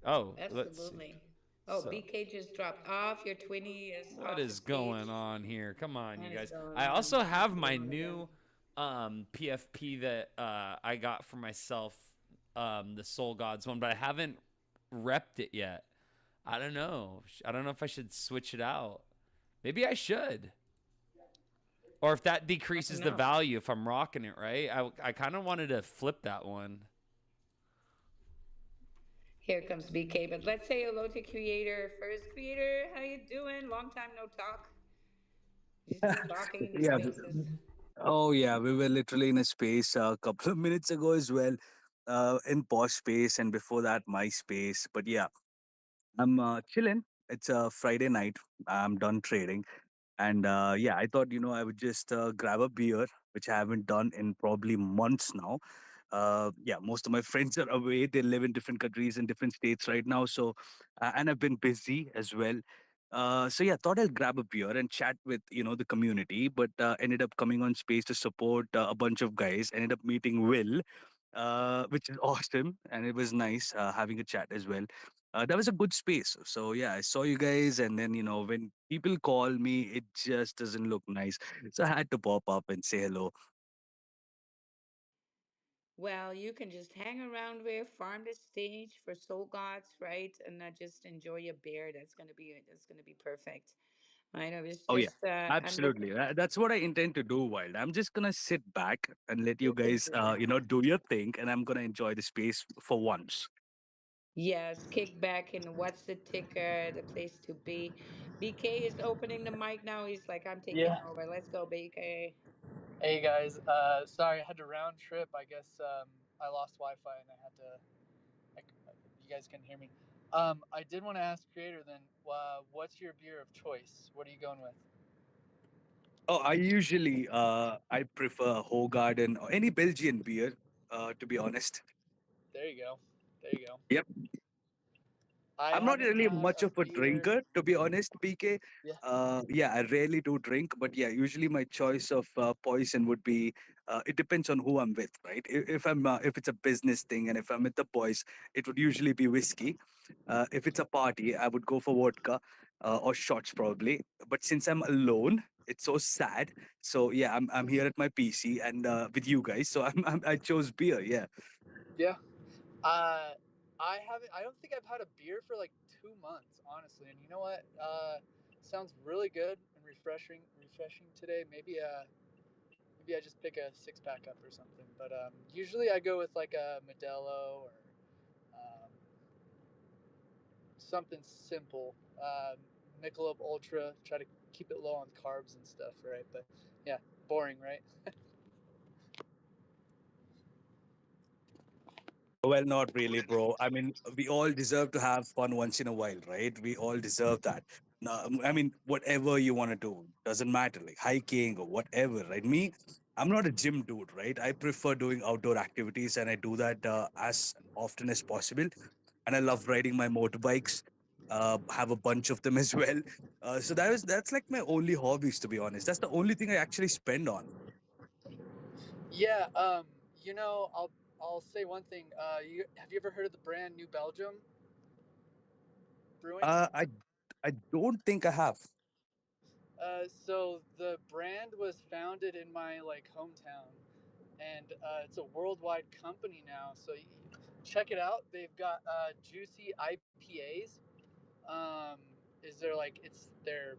Oh, let's see. Absolutely. Oh, So, BK just dropped off. Your twinnie is what off the is going stage. on here? Come on, you What is guys. going I on? also have What's my wrong with new them? PFP that I got for myself, the Soul Gods one, but I haven't repped it yet. I don't know. I don't know if I should switch it out. Maybe I should. Or if that I don't decreases the know. value if I'm rocking it, right? I kind of wanted to flip that one. Here comes BK, but let's say hello to Creator first. Creator, how you doing? Long time no talk. Just been talking in the Yeah. spaces. Oh, yeah. We were literally in a space a couple of minutes ago as well, in Posh Space, and before that, My Space. But yeah, I'm chilling. It's a Friday night. I'm done trading. And yeah, I thought, I would just grab a beer, which I haven't done in probably months now. Yeah, most of my friends are away. They live in different countries in different states right now. So, and I've been busy as well. So yeah, thought I'll grab a beer and chat with the community, but ended up coming on space to support a bunch of guys. Ended up meeting Will, which is awesome, and it was nice having a chat as well. That was a good space. So yeah, I saw you guys, and then when people call me, it just doesn't look nice. So I had to pop up and say hello. Well, you can just hang around there, farm the stage for soul gods, right? And just enjoy your beer. That's gonna be perfect. Right? I was Oh yeah, just I'm looking. absolutely. That's what I intend to do. Wild. I'm just gonna sit back and let you You can guys, do that. do your thing, and I'm gonna enjoy the space for once. Yes, kick back and what's the ticker, the place to be. BK is opening the mic now. He's like, I'm taking Yeah. over. Let's go, BK. Hey guys. Sorry, I had to round trip. I guess I lost Wi-Fi and I had to. I, you guys can hear me. I did want to ask Creator then. What's your beer of choice? What are you going with? Oh, I prefer Hogarden or any Belgian beer. To be honest. There you go. There you go. Yep. I I'm not haven't really had much a of a beer. drinker, to be honest, PK. Yeah. Yeah, I rarely do drink, but yeah, usually my choice of poison would be. It depends on who I'm with, right? If it's a business thing and if I'm with the boys, it would usually be whiskey. If it's a party, I would go for vodka or shots probably. But since I'm alone, It's so sad. So yeah, I'm here at my PC and with you guys. So I chose beer. Yeah. Yeah. Uh, I haven't. I don't think I've had a beer for like 2 months, honestly. And you know what? Sounds really good and refreshing. Refreshing today. Maybe I just pick a 6 pack up or something. But usually I go with like a Modelo or um, something simple. Michelob Ultra. Try to keep it low on carbs and stuff, right? But yeah, boring, right? Well, not really, bro. I mean, we all deserve to have fun once in a while, right? We all deserve that. No, I mean, whatever you want to do doesn't matter, like hiking or whatever, right? Me, I'm not a gym dude, right? I prefer doing outdoor activities, and I do that as often as possible. And I love riding my motorbikes. Have a bunch of them as well. So that's like my only hobbies, to be honest. That's the only thing I actually spend on. Yeah. I'll say one thing. Have you ever heard of the brand New Belgium Brewing? I don't think I have. So the brand was founded in my like hometown, and it's a worldwide company now. So check it out. They've got juicy IPAs. Um, is there like it's their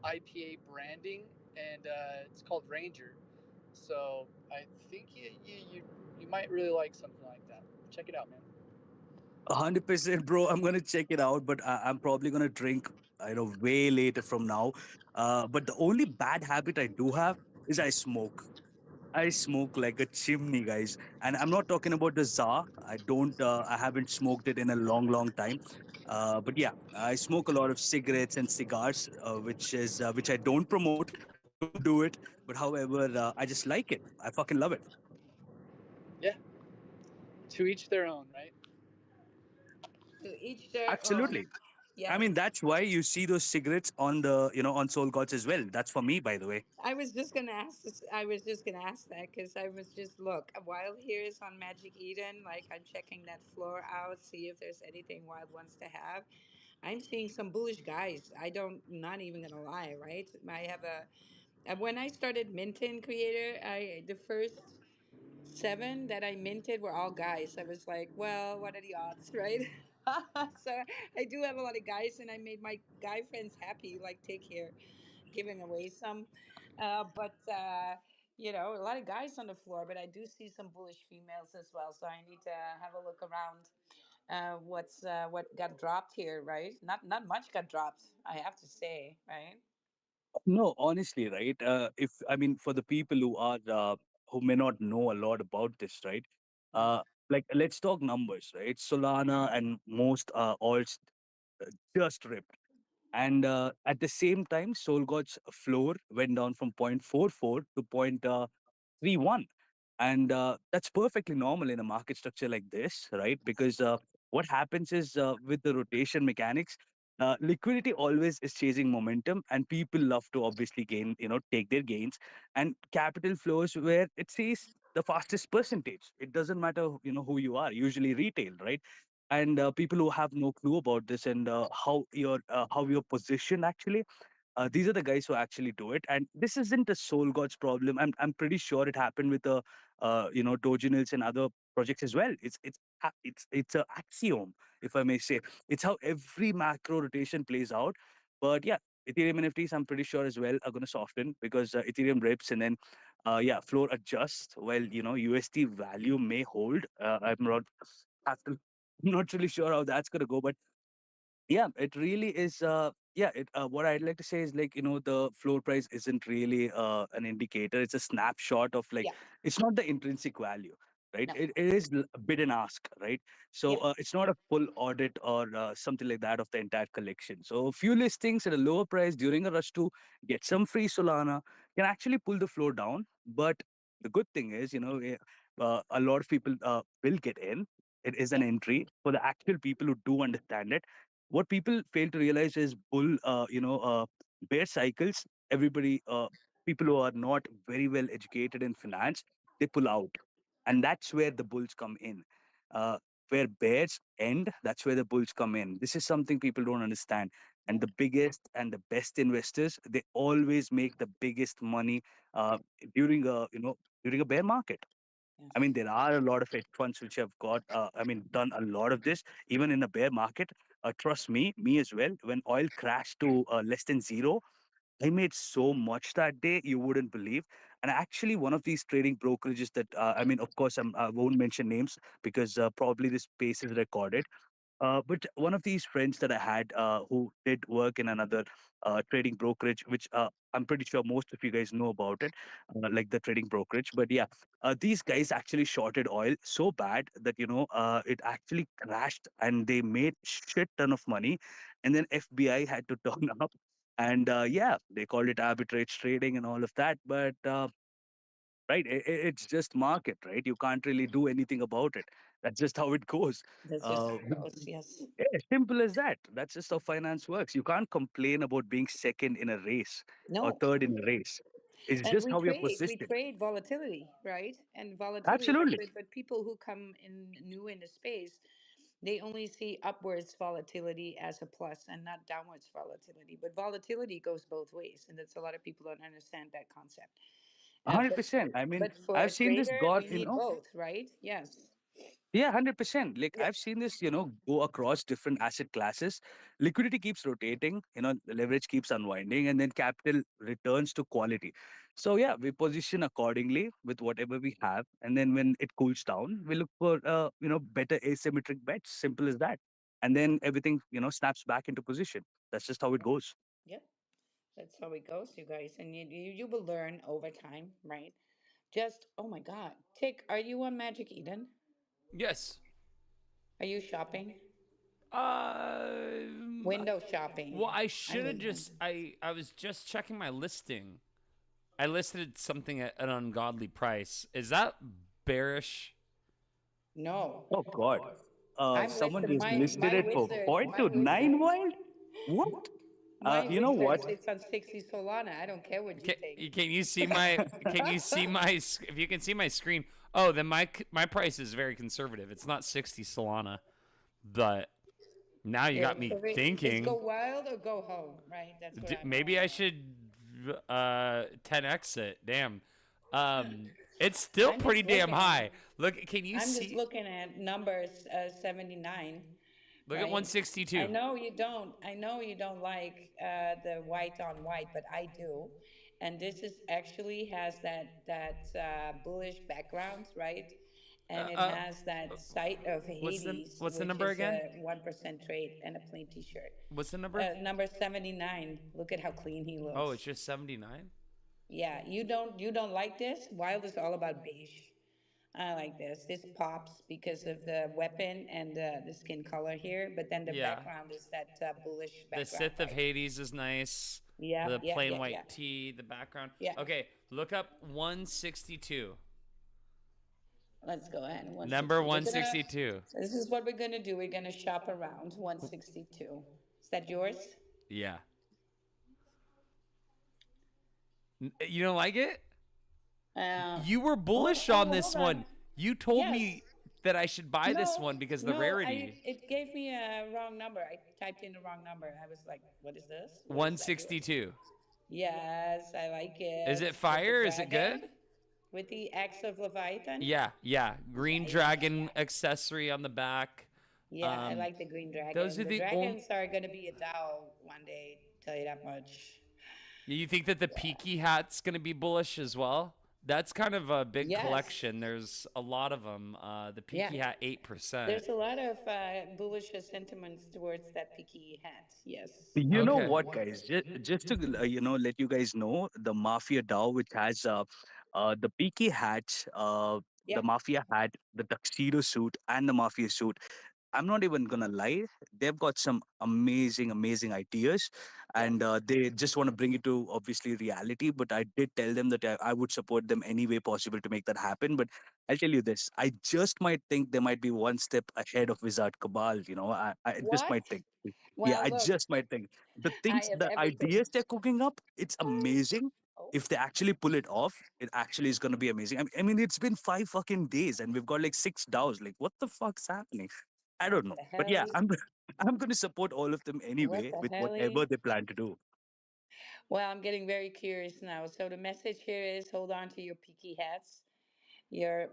IPA branding, and it's called Ranger. So I think you might really like something like that. Check it out, man. 100%, bro. I'm gonna check it out, but I'm probably gonna drink, way later from now. But the only bad habit I do have is I smoke. I smoke like a chimney, guys, and I'm not talking about the za. I don't. I haven't smoked it in a long, long time. But yeah, I smoke a lot of cigarettes and cigars, which I don't promote. Don't do it. But however, I just like it. I fucking love it. Yeah, to each their own, right? To each their own. Absolutely. I Yep. mean, that's why you see those cigarettes on the, on Soul Gods as well. That's for me, by the way. I was just gonna ask this. I was just gonna ask that because I was just look while here is on Magic Eden. Like I'm checking that floor out, see if there's anything Wild wants to have. I'm seeing some bullish guys. I don't. Not even gonna lie, right? I have a. When I started minting creator, I the first seven that I minted were all guys. I was like, well, what are the odds, right? So I do have a lot of guys, and I made my guy friends happy. Like take here, giving away some, but a lot of guys on the floor. But I do see some bullish females as well. So I need to have a look around. What got dropped here, right? Not much got dropped. I have to say, right? No, honestly, right? If I mean, for the people who may not know a lot about this, right? Mm. Uh, like let's talk numbers, right? Solana and most alts just ripped. And at the same time, SolGot's floor went down from 0.44 to 0.31. And that's perfectly normal in a market structure like this, right? Because what happens is with the rotation mechanics, liquidity always is chasing momentum, and people love to obviously take their gains. And capital flows where it says the fastest percentage. It doesn't matter, who you are, usually retail, right? And people who have no clue about this and how you're positioned actually, these are the guys who actually do it. And this isn't a Soul Gods problem. I'm pretty sure it happened with Doginals and other projects as well. It's a axiom, if I may say. It's how every macro rotation plays out. But yeah, Ethereum NFTs, I'm pretty sure as well, are going to soften because Ethereum rips, and then yeah, floor adjusts while USD value may hold. Have to, I'm not really sure how that's going to go, but yeah, it really is. Yeah, what I'd like to say is, like, the floor price isn't really an indicator. It's a snapshot of, like, Yeah. it's not the intrinsic value, right? No. It is a bid and ask, right? So Yep. it's not a full audit or something like that of the entire collection. So a few listings at a lower price during a rush to get some free Solana can actually pull the floor down. But the good thing is, a lot of people will get in. It is an Yep. entry for the actual people who do understand it. What people fail to realize is bear cycles. Everybody, people who are not very well educated in finance, they pull out, and that's where the bulls come in. uh, where bears end, that's where the bulls come in. This is something people don't understand. and the biggest and the best investors, they always make the biggest money uh, during a during a bear market. I mean, Yes. there are a lot of hedge funds which have got, done a lot of this, even in a bear market. Trust me, me as well. When oil crashed to less than zero, I made so much that day you wouldn't believe. And actually, one of these trading brokerages that, of course, I won't mention names because probably this space is recorded. But one of these friends that I had who did work in another trading brokerage, which I'm pretty sure most of you guys know about it, like the trading brokerage. But yeah, these guys actually shorted oil so bad that it actually crashed, and they made shit ton of money, and then FBI had to turn up, and yeah, they called it arbitrage trading and all of that. But right, it's just market, right? You can't really do anything about it. That's just how it goes. That's just Uh, how it goes. Yes. yeah, simple as that. That's just how finance works. You can't complain about being second in a race or No. third in a race. It's And just how you're we positioned. trade volatility, right? And volatility, Absolutely. but people who come in new in the space, they only see upwards volatility as a plus and not downwards volatility. But volatility goes both ways, and that's a lot of people don't understand that concept. Uh, but 100%. I mean, but for a I've seen this trader, God, we need both, right? Yes. yeah, 100%. Like Yeah. I've seen this, go across different asset classes. Liquidity keeps rotating, the leverage keeps unwinding, and then capital returns to quality. So yeah, we position accordingly with whatever we have, and then when it cools down, we look for better asymmetric bets. Simple as that, and then everything snaps back into position. That's just how it goes. Yep. That's how it goes, you guys, and you will learn over time, right? Just oh my God, Tick, are you on Magic Eden? Yes. Are you shopping? Um, Window well, shopping. I I should have hate just. window. I was just checking my listing. I listed something at an ungodly price. Is that bearish? No, Oh God, I'm someone listed. just listed My it for wizard, point my to nine wizard, wild. What? my You know wizard what? sits on 60 Solana. I don't care what you think. Can you see my? Can you see my? If you can see my screen. Oh, then my price is very conservative. It's not 60 Solana, but now you Yeah, got me so it's go thinking. wild or go home, right? That's what I'm all Maybe I about. should 10x it. Damn. It's still I'm pretty just damn looking. high. Look, can you I'm just see? looking at numbers 79, Look at right? I 162. know you don't. I know you don't like the white on white, but I do. And this is actually has that bullish background, right? Uh, And it uh, has that site of Hades, what's the which number is again? a 1% trade and a plain T-shirt. What's the number? Number 79. Look at how clean he Oh, it's looks. just 79. Yeah, you don't like this? Wild is all about beige. I like this. This pops because of the weapon and the skin color here, but then the Yeah. background is that bullish The background, Sith of right? Hades is nice. Yeah, The yeah, plain yeah, yeah, white tee, the background. yeah. Okay, look up 162. Let's go ahead. Number 160. We're gonna. 162. This is what we're gonna do. We're gonna shop around 162. Is that yours? Yeah. You don't like it? Uh, You were oh, bullish on oh, this hold one. on. You told Yes. me that I should buy this No, one because of the no. I. rarity. It gave me a wrong number. I typed in the wrong number. I was like, "What is this? What is that yours?" 162. Yes, I like Is it. it With the fire? Is it dragon, good? with the axe of Leviathan. Yeah, yeah. Yeah, Green yeah, yeah, dragon yeah. accessory on the back. Yeah, I Um, like the green those dragon. are The the only. dragons are gonna be a Dow one day. Tell you that much. You think that the Peaky hat's going to be bullish as well? That's kind of a big Yes. collection. There's a lot of them. The Yeah. Peaky hat, 8%. There's a lot of bullish sentiments towards that picky hat. Yes. You know Okay. what, guys? Just to let you guys know, the Mafia DAO, which has the Peaky hat, the Yeah. Mafia hat, the tuxedo suit, and the Mafia suit. I'm not even gonna lie. They've got some amazing, amazing ideas, and Yes. they just want to bring it to obviously reality. But I did tell them that I would support them any way possible to make that happen. But I'll tell you this: I just might think they might be one step ahead of Wizard Cabal. I just What? might think. Yeah, Well, I look, just might think the I things, have the everything. ideas they're cooking up. It's amazing. Oh, If they actually pull it off, it actually is going to be amazing. I mean, it's been 5 fucking days and we've got like 6 DAOs. Like, what the fuck's happening? I what don't know. the But yeah, hell? I'm going to support all of them What anyway the with hell? whatever they plan to do. Well, I'm getting very curious now. So the message here is hold on to your peaky hats, your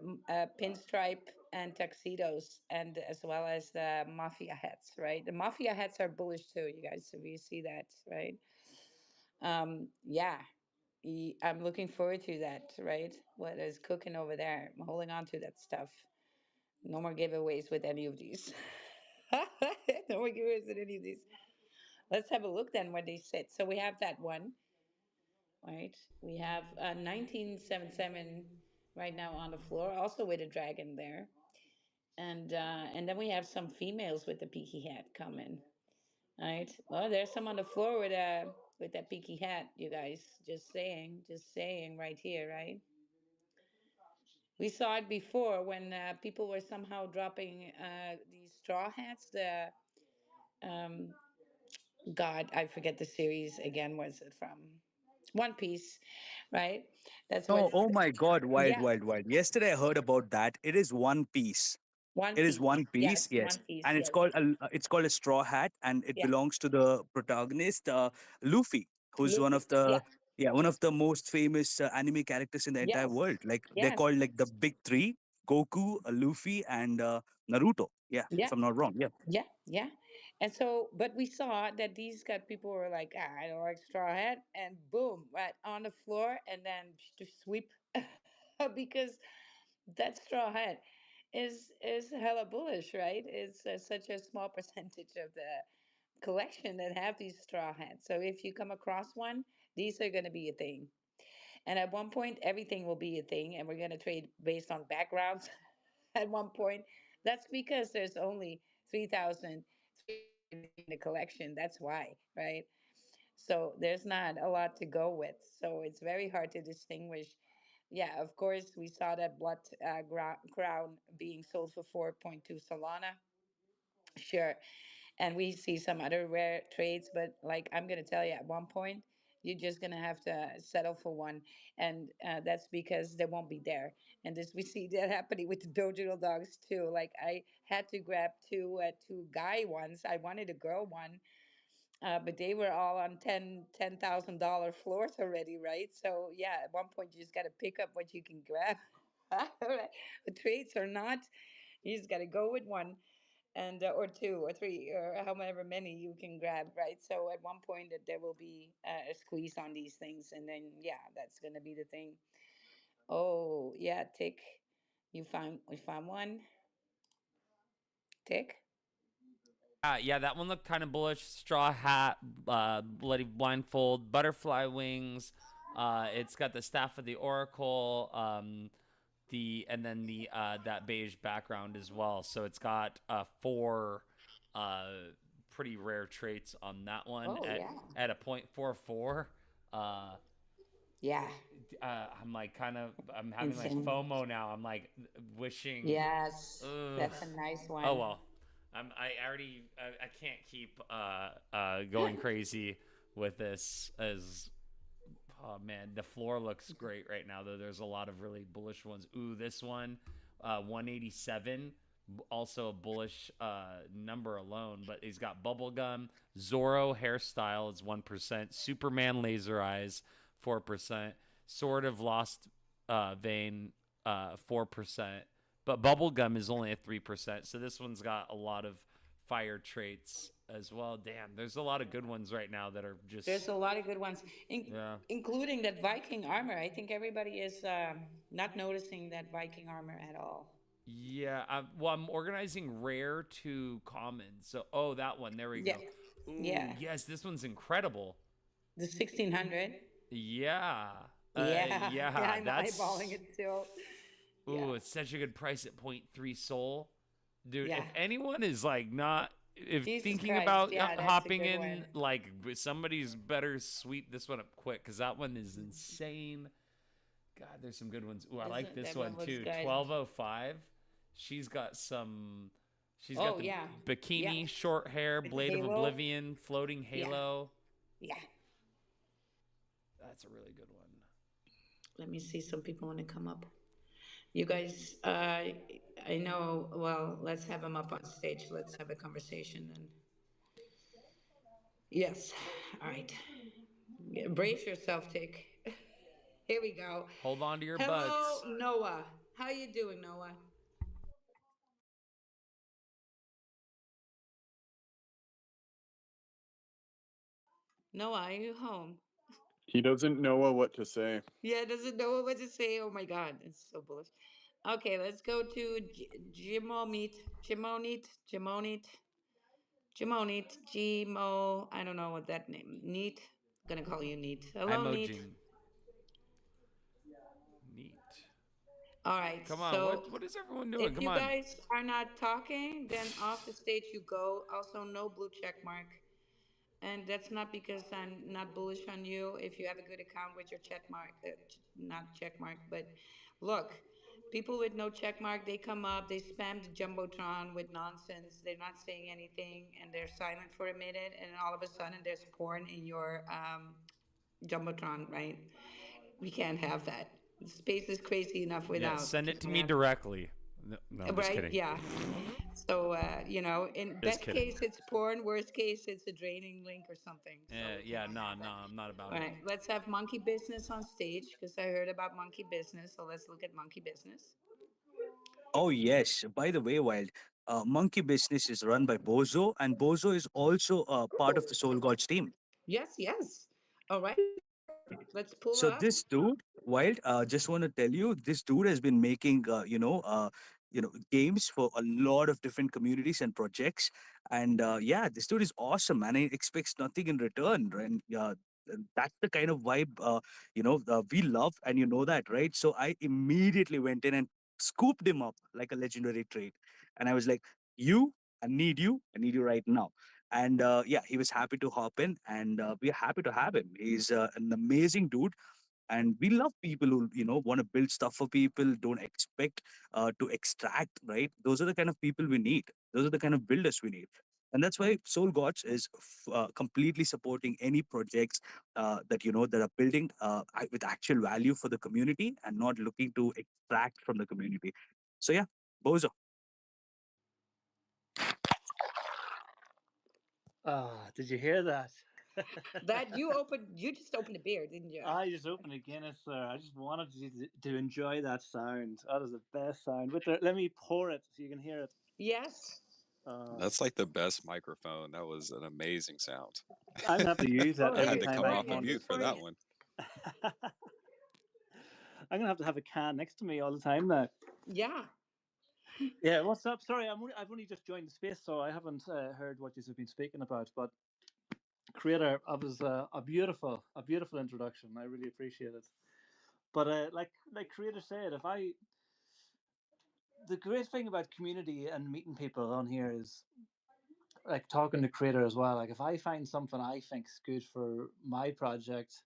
pinstripe and tuxedos, and as well as the mafia hats, right? The mafia hats are bullish too, you guys. If you see that, right? Yeah, I'm looking forward to that, right? What is cooking over there? I'm holding on to that stuff. No more giveaways with any of these. No more giveaways with any of these. Let's have a look then where they sit. So we have that one, right? We have 1977 right now on the floor, also with a dragon there. And then we have some females with the peaky hat coming. Right. Well, there's some on the floor with that peaky hat, you guys. Just saying right here, right? We saw it before when people were somehow dropping these straw hats. The um, God, I forget the series again. Where's it from? One Piece, right? That's No, what. oh my God, wild, Yeah, wild, wild. Yesterday I heard about that. It is One Piece. One It is Piece. One Piece, Yes, yes, One Piece. and Yes. it's called a straw hat, and it Yeah. belongs to the protagonist, Luffy, who's one Luffy. of the Yeah. one of the most famous anime characters in the entire Yes. world. Like they're Yes. called like the big three: Goku, Luffy, and Naruto. Yeah, if Yeah. I'm not wrong. Yeah. Yeah, yeah. And so, but we saw that these got people were like, ah, I don't like straw hat, and boom, right on the floor, and then to sweep because that straw hat is hella bullish, right? It's such a small percentage of the collection that have these straw hats. So if you come across one, these are going to be a thing. And at one point, everything will be a thing, and we're going to trade based on backgrounds at one point. That's because there's only 3,300 in the collection. That's why, right? So there's not a lot to go with. So it's very hard to distinguish. Yeah, of course, we saw that blood crown being sold for 4.2 Solana. Sure. And we see some other rare trades, but like I'm going to tell you, at one point, you're just going to have to settle for one. And that's because they won't be there. And this we see that happening with the Dojo dogs too. Like I had to grab two guy ones. I wanted a girl one, but they were all on $10,000 floors already, right? So yeah, at one point you just got to pick up what you can grab. The trades or not, you just got to go with one and or two or three or however many you can grab, right? So at one point that there will be a squeeze on these things, and then yeah, that's gonna be the thing. Oh yeah, Tick, we found one. Tick. Yeah, that one looked kind of bullish. Straw hat, bloody blindfold, butterfly wings. It's got the staff of the oracle, and then the that beige background as well. So it's got four pretty rare traits on that one Oh yeah, at a 0.44. Uh, yeah, I'm like I'm having like insane. FOMO now. I'm like wishing. Yes, Ugh. that's a nice Oh one. well. I can't keep going crazy with this as oh man, the floor looks great right now though. There's a lot of really bullish ones. Ooh, this one 187, also a bullish number alone, but he's got bubblegum, Zorro hairstyle is 1%, Superman laser eyes 4%, Sword of Lost Vein 4%, but bubblegum is only at 3%. So this one's got a lot of fire traits as well. Damn, there's a lot of good ones right now that are There's just a lot of good ones, yeah. including that Viking armor. I think everybody is not noticing that Viking armor at all. Yeah, well, I'm organizing rare to common. So, oh, that one. There we Yeah, go. Ooh, yeah. yes, this one's incredible. The 1600. Yeah, Yeah, yeah, yeah. I'm eyeballing That's it too. ooh, Yeah, it's such a good price at 0.3 soul, dude. If yeah. anyone is like not if Jesus thinking Christ. about Yeah, that's a hopping good in, one. like somebody's better sweep this one up quick because that one is insane. God, there's some good ones. Ooh, I like Isn't this that one one looks too. good? 1205. She's got some. She's got Oh the yeah, yeah. bikini, short hair, With the blade of halo. oblivion, floating Yeah, halo. yeah. That's a really good one. Let me see. Some people want to come up. You guys, I know. Well, let's have them up on stage. Let's have a conversation then. Yes. All right. Brace yourself, Tick. Here we go. Hold on to your Hello, butts. Noah. How you doing, Noah? Noah, are you home? He doesn't know what to say. Yeah, doesn't know what to say. Oh my God, it's so bullish. Okay, let's go to Jimonit. Jimonit. Jimonit. Jimonit. Jimo. I don't know what that name. Neat. Gonna call you Neat. Hello, Neat. Imogene. Neat. All right. Come on, So what is everyone doing? if Come you on. guys are not talking, then off the stage you go. Also, no blue check mark. And that's not because I'm not bullish on you. If you have a good account with your check mark, not check mark, but look, people with no check mark, they come up, they spam the jumbotron with nonsense. They're not saying anything, and they're silent for a minute, and then all of a sudden there's porn in your jumbotron, right? We can't have that. The space is crazy enough Yeah, without. send it Can to we me have? directly. No, no, I'm just Right? kidding. Yeah. So, in Just best kidding. case, it's porn. Worst case, it's a draining link or something. So we Yeah, cannot nah, have that. nah, I'm not about All it. right. Let's have monkey business on stage because I heard about monkey business. So let's look at monkey business. Oh, yes. By the way, Wild, Monkey Business is run by Bozo, and Bozo is also part of the Soul Gods team. Yes. Yes. All right. Let's pull So up. this dude, Wild, just want to tell you, this dude has been making, games for a lot of different communities and projects, and yeah, this dude is awesome, man. He expects nothing in return, right? And that's the kind of vibe, we love, and you know that, right? So I immediately went in and scooped him up like a legendary trait, and I was like, "You, I need you right now." And yeah, he was happy to hop in, and we're happy to have him. He's an amazing dude, and we love people who want to build stuff for people, don't expect to extract, right? Those are the kind of people we need. Those are the kind of builders we need. And that's why Soul Gods is completely supporting any projects that are building with actual value for the community and not looking to extract from the community. So yeah, Bozo. Ah, did you hear that? That you just opened a beer, didn't you? I just opened a Guinness there. I just wanted you to enjoy that sound. That is the best sound. Let me pour it so you can hear it. Yes. Uh, That's like the best microphone. That was an amazing sound. I'm gonna have to use that Oh, I here every had to it's time come I pouring off come of on it. here. mute It's for pouring that it. one. I'm gonna have to have a can next to me all the time now. Yeah. Yeah, what's up? Sorry, I've only just joined the space, so I haven't heard what you've been speaking about. But creator, it was a beautiful introduction. I really appreciate it. But like creator said, if I the great thing about community and meeting people on here is like talking to creator as well. Like if I find something I think's good for my project,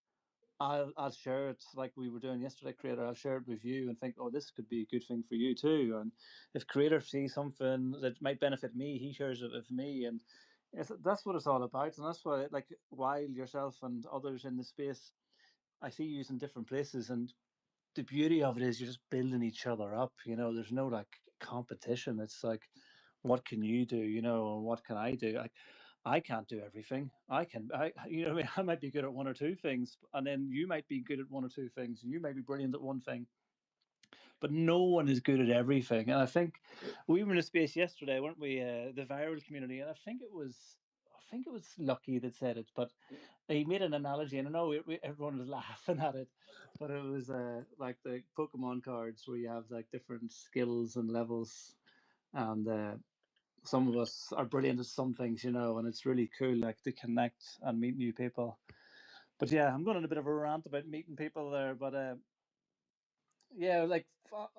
I'll share it like we were doing yesterday, creator. I'll share it with you and think, oh, this could be a good thing for you too. And if creator sees something that might benefit me, he shares it with me, and that's what it's all about. And that's why, like, while yourself and others in the space, I see you in different places, and the beauty of it is you're just building each other up. There's no like competition. It's like, what can you do? And what can I do? I can't do everything. What I mean, I might be good at one or two things, and then you might be good at one or two things, and you might be brilliant at one thing, but no one is good at everything. And I think we were in a space yesterday, weren't we? The viral community, and I think it was Lucky that said it, but he made an analogy, and I know everyone was laughing at it, but it was like the Pokemon cards where you have like different skills and levels, and some of us are brilliant at some things, and it's really cool, like to connect and meet new people. But yeah, I'm going on a bit of a rant about meeting people there, but yeah, like,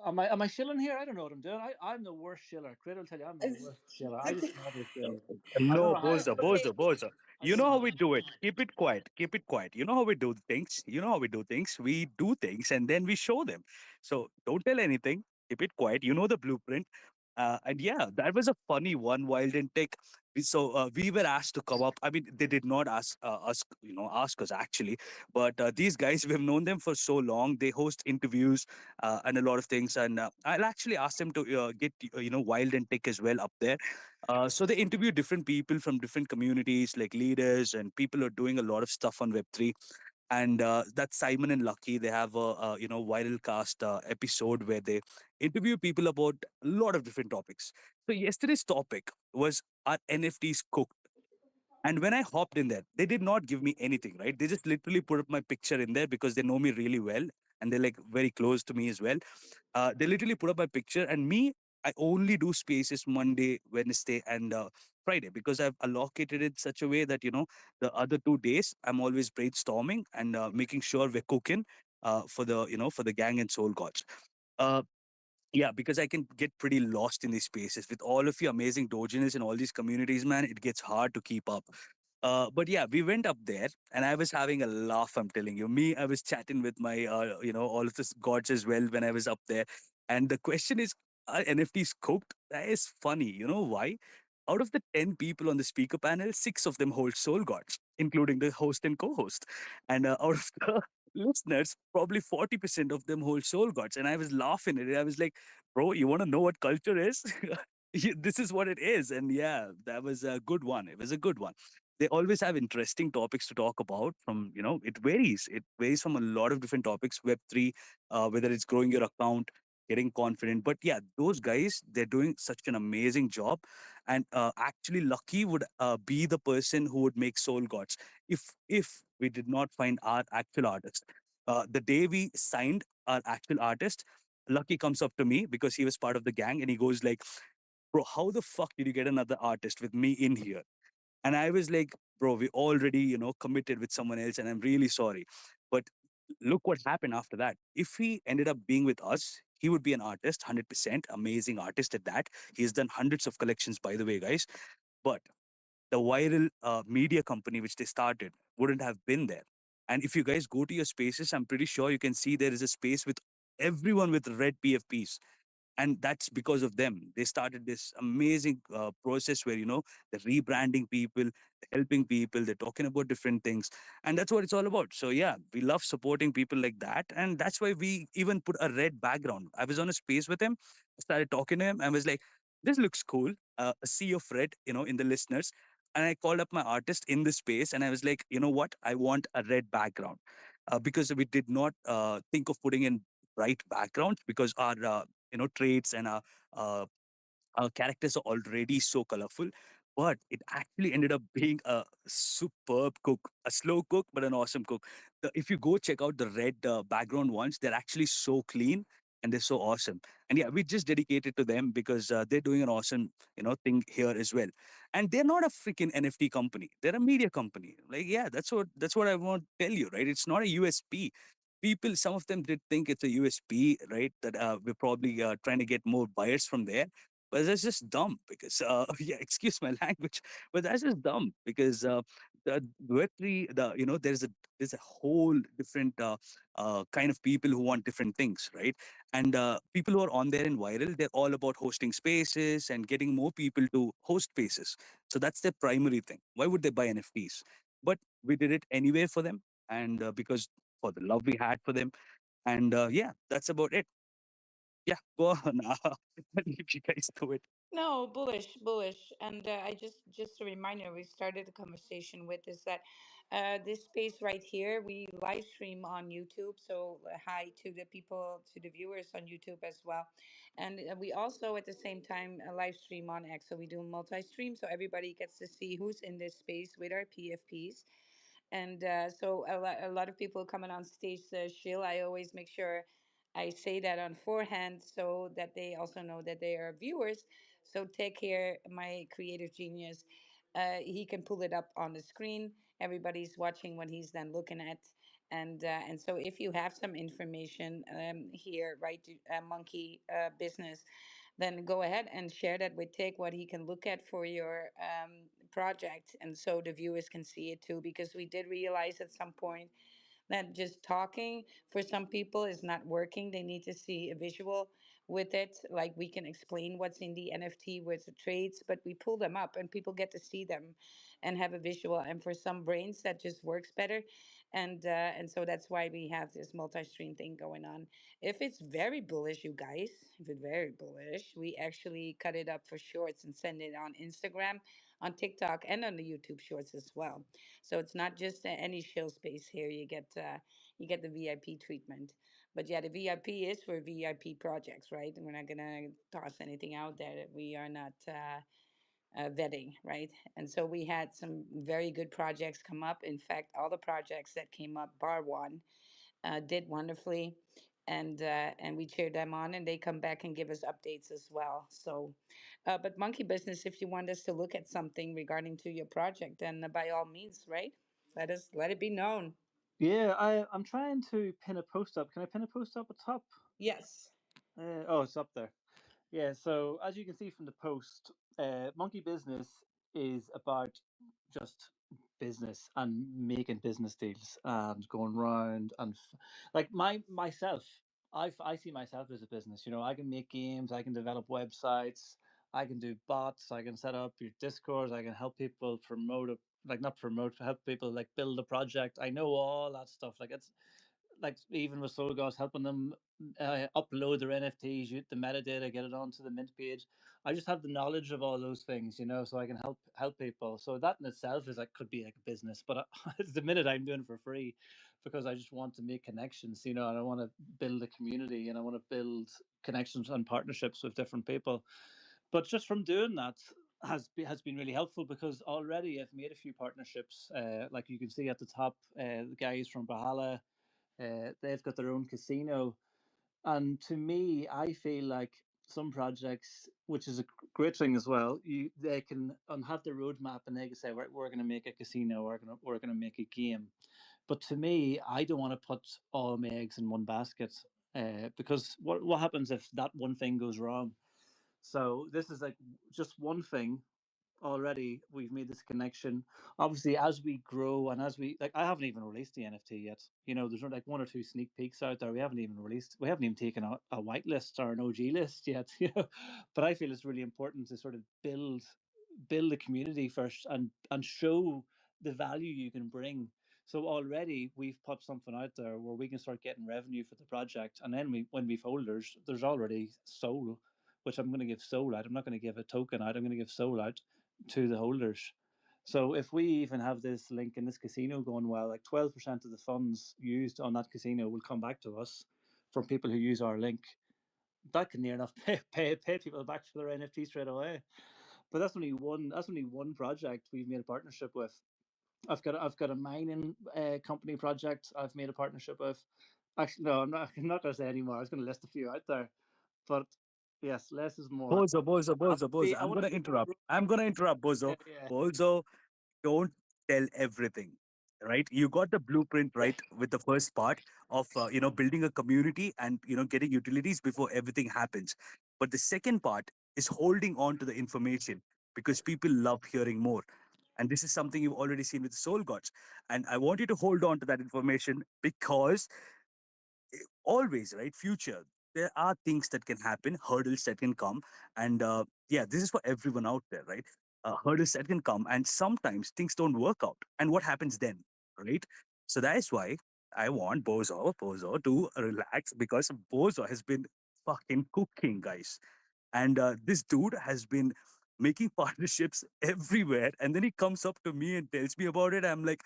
am I shilling here? I don't know what I'm doing. I'm the worst shiller. Craig will tell you I'm the worst shiller. I just never shill. I don't No, know how. Bozo, Bozo, Bozo. I You don't know know how how. we do it. Keep it quiet. Keep it quiet. You know how we do things. You know how we do things. We do things and then we show them. So don't tell anything. Keep it quiet. You know the blueprint. And yeah, that was a funny one, Wild and Tick. We were asked to come up. I mean, they did not ask us actually, but these guys, we've known them for so long. They host interviews and a lot of things, and I'll actually ask them to get Wild and Tick as well up there. So they interview different people from different communities, like leaders and people who are doing a lot of stuff on Web3. And that's Simon and Lucky. They have a viral cast episode where they interview people about a lot of different topics. So yesterday's topic was, are NFTs cooked? And when I hopped in there, they did not give me anything, right? They just literally put up my picture in there because they know me really well and they're like very close to me as well. They literally put up my picture, and me, I only do spaces Monday, Wednesday, and Friday because I've allocated it such a way that the other 2 days I'm always brainstorming and making sure we're cooking for the gang and soul gods. Uh, yeah, because I can get pretty lost in these spaces with all of you amazing dogeners and all these communities, man. It gets hard to keep up. But yeah, we went up there and I was having a laugh. I'm telling you, me, I was chatting with my, all of this gods as well when I was up there. And the question is, are NFTs cooked? That is funny. You know why? Out of the 10 people on the speaker panel, 6 of them hold soul gods, including the host and co host. And out of the listeners, probably 40% of them hold soul gods. And I was laughing at it. I was like, bro, you want to know what culture is? This is what it is. And yeah, that was a good one. It was a good one. They always have interesting topics to talk about. It varies. It varies from a lot of different topics. Web3, whether it's growing your account, getting confident. But yeah, those guys, they're doing such an amazing job. And actually, Lucky would be the person who would make soul gods if we did not find our actual artist. The day we signed our actual artist, Lucky comes up to me because he was part of the gang, and he goes like, "Bro, how the fuck did you get another artist with me in here?" And I was like, "Bro, we already, committed with someone else, and I'm really sorry." But look what happened after that. If he ended up being with us, he would be an artist, 100% amazing artist at that. He's done hundreds of collections, by the way, guys. But the viral media company which they started wouldn't have been there. And if you guys go to your spaces, I'm pretty sure you can see there is a space with everyone with red PFPs, and that's because of them. They started this amazing process where they're rebranding people, helping people, they're talking about different things, and that's what it's all about. So yeah, we love supporting people like that, and that's why we even put a red background. I was on a space with him, started talking to him, and was like, this looks cool, a sea of red, in the listeners. And I called up my artist in the space and I was like, you know what, I want a red background, because we did not think of putting in bright backgrounds because our traits and uh, our characters are already so colorful. But it actually ended up being a superb cook, a slow cook, but an awesome cook. If you go check out the red background ones, they're actually so clean and they're so awesome. And yeah, we just dedicated to them because they're doing an awesome, thing here as well. And they're not a freaking NFT company; they're a media company. Like, yeah, that's what I want to tell you, right? It's not a USP. People, some of them did think it's a USP, right? That we're probably trying to get more buyers from there, but that's just dumb because, yeah, excuse my language, but that's just dumb because the Web3, there's a whole different kind of people who want different things, right? And people who are on there in viral, they're all about hosting spaces and getting more people to host spaces. So that's their primary thing. Why would they buy NFTs? But we did it anyway for them, and because for the love we had for them, and yeah, that's about it. Yeah, go on. I'll leave you guys to it. No, bullish, bullish. And just a reminder, we started the conversation with is that this space right here, we live stream on YouTube. So hi to the people, to the viewers on YouTube as well. And we also at the same time live stream on X. So we do multi-stream, so everybody gets to see who's in this space with our PFPs. And so a lot of people coming on stage, shill, I always make sure I say that on forehand so that they also know that they are viewers. So take care, my creative genius. He can pull it up on the screen. Everybody's watching what he's then looking at. And so if you have some information here, right, monkey business, then go ahead and share that with Tig, what he can look at for your project. And so the viewers can see it too, because we did realize at some point that just talking for some people is not working. They need to see a visual. with it. Like we can explain what's in the NFT with the trades, but we pull them up and people get to see them and have a visual. And for some brains, that just works better. And so that's why we have this multi-stream thing going on. If it's very bullish, you guys, if it's very bullish, we actually cut it up for shorts and send it on Instagram, on TikTok, and on the YouTube Shorts as well. So it's not just any shill space here. You get the VIP treatment. But yeah, the VIP is for VIP projects, right? And we're not gonna toss anything out there that we are not vetting, right? And so we had some very good projects come up. In fact, all the projects that came up, bar one, did wonderfully, and we cheered them on, and they come back and give us updates as well. So, but Monkey Business, if you want us to look at something regarding to your project, then by all means, right? Let it be known. Yeah, I'm trying to pin a post up. Can I pin a post up at top? Yes. Oh, it's up there. Yeah, so as you can see from the post, Monkey Business is about just business and making business deals and going around and like myself, I see myself as a business. You know, I can make games, I can develop websites, I can do bots, I can set up your discords, I can help people promote a, like not promote, help people like build a project. I know all that stuff. Like it's like even with Soul Gods, helping them upload their NFTs, the metadata, get it onto the mint page. I just have the knowledge of all those things, you know, so I can help people. So that in itself is like could be like a business, but at the minute I'm doing it for free because I just want to make connections, you know, and I want to build a community and I want to build connections and partnerships with different people. But just from doing that has been really helpful because already I've made a few partnerships. Like you can see at the top, the guys from Bahala, they've got their own casino, and to me, I feel like some projects, which is a great thing as well, they can have the roadmap and they can say, right, we're going to make a casino, we're going to make a game. But to me, I don't want to put all my eggs in one basket because what happens if that one thing goes wrong? So this is like just one thing already. We've made this connection. Obviously, as we grow and as we like, I haven't even released the NFT yet. You know, there's like one or two sneak peeks out there. We haven't even released. We haven't even taken a white list or an OG list yet. You know, but I feel it's really important to sort of build a community first and show the value you can bring. So already we've put something out there where we can start getting revenue for the project, and then when we've holders, there's already soul, which I'm going to give soul out. I'm not going to give a token out. I'm going to give soul out to the holders. So if we even have this link in this casino going well, like 12% of the funds used on that casino will come back to us from people who use our link. That can near enough pay people back for their NFT straight away. But that's only one. That's only one project we've made a partnership with. I've got a mining company project I've made a partnership with. Actually, no, I'm not going to say anymore. I was going to list a few out there, but yes, less is more. Bozo. I I'm want gonna to see. interrupt. Yeah, Bozo. yeah. Bozo, don't tell everything, right? You got the blueprint right with the first part of building a community and getting utilities before everything happens. But the second part is holding on to the information because people love hearing more. And this is something you've already seen with the soul gods. And I want you to hold on to that information because always, right, future, there are things that can happen, hurdles that can come. And yeah, this is for everyone out there, right? Hurdles that can come, and sometimes things don't work out, and what happens then, right? So that is why I want Bozo to relax, because Bozo has been fucking cooking, guys. And this dude has been making partnerships everywhere, and then he comes up to me and tells me about it. I'm like,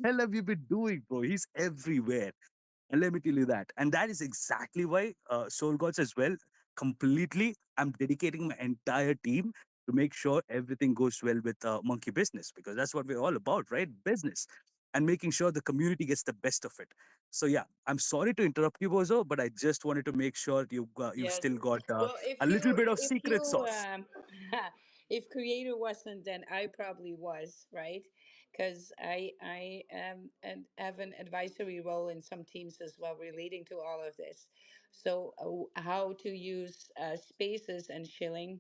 hell have you been doing, bro? He's everywhere. And let me tell you that. And that is exactly why Soul Gods as well, completely, I'm dedicating my entire team to make sure everything goes well with Monkey Business, because that's what we're all about, right? Business. And making sure the community gets the best of it. So yeah, I'm sorry to interrupt you, Bozo, but I just wanted to make sure you've Yes. still got Well, a little bit of secret sauce. if creator wasn't, then I probably was, right? Because I and have an advisory role in some teams as well relating to all of this. So how to use spaces and shilling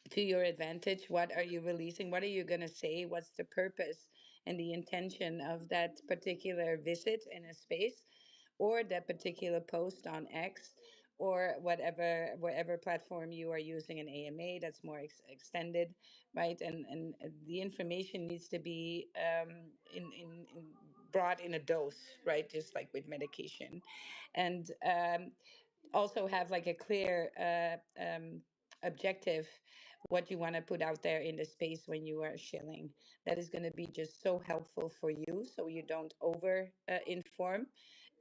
to your advantage. What are you releasing? What are you going to say? What's the purpose and the intention of that particular visit in a space or that particular post on X or whatever, wherever platform you are using an AMA, that's more extended, right? And the information needs to be brought in a dose, right? Just like with medication. And also have like a clear objective, what you want to put out there in the space when you are shilling. That is going to be just so helpful for you, so you don't over inform.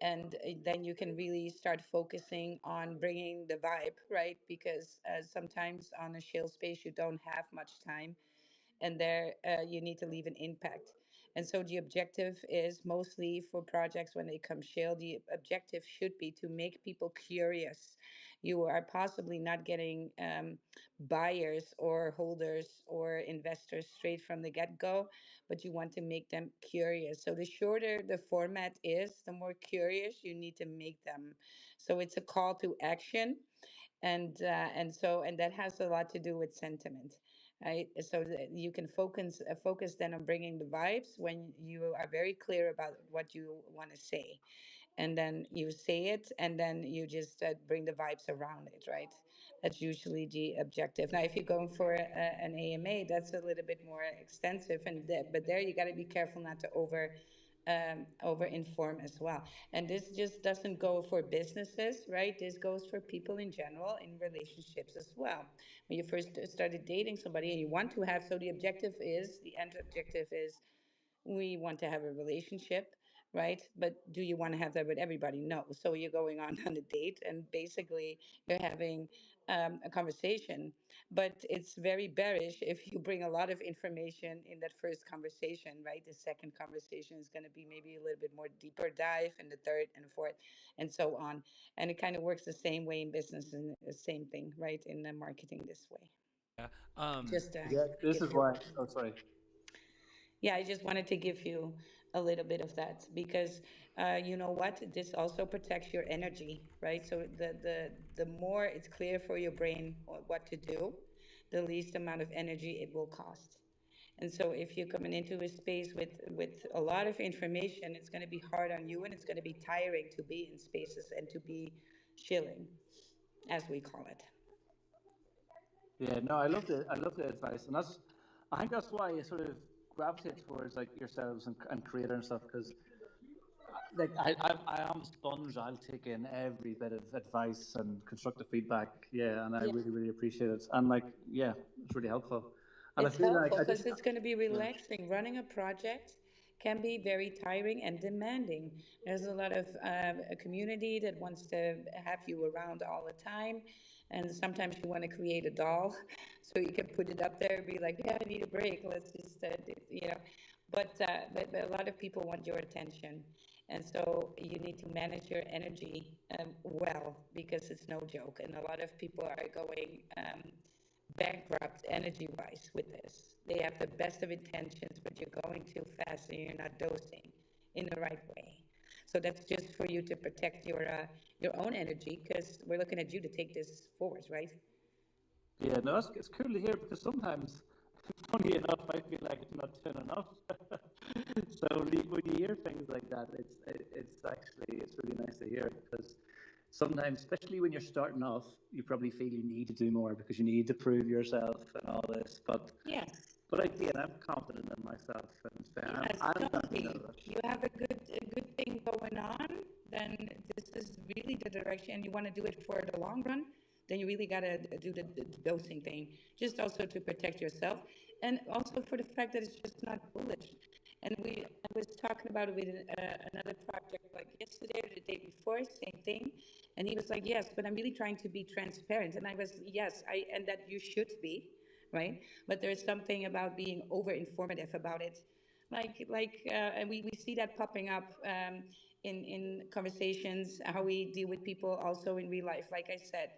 And then you can really start focusing on bringing the vibe, right? Because sometimes on a shill space you don't have much time, and there you need to leave an impact. And so the objective is mostly for projects when they come shale, the objective should be to make people curious. You are possibly not getting buyers or holders or investors straight from the get-go, but you want to make them curious. So the shorter the format is, the more curious you need to make them. So it's a call to action, and that has a lot to do with sentiment, right? So that you can focus then on bringing the vibes when you are very clear about what you want to say, and then you say it, and then you just bring the vibes around it, right? That's usually the objective. Now if you're going for an AMA, that's a little bit more extensive, but there you got to be careful not to over inform as well. And this just doesn't go for businesses, right? This goes for people in general in relationships as well. When you first started dating somebody and you want to have, so the objective is, the end objective is, we want to have a relationship, right? But do you want to have that with everybody? No. So you're going on a date, and basically you're having a conversation. But it's very bearish if you bring a lot of information in that first conversation, right? The second conversation is going to be maybe a little bit more deeper dive, and the third and fourth, and so on. And it kind of works the same way in business, and the same thing, right, in the marketing this way. Yeah. Just Yeah, this give is you. why. Oh, sorry. Yeah, I just wanted to give you a little bit of that because you know what? This also protects your energy, right? So the more it's clear for your brain what to do, the least amount of energy it will cost. And so if you're coming into a space with a lot of information, it's going to be hard on you, and it's going to be tiring to be in spaces and to be chilling, as we call it. Yeah, no, I love the advice, and I think that's why I sort of gravitate towards like yourselves and creator and stuff, because like I am a sponge. I'll take in every bit of advice and constructive feedback. Yeah, and I Yeah. really really appreciate it. And like, yeah, it's really helpful. And I It's feel like helpful I just because it's going to be yeah. relaxing. Running a project can be very tiring and demanding. There's a lot of a community that wants to have you around all the time, and sometimes you want to create a doll so you can put it up there and be like, "Yeah, I need a break. Let's just, you know." But a lot of people want your attention, and so you need to manage your energy well, because it's no joke, and a lot of people are going. Bankrupt energy wise with this. They have the best of intentions, but you're going too fast and you're not dosing in the right way. So that's just for you to protect your own energy, because we're looking at you to take this forward, right? Yeah, no, it's cool to hear, because sometimes, funny enough, I feel like it's not doing enough. So when you hear things like that, it's actually it's really nice to hear, because sometimes, especially when you're starting off, you probably feel you need to do more because you need to prove yourself and all this. Yes. But again, I'm confident in myself, and Yes, I'm don't not in be. no rush. You have a good thing going on, then this is really the direction. You want to do it for the long run, then you really got to do the dosing thing, just also to protect yourself, and also for the fact that it's just not bullish. And I was talking about it with another project like yesterday or the day before, same thing. And he was like, yes, but I'm really trying to be transparent. And I was, yes, and that you should be, right? But there's something about being over informative about it. And we see that popping up in conversations, how we deal with people also in real life. Like I said,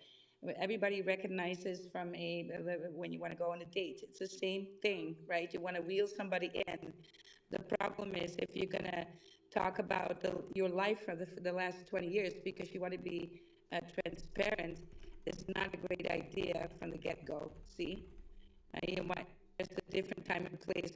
everybody recognizes from when you want to go on a date, it's the same thing, right? You want to wheel somebody in. The problem is if you're gonna talk about your life for the last 20 years because you want to be transparent, it's not a great idea from the get-go. See, you might, there's a different time and place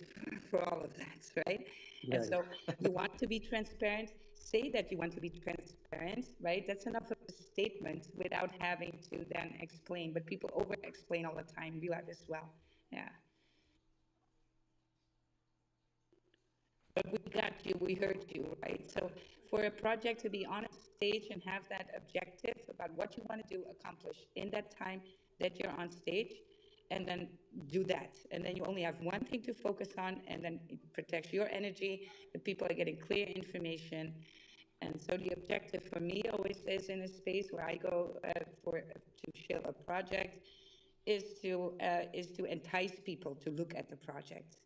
for all of that, right? And Yeah, so you want to be transparent. Say that you want to be transparent, right? That's enough of a statement without having to then explain. But people over explain all the time, real life as well. Yeah. But we got you, we heard you, right? So for a project to be on a stage and have that objective about what you want to do, accomplish in that time that you're on stage, and then do that. And then you only have one thing to focus on, and then it protects your energy, the people are getting clear information. And so the objective for me always is in a space where I go to shill a project is to entice people to look at the project,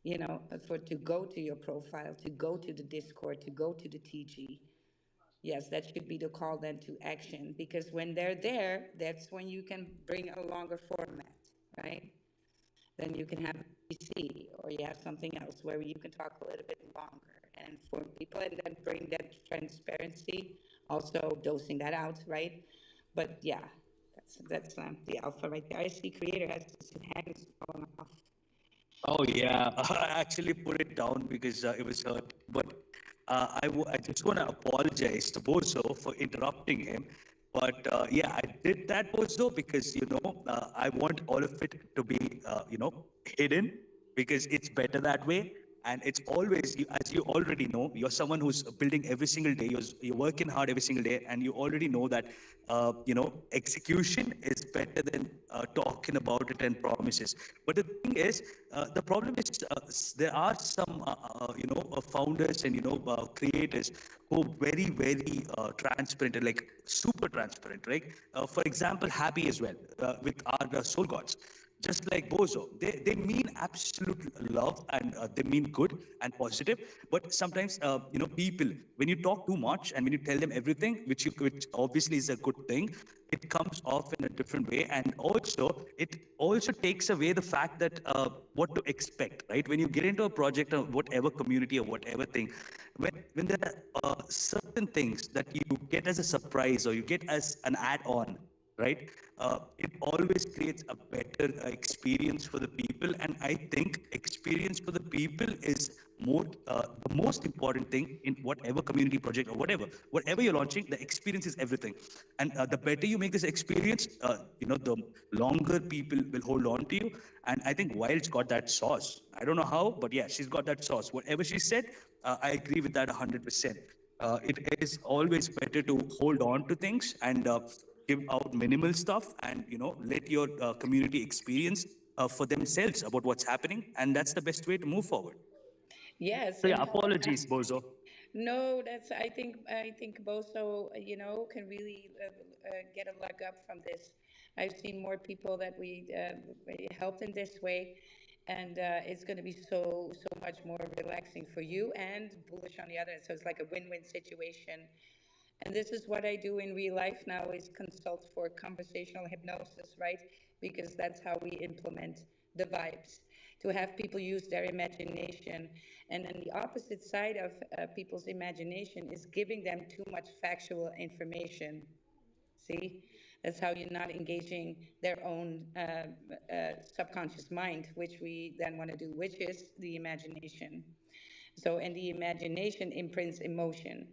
you know, for to go to your profile, to go to the Discord, to go to the TG. Yes, that should be the call then to action, because when they're there, that's when you can bring a longer format, right? Then you can have a PC or you have something else where you can talk a little bit longer and for people, and then bring that transparency, also dosing that out, right? But yeah, that's the alpha right there. I see creator has his hands falling off. Oh yeah, I actually put it down because it was hurt. But I just want to apologize to Bozo for interrupting him. But yeah, I did that, Bozo, because I want all of it to be hidden, because it's better that way. And it's always, as you already know, you're someone who's building every single day. You're working hard every single day, and you already know that execution is better than talking about it and promises. But the thing is, the problem is there are some founders and creators who are very very transparent, and like super transparent, right? For example, Happy as well, with our Soul Gods. Just like Bozo, they mean absolute love, and they mean good and positive. But sometimes, people, when you talk too much and when you tell them everything, which obviously is a good thing, it comes off in a different way. And also, it also takes away the fact that what to expect, right? When you get into a project or whatever community or whatever thing, when there are certain things that you get as a surprise or you get as an add-on, right? It always creates a better experience for the people, and I think experience for the people is the most important thing in whatever community project or whatever you're launching. The experience is everything, and the better you make this experience, the longer people will hold on to you. And I think Wild's got that sauce. I don't know how, but yeah, she's got that sauce. Whatever she said, I agree with that 100%. It is always better to hold on to things and give out minimal stuff, and let your community experience for themselves about what's happening, and that's the best way to move forward. Yes, So yeah, and apologies, Bozo. no, that's I think Boso, can really get a leg up from this. I've seen more people that we helped in this way, and it's going to be so much more relaxing for you and bullish on the other. So it's like a win-win situation. And this is what I do in real life now, is consult for conversational hypnosis, right? Because that's how we implement the vibes, to have people use their imagination. And then the opposite side of people's imagination is giving them too much factual information. See, that's how you're not engaging their own subconscious mind, which we then want to do, which is the imagination. So, and the imagination imprints emotion.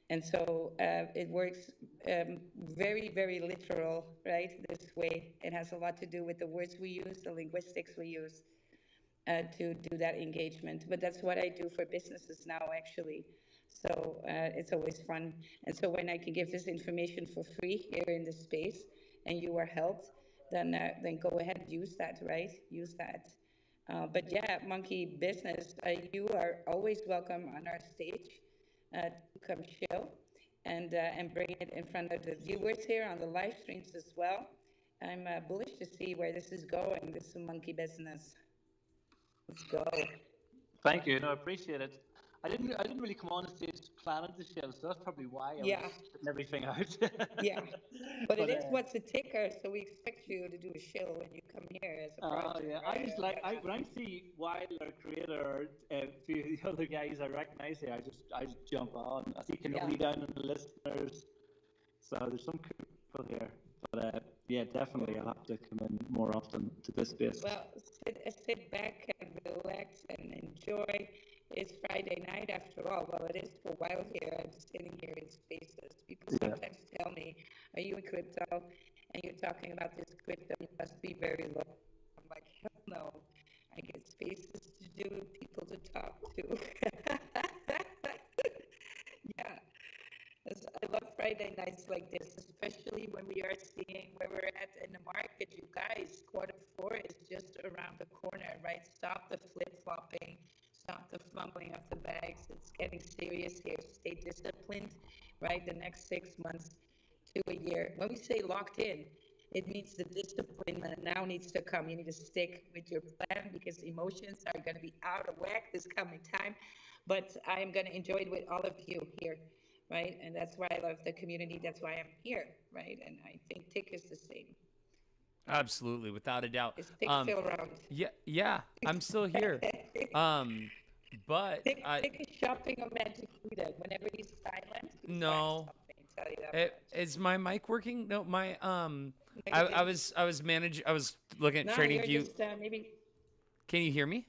And so it works very, very literal, right? This way. It has a lot to do with the words we use, the linguistics we use to do that engagement. But that's what I do for businesses now, actually. So it's always fun. And so when I can give this information for free here in this space, and you are helped, then go ahead, use that, right? Use that. But yeah, Monkey Business, you are always welcome on our stage to come chill and bring it in front of the viewers here on the live streams as well. I'm bullish to see where this is going. This is Monkey Business. Let's go. Thank you. No, I appreciate it. I didn't really come on stage planning to shill, so that's probably why I Yeah, was putting everything out. yeah. But it But is what's a ticker, so we expect you to do a shill when you come here as a project, yeah, I right? just like when I see Wild or Creator or a few of the other guys I recognize here, I just jump on. I see Yeah. Canoli down in the listeners, so there's some cool people here. But yeah, definitely I'll have to come in more often to this space. Well, sit back and relax and enjoy. It's Friday night after all. Well, it is for a while here. I'm sitting here in spaces. People Yeah. sometimes tell me, are you in crypto? And you're talking about this crypto, you must be very low. I'm like, hell no. I get spaces to do, people to talk to. Yeah. I love Friday nights like this, especially when we are seeing where we're at in the market. You guys, quarter 4 is just around the corner, right? Stop the flip flopping, stop the fumbling of the bags. It's getting serious here. Stay disciplined, right? The next 6 months to a year. When we say locked in, it means the discipline now needs to come. You need to stick with your plan because emotions are going to be out of whack this coming time. But I'm going to enjoy it with all of you here, right? And that's why I love the community. That's why I'm here, right? And I think Tick is the same. Absolutely, without a doubt. Is Tick still around? Yeah, I'm still here. But Tick is shopping on Magic Buddha. Whenever he's silent, he's buying no. something. Tell you that much. Is my mic working? No, my Maybe. I was looking at No, Trading you're View. just maybe. Can you hear me?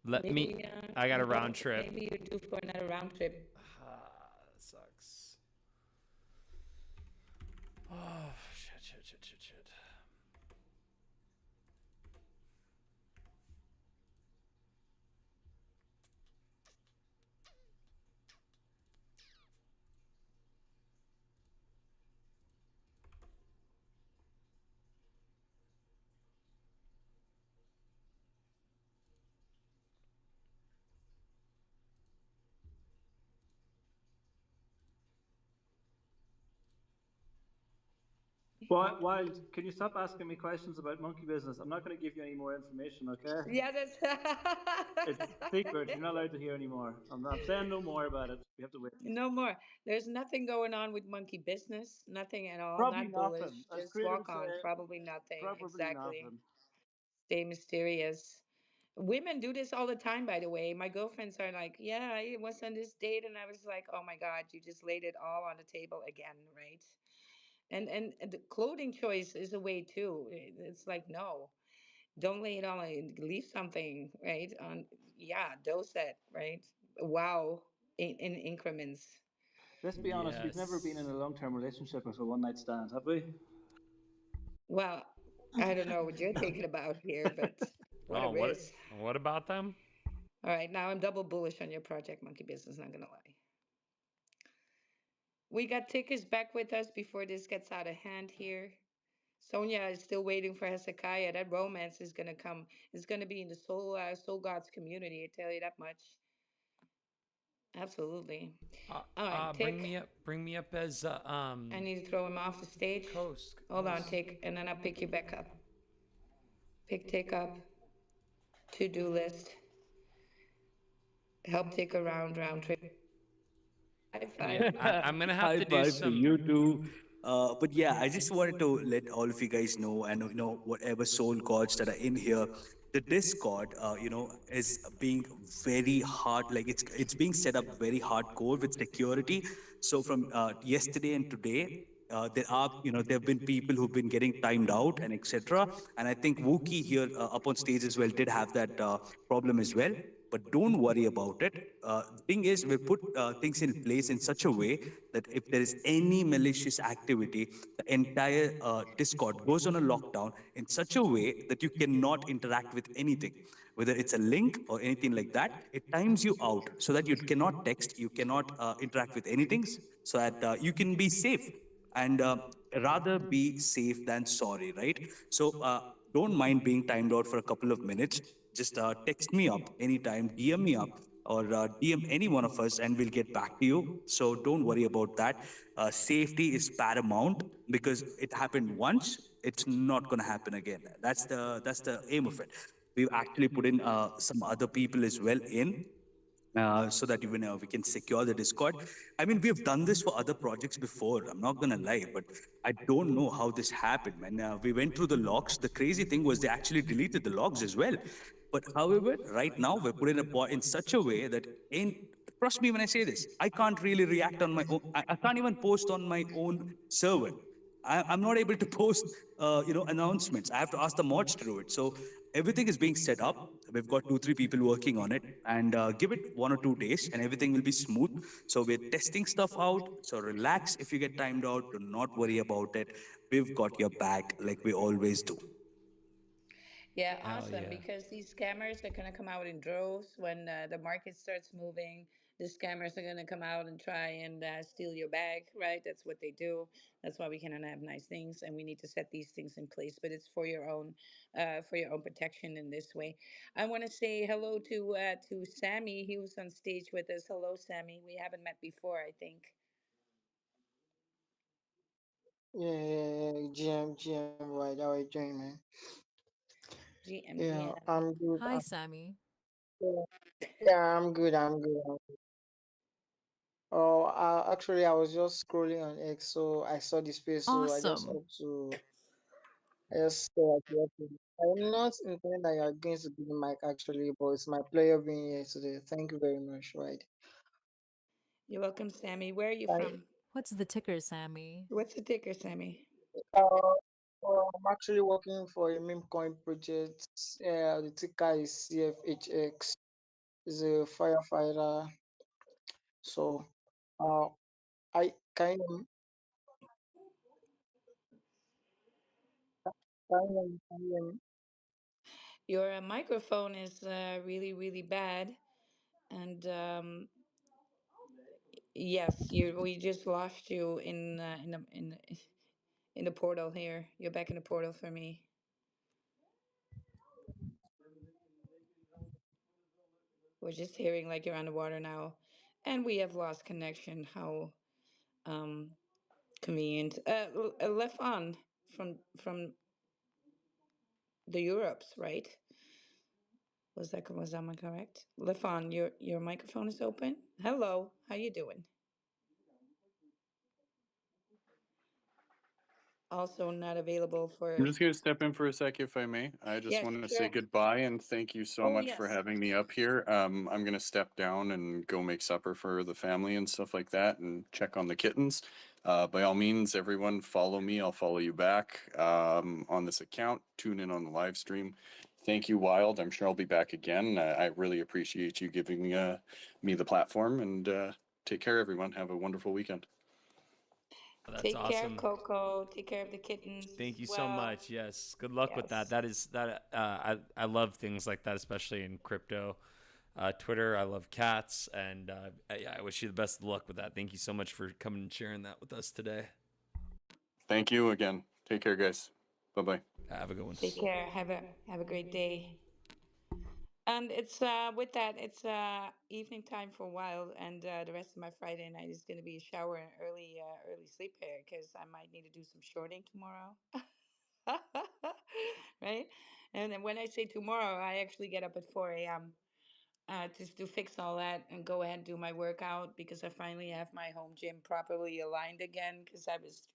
Let Maybe, me. I got a maybe- round trip. Maybe you're due for another round trip. That sucks. Oh shit. Wild, can you stop asking me questions about monkey business? I'm not going to give you any more information, okay? Yeah, that's. It's secret. You're not allowed to hear anymore. I'm saying no more about it. We have to wait. No more. There's nothing going on with monkey business. Nothing at all. Probably Not nothing. bullish. As Just Creator walk would on. say, Probably nothing. probably Exactly. nothing. Stay mysterious. Women do this all the time, by the way. My girlfriends are like, yeah, I was on this date, and I was like, oh my God, you just laid it all on the table again, right? And the clothing choice is a way too. It's like, no, don't lay it all on, leave something, right? On yeah, dose it, right? Wow, in increments. Let's be honest, we've never been in a Yes. long-term relationship with a one-night stand, have we? Well, I don't know what you're thinking about here, but Oh, whatever it is. what about them? All right, now I'm double bullish on your project monkey business, not gonna lie. We got Tickers back with us before this gets out of hand here. Sonia is still waiting for Hezekiah. That romance is gonna come. It's gonna be in the Soul Gods community. I tell you that much. Absolutely. All right, Tick. Bring me up as I need to throw him off the stage. Hold on, Tick, and then I'll pick you back up. Pick Tick up. To-do list. Help Tick around round trip. High five. I'm gonna have High to do five to you some. too. But yeah, I just wanted to let all of you guys know, and whatever soul gods that are in here, the Discord, is being very hard. Like it's being set up very hardcore with security. So from yesterday and today. There have been people who've been getting timed out and etc. And I think Wookie here up on stage as well did have that problem as well. But don't worry about it. The thing is, we put things in place in such a way that if there is any malicious activity, the entire Discord goes on a lockdown in such a way that you cannot interact with anything, whether it's a link or anything like that. It times you out so that you cannot text, you cannot interact with anything, so that you can be safe and rather be safe than sorry, right? So don't mind being timed out for a couple of minutes. Just text me up anytime, DM me up, or DM any one of us, and we'll get back to you. So don't worry about that. Safety is paramount because it happened once. It's not going to happen again. That's the aim of it. We've actually put in some other people as well in so that we can secure the Discord. I mean, we have done this for other projects before. I'm not gonna lie, but I don't know how this happened, man. We went through the logs. The crazy thing was they actually deleted the logs as well. But however, right now we're put in such a way that trust me when I say this, I can't really react on my own. I can't even post on my own server. I'm not able to post, announcements. I have to ask the mods to do it. So everything is being set up. We've got 2, 3 people working on it, and give it 1 or 2 days, and everything will be smooth. So we're testing stuff out. So relax if you get timed out. Do not worry about it. We've got your back like we always do. Yeah, Hell awesome. yeah. Because these scammers are going to come out in droves when the market starts moving. The scammers are going to come out and try and steal your bag, right? That's what they do. That's why we cannot have nice things, and we need to set these things in place. But it's for your own protection in this way. I want to say hello to Sammy. He was on stage with us. Hello, Sammy. We haven't met before, I think. Yeah, GM, right? How are you doing, man? GM, Yeah, GM. I'm good. Hi, Sammy. Yeah, yeah, I'm good. Oh, actually, I was just scrolling on X, so I saw the space, so Awesome. I just saw at the open. I'm not intending that you're going to be the mic actually, but it's my player being here today. Thank you very much, right? You're welcome, Sammy. Where are you I, from? What's the ticker, Sammy? What's the ticker, Sammy? uh, I'm actually working for a meme coin project. The ticker is CFHX. Is a firefighter. So, uh, I kind of Your microphone is really, really bad. And yes, we just lost you in the portal here. You're back in the portal for me. We're just hearing like you're underwater now, and we have lost connection. How um convenient. Left on from the Europes, right? Was that correct? Lefon, your microphone is open. Hello, how you doing? Also not available I'm for. just going to step in for a sec, if I may. I just Yes, want to say sure. goodbye and thank you so Oh much for yes. having me up here. I'm going to step down and go make supper for the family and stuff like that and check on the kittens. By all means, everyone, follow me. I'll follow you back on this account. Tune in on the live stream. Thank you, Wild. I'm sure I'll be back again. I really appreciate you giving me the platform. And take care, everyone. Have a wonderful weekend. That's Take care, awesome. Coco. Take care of the kittens Thank as you so well. much. Yes. Good luck with that. Yes. That is that I love things like that, especially in crypto. Twitter, I love cats, and yeah, I wish you the best of luck with that. Thank you so much for coming and sharing that with us today. Thank you again. Take care, guys. Bye bye. Have a good one. Take care. Have a great day. And it's with that, it's evening time for a while, and the rest of my Friday night is going to be a shower and early sleep here because I might need to do some shorting tomorrow. Right? And then when I say tomorrow, I actually get up at 4 a.m. Just to fix all that and go ahead and do my workout because I finally have my home gym properly aligned again because I was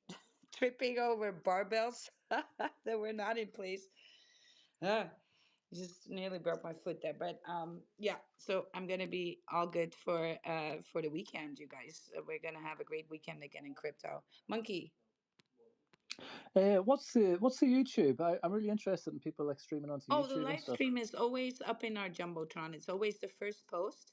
tripping over barbells that were not in place. Ah, just nearly broke my foot there, but yeah. So I'm gonna be all good for the weekend, you guys. We're gonna have a great weekend again in crypto. Monkey. What's the YouTube? I'm really interested in people like streaming onto Oh, the YouTube and live stuff. stream is always up in our jumbotron. It's always the first post.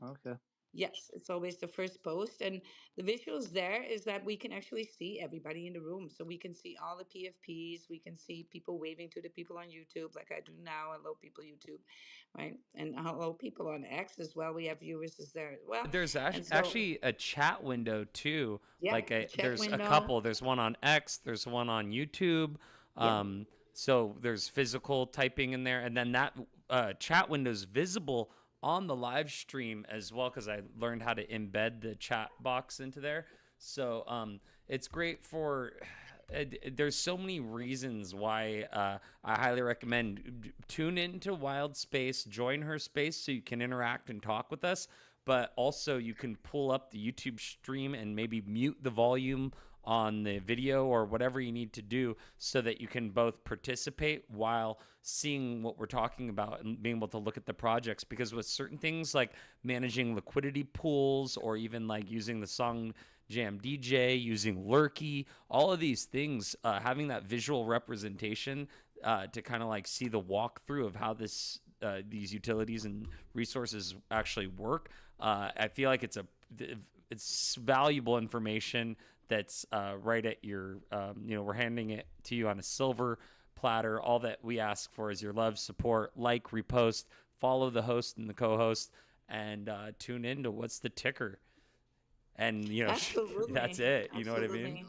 Okay. Yes, it's always the first post. And the visuals there is that we can actually see everybody in the room. So we can see all the PFPs. We can see people waving to the people on YouTube, like I do now. Hello, people YouTube, right? And hello, people on X as well. We have viewers as there as well. There's And so, actually a chat window too. yeah, Like the chat there's a window. couple. There's one on X. There's one on YouTube. Yep. So there's physical typing in there, and then that chat window is visible on the live stream as well because I learned how to embed the chat box into there. So it's great for. There's so many reasons why I highly recommend tune into Wild Space, join her space so you can interact and talk with us. But also you can pull up the YouTube stream and maybe mute the volume on the video or whatever you need to do so that you can both participate while seeing what we're talking about and being able to look at the projects. Because with certain things like managing liquidity pools or even like using the song Jam DJ, using Lurky, all of these things, having that visual representation to kind of like see the walkthrough of how these utilities and resources actually work. I feel like it's valuable information that's right at your, we're handing it to you on a silver platter. All that we ask for is your love, support, like, repost, follow the host and the co-host, and tune in to What's the Ticker. And, that's Absolutely. it. You know what I mean? Absolutely.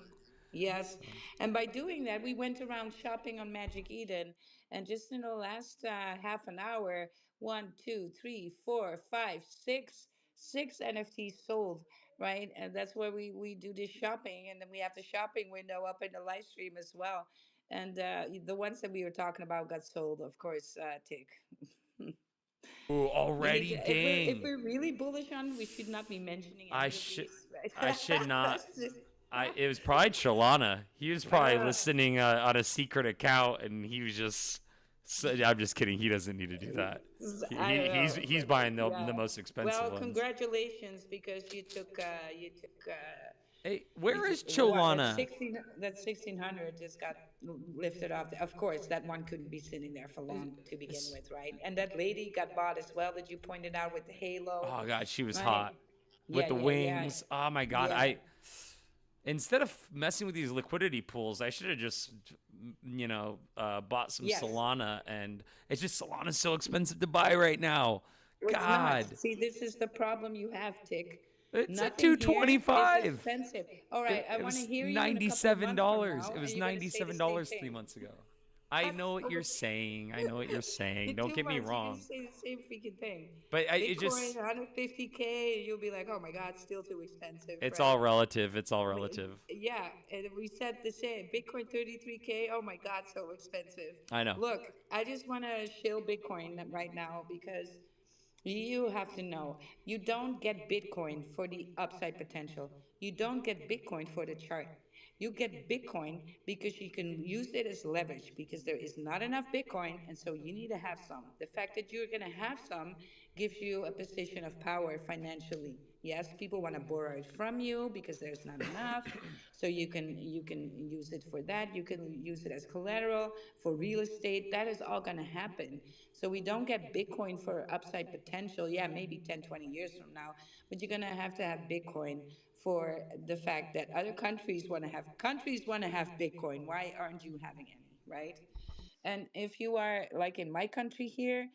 Yes. And by doing that, we went around shopping on Magic Eden. And just in the last half an hour, one, two, three, four, five, six NFTs sold, right? And that's where we do this shopping. And then we have the shopping window up in the live stream as well. And the ones that we were talking about got sold, of course, Tick. Ooh, You need to, already, if dang. we're really bullish on, we should not be mentioning I any of should, these, right? I should not. That's just, It was probably Shalana. He was probably uh, listening on a secret account, and he was just. I'm just kidding. He doesn't need to do that. I don't know, He's but buying the yeah. most expensive Well, ones. congratulations because Hey, where is what that Cholana? 1600 just got lifted off. Of course, that one couldn't be sitting there for long to begin with, right? And that lady got bought as well that you pointed out with the halo, Oh god, she was right? hot with Yeah, the yeah, yeah, wings. Oh my god, yeah. instead of messing with these liquidity pools, I should have just bought some Yes. Solana. And it's just Solana's so expensive to buy right now. It's not. God, See, this is the problem you have, Tick. it's at Nothing here is 225. expensive. All right, I It want to was hear you in a couple of $97. months from now, It and was you're gonna say the $97 same 3 months thing. ago. I know what you're saying. I know what you're saying. In Don't two get me months, you're gonna wrong. say the same freaking thing. But it Bitcoin, just 150K, you'll be like, oh my God, still too expensive, it's all right? relative. It's all relative. Yeah, and we said the same. Bitcoin 33K, oh my God, so expensive. I know. Look, I just want to shill Bitcoin right now because you have to know you don't get Bitcoin for the upside potential. You don't get Bitcoin for the chart. You get Bitcoin because you can use it as leverage because there is not enough Bitcoin. And so you need to have some. The fact that you're going to have some gives you a position of power financially. Yes, people want to borrow it from you because there's not enough. So you can use it for that. You can use it as collateral for real estate. That is all going to happen. So we don't get Bitcoin for upside potential. Yeah, maybe 10, 20 years from now, but you're going to have Bitcoin for the fact that other countries want to have Bitcoin. Why aren't you having any, right? And if you are like in my country here,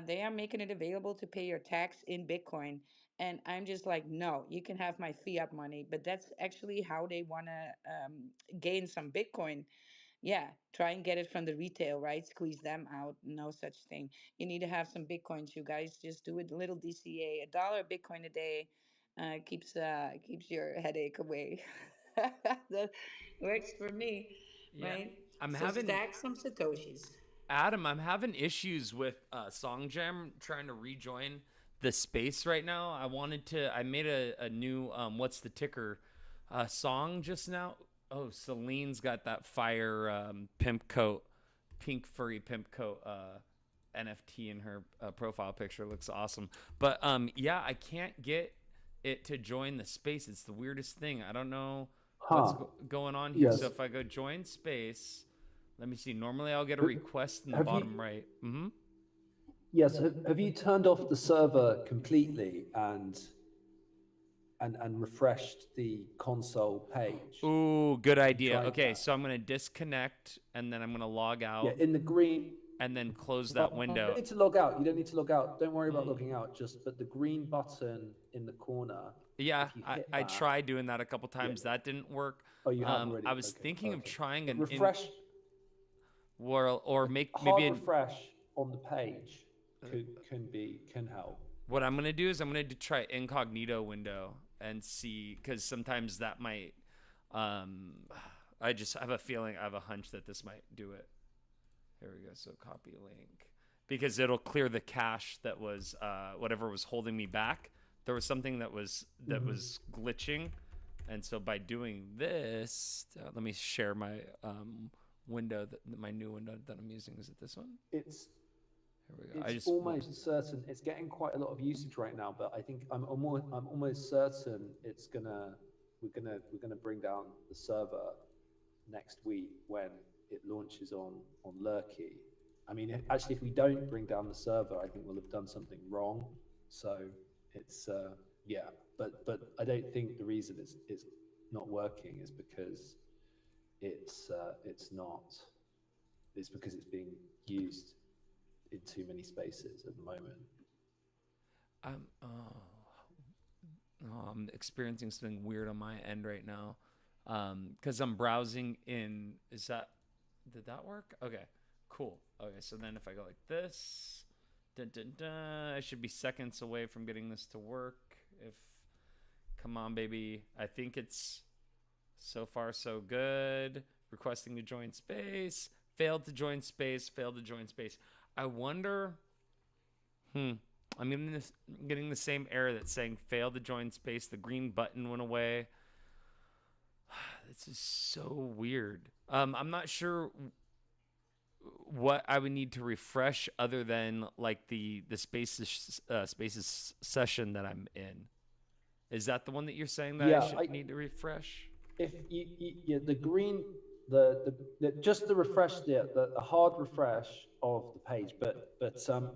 they are making it available to pay your tax in Bitcoin. And I'm just like, no, you can have my fiat money. But that's actually how they want to gain some Bitcoin. Yeah, try and get it from the retail, right? Squeeze them out. No such thing. You need to have some Bitcoins, you guys. Just do it, a little DCA, $1 Bitcoin a day keeps your headache away. That works for me, Yeah, right? I'm So having stack some satoshis. Adam. I'm having issues with Songjam trying to rejoin the space right now. I made a new what's the ticker song just now. Oh, Celine's got that fire pimp coat, pink furry pimp coat NFT in her profile picture. Looks awesome. But yeah, I can't get it to join the space. It's the weirdest thing. I don't know what's Huh. going on here. So Yes. if I go join space, let me see. Normally I'll get a Have request in the have bottom you? right. Mm-hmm. Yes. Have you turned off the server completely and refreshed the console page? Ooh, good Have you idea. tried Okay, that? so I'm gonna disconnect and then I'm gonna log Yeah, out in the green. and then close Oh, that you don't window. need to log out. You don't need to log out. Don't worry about logging out. Just but the green button in the corner. Yeah, If you I, hit I that, tried doing that a couple yeah. times. That didn't work. Oh, you have I already. was Okay, thinking of perfect. trying But an in refresh. or make maybe Hard an, refresh on the page can help. what I'm gonna do is I'm gonna try incognito window and see, because sometimes that might. I just have a feeling, I have a hunch that this might do it. Here we go. So copy link, because it'll clear the cache that was whatever was holding me back. There was something that was glitching, and so by doing this, let me share my window, my new window that I'm using. Is it this one? It's Here we go. it's almost certain it's getting quite a lot of usage right now, but I think I'm almost certain it's gonna we're gonna bring down the server next week when it launches on Lurky. I mean, actually, if we don't bring down the server, I think we'll have done something wrong. So it's yeah, but I don't think the reason it's not working is because it's not. It's because it's being used in too many spaces at the moment. I'm I'm experiencing something weird on my end right now. Because I'm browsing in. Is that did that work? Okay, cool. Okay, so then if I go like this, dun, dun, dun, I should be seconds away from getting this to work. If come on, baby, I think it's so far so good. Requesting to join space, failed to join space, failed to join space. I wonder. I'm getting the same error that's saying failed to join space. The green button went away. This is so weird. I'm not sure what I would need to refresh other than like the spaces session that I'm in. Is that the one that you're saying that I Yeah, should need to refresh? if yeah, the green, just the refresh, the hard refresh of the page, but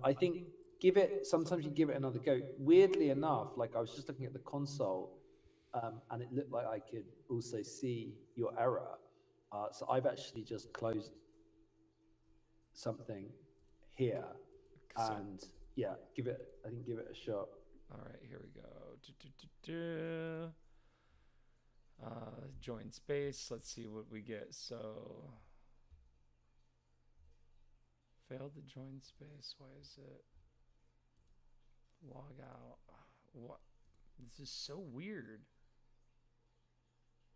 I think give it, sometimes you give it another go. Weirdly enough, like I was just looking at the console, and it looked like I could also see your error. So I've actually just closed something here, So, and yeah, I think give it a shot. all right, here we go. Join space. Let's see what we get. So, failed to join space. Why is it log out? What? This is so weird.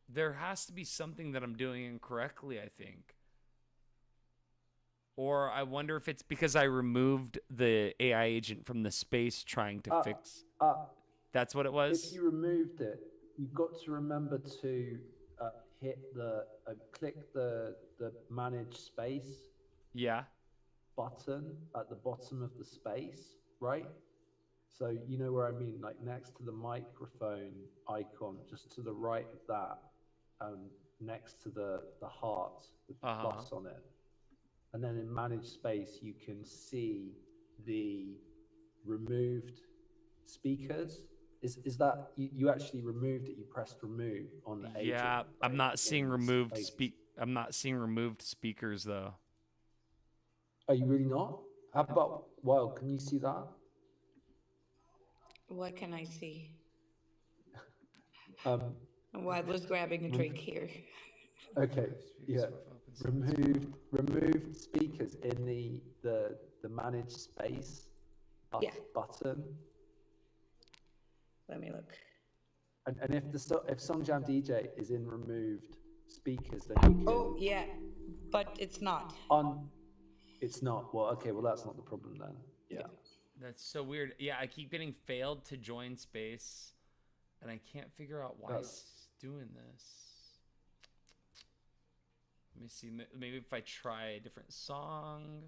There has to be something that I'm doing incorrectly, I think. Or I wonder if it's because I removed the AI agent from the space trying to fix. That's what it was? If you removed it, you've got to remember to hit click the manage space button at the bottom of the space, right? So you know where I mean, like next to the microphone icon, just to the right of that, next to the heart with the plus on it. And then in manage space, you can see the removed speakers. Is that you actually removed it? You pressed remove on the agent. Yeah, right, I'm not seeing removed Spaces. I'm not seeing removed speakers though. Are you really not? How about Wild? Can you see that? What can I see? Um, Wild was grabbing a drink here. Okay, yeah. Remove speakers in the manage space button. Let me look. And if Songjam DJ is in removed speakers, then you can. Oh yeah, but it's not. It's not. Well, okay. Well, that's not the problem then. Yeah. That's so weird. Yeah, I keep getting failed to join space, and I can't figure out why it's doing this. Let me see. Maybe if I try a different song.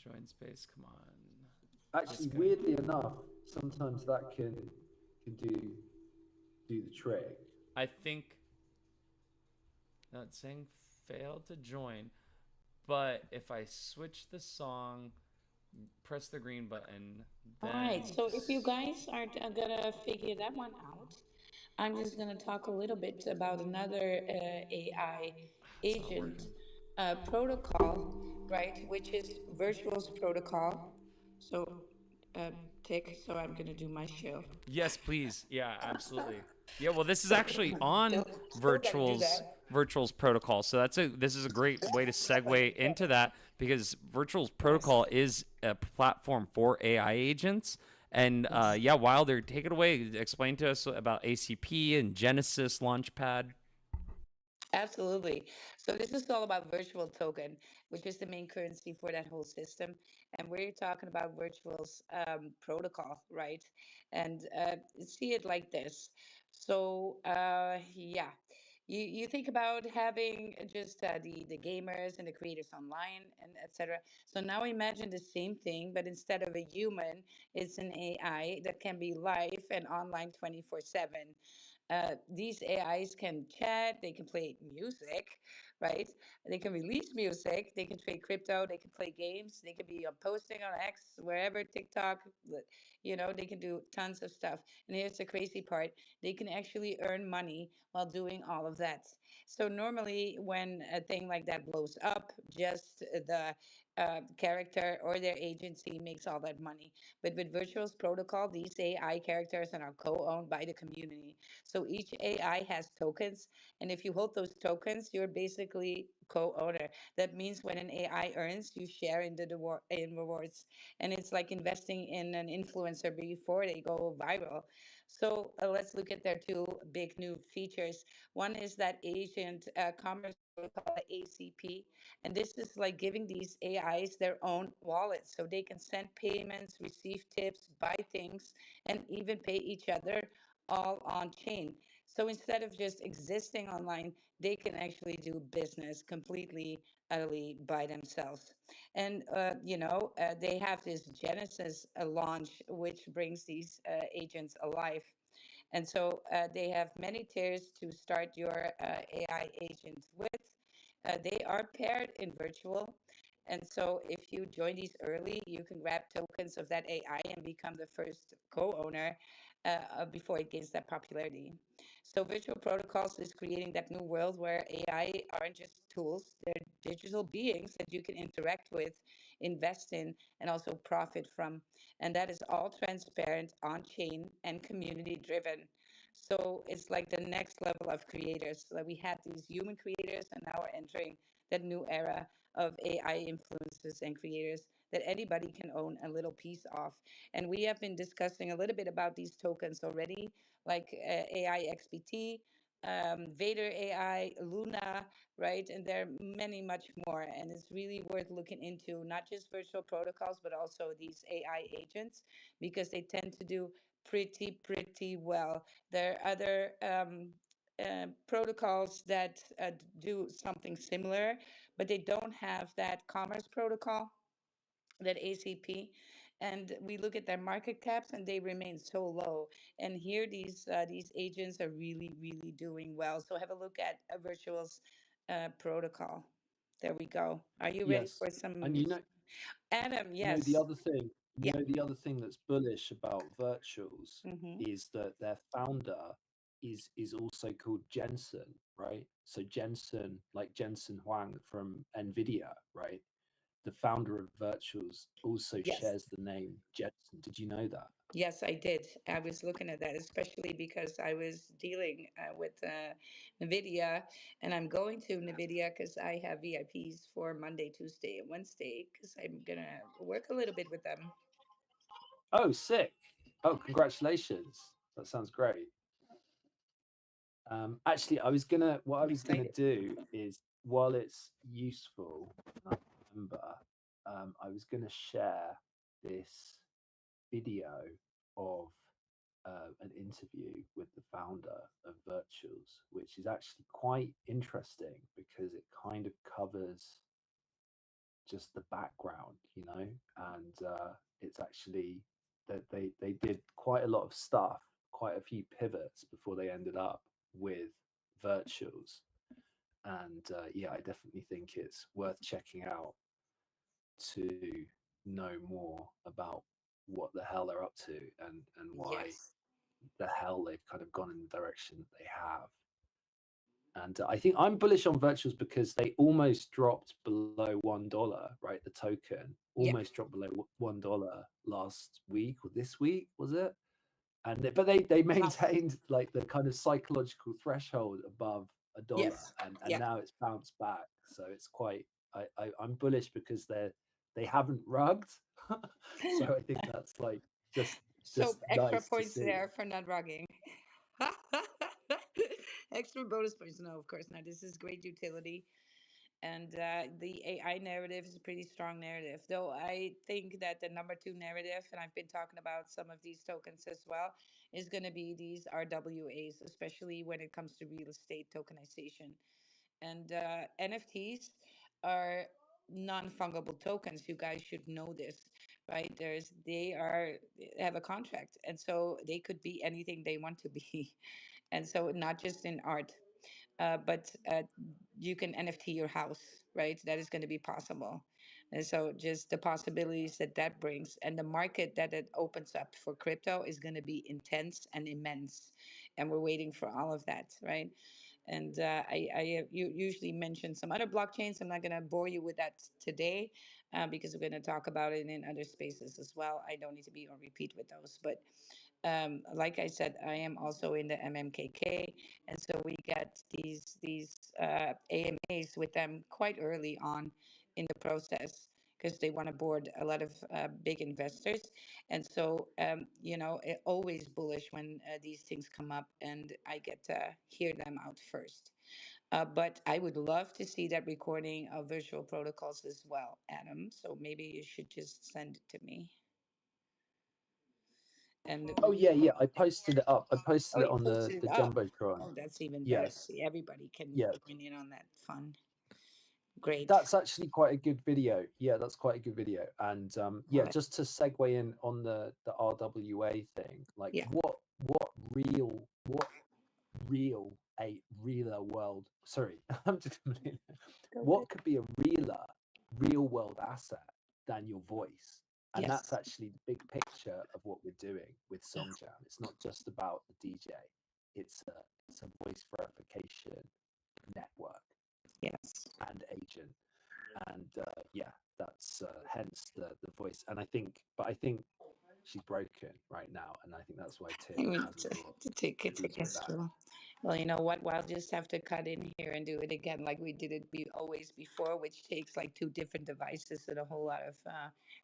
Join space. Come on. Actually, weirdly enough, sometimes that can do the trick. I think. Not saying failed to join, but if I switch the song, press the green button. All right. So if you guys are gonna figure that one out, I'm just gonna talk a little bit about another AI agent protocol, right? Which is Virtual's protocol. So, Tick. So I'm gonna do my shill. Yes, please. Yeah, absolutely. Yeah, well, this is actually on Virtual's protocol, so this is a great way to segue into that because Virtual's protocol is a platform for AI agents. And yeah, Wilder, take it away. Explain to us about ACP and Genesis Launchpad. Absolutely. So this is all about virtual token, which is the main currency for that whole system. And we're talking about virtual's protocol, right? And see it like this. So yeah, You think about having just the gamers and the creators online and etc. So now imagine the same thing, but instead of a human, it's an AI that can be live and online 24/7. These AIs can chat, they can play music, right? They can release music, they can trade crypto, they can play games, they can be posting on X, wherever, TikTok, they can do tons of stuff. And here's the crazy part, they can actually earn money while doing all of that. So normally, when a thing like that blows up, just the character or their agency makes all that money. But with Virtual's protocol, these AI characters are now co-owned by the community. So each AI has tokens, and if you hold those tokens, you're basically co-owner. That means when an AI earns, you share in in rewards, and it's like investing in an influencer before they go viral. So let's look at their two big new features. One is that agent commerce protocol, ACP, and this is like giving these AIs their own wallet, so they can send payments, receive tips, buy things, and even pay each other all on chain. So instead of just existing online, they can actually do business completely, utterly by themselves. And, they have this Genesis launch, which brings these agents alive. And so they have many tiers to start your AI agent with. They are paired in virtual. And so if you join these early, you can grab tokens of that AI and become the first co-owner before it gains that popularity. So virtual protocols is creating that new world where AI aren't just tools, they're digital beings that you can interact with, invest in, and also profit from. And that is all transparent, on chain, and community driven. So it's like the next level of creators. So we had these human creators, and now we're entering that new era of AI influencers and creators that anybody can own a little piece of. And we have been discussing a little bit about these tokens already, like AI XPT, Vader AI, Luna, right? And there are many, much more. And it's really worth looking into not just virtual protocols, but also these AI agents, because they tend to do pretty well. There are other protocols that do something similar, but they don't have that commerce protocol, that ACP. And we look at their market caps, and they remain so low. And here, these agents are really doing well. So have a look at a Virtual's protocol. There we go. Are you ready Yes, for some and news? Adam, the yes. other thing, Yeah. the other thing that's bullish about virtuals Hmm. is that their founder is also called Jensen, right? So Jensen, like Jensen Huang from Nvidia, right? The founder of virtuals also Yes. shares the name Jensen. Did you know that? Yes, I did. I was looking at that, especially because I was dealing with NVIDIA, and I'm going to NVIDIA because I have VIPs for Monday, Tuesday, and Wednesday because I'm going to work a little bit with them. Oh, sick. Oh, congratulations. That sounds great. Actually, what I I'm was gonna excited. do is, while it's useful, and I remember, I was gonna share this video of an interview with the founder of Virtuals, which is actually quite interesting because it kind of covers just the background, and it's actually that they did quite a lot of stuff, quite a few pivots before they ended up with Virtuals. And yeah, I definitely think it's worth checking out to know more about what the hell they're up to, and why Yes. the hell they've kind of gone in the direction that they have. And I think I'm bullish on virtuals because they almost dropped below $1, right? The token Yeah. almost dropped below $1 last week, or this week, was it? And but they Last. maintained like the kind of psychological threshold above $1, Yes. and Yeah. now it's bounced back. So it's quite, I'm bullish because they haven't rugged. So I think that's like just So just extra nice to points see. there for not rugging. Extra bonus points. No, of course not. This is great utility. And the AI narrative is a pretty strong narrative, though I think that the number two narrative, and I've been talking about some of these tokens as well, is going to be these RWAs, especially when it comes to real estate tokenization. And NFTs are non-fungible tokens. You guys should know this, right? They have a contract, and so they could be anything they want to be. And so not just in art, but you can NFT your house, right? That is going to be possible. And so just the possibilities that that brings and the market that it opens up for crypto is going to be intense and immense. And we're waiting for all of that, right? And you usually mention some other blockchains. I'm not going to bore you with that today because we're going to talk about it in other spaces as well. I don't need to be on repeat with those. But like I said, I am also in the MMKK, and so we get these AMAs with them quite early on in the process because they want to board a lot of big investors, and so always bullish when these things come up, and I get to hear them out first. But I would love to see that recording of virtual protocols as well, Adam. So maybe you should just send it to me. And Oh yeah, yeah. I posted it up. I posted oh, it you on posted the it up. jumbotron. Oh, that's even better. Yes. See, everybody can Yeah. join in on that fun. Great. That's actually quite a good video. Yeah, that's quite a good video. And yeah, Well, just to segue in on the RWA thing, like yeah. what real a realer world, sorry, I'm just Go good. what could be a real world asset than your voice? And that's Yes. actually the big picture of what we're doing with Songjam. It's not just about the DJ. It's a voice verification network Yes. and agent. And yeah, that's hence the voice. And I think she's broken right now, and I think that's why I Tim mean, hasn't brought to take the it to DJ back. Castro. Well, you know what? We'll just have to cut in here and do it again, like we did it always before, which takes like two different devices and a whole lot of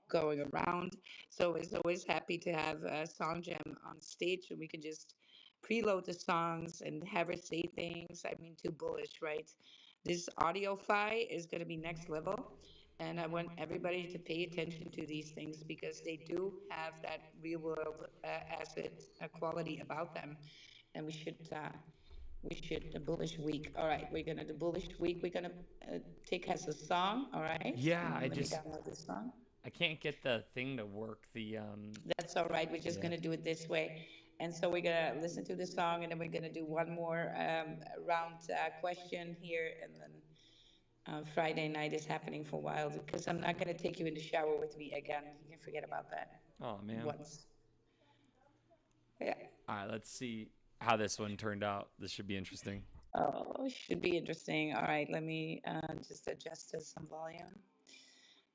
going around. So it's always happy to have Song Jam on stage, and we can just preload the songs and have her say things. I mean, too bullish, right? This audio fi is going to be next level. And I want everybody to pay attention to these things because they do have that real world asset quality about them. And we should the bullish week. All right, we're gonna do bullish week. We're gonna take as a song. All right, Yeah, let me download this song. I can't get the thing to work. That's all right. We're just Yeah. gonna do it this way. And so we're gonna listen to the song, and then we're gonna do one more round question here, and then Friday night is happening for a while because I'm not gonna take you in the shower with me again. You can forget about that Oh man. once. Yeah. All right, let's see how this one turned out. This should be interesting. Oh, should be interesting. All right, let me just adjust to some volume.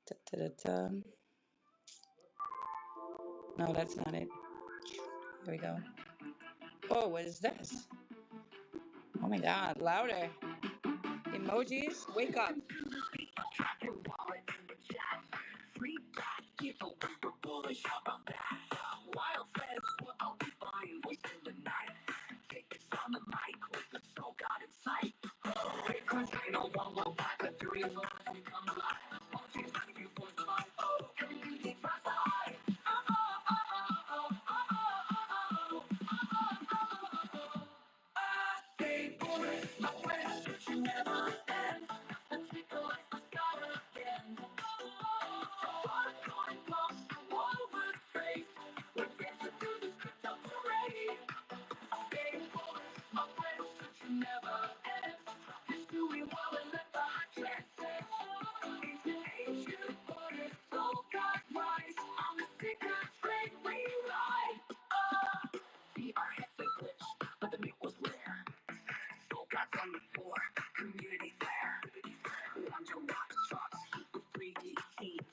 Da, da, da, da. No, that's not it. Here we go. Oh, what is this? Oh my God, louder. Emojis, wake up. Wild friends, what I'll be buying, voice in the night. Take this on the mic with the soul God in sight. Because I know one will buy, but there is one to come alive. All things to be for the life. Oh, everything takes my side. I stay bored, my friends, but you never end. Nothing take a life, I got again. So far, going lost, the wall was straight. We're dancing through this crypto parade. Stay bored, my friends, but you never end. Just do we want to let the hot track set? It's an ancient order, so God rise. On the sticker train we ride. See our heads they glitch, but the meat was rare. So God's on the floor, community fair. Lunch and rock shots, with 3D scenes.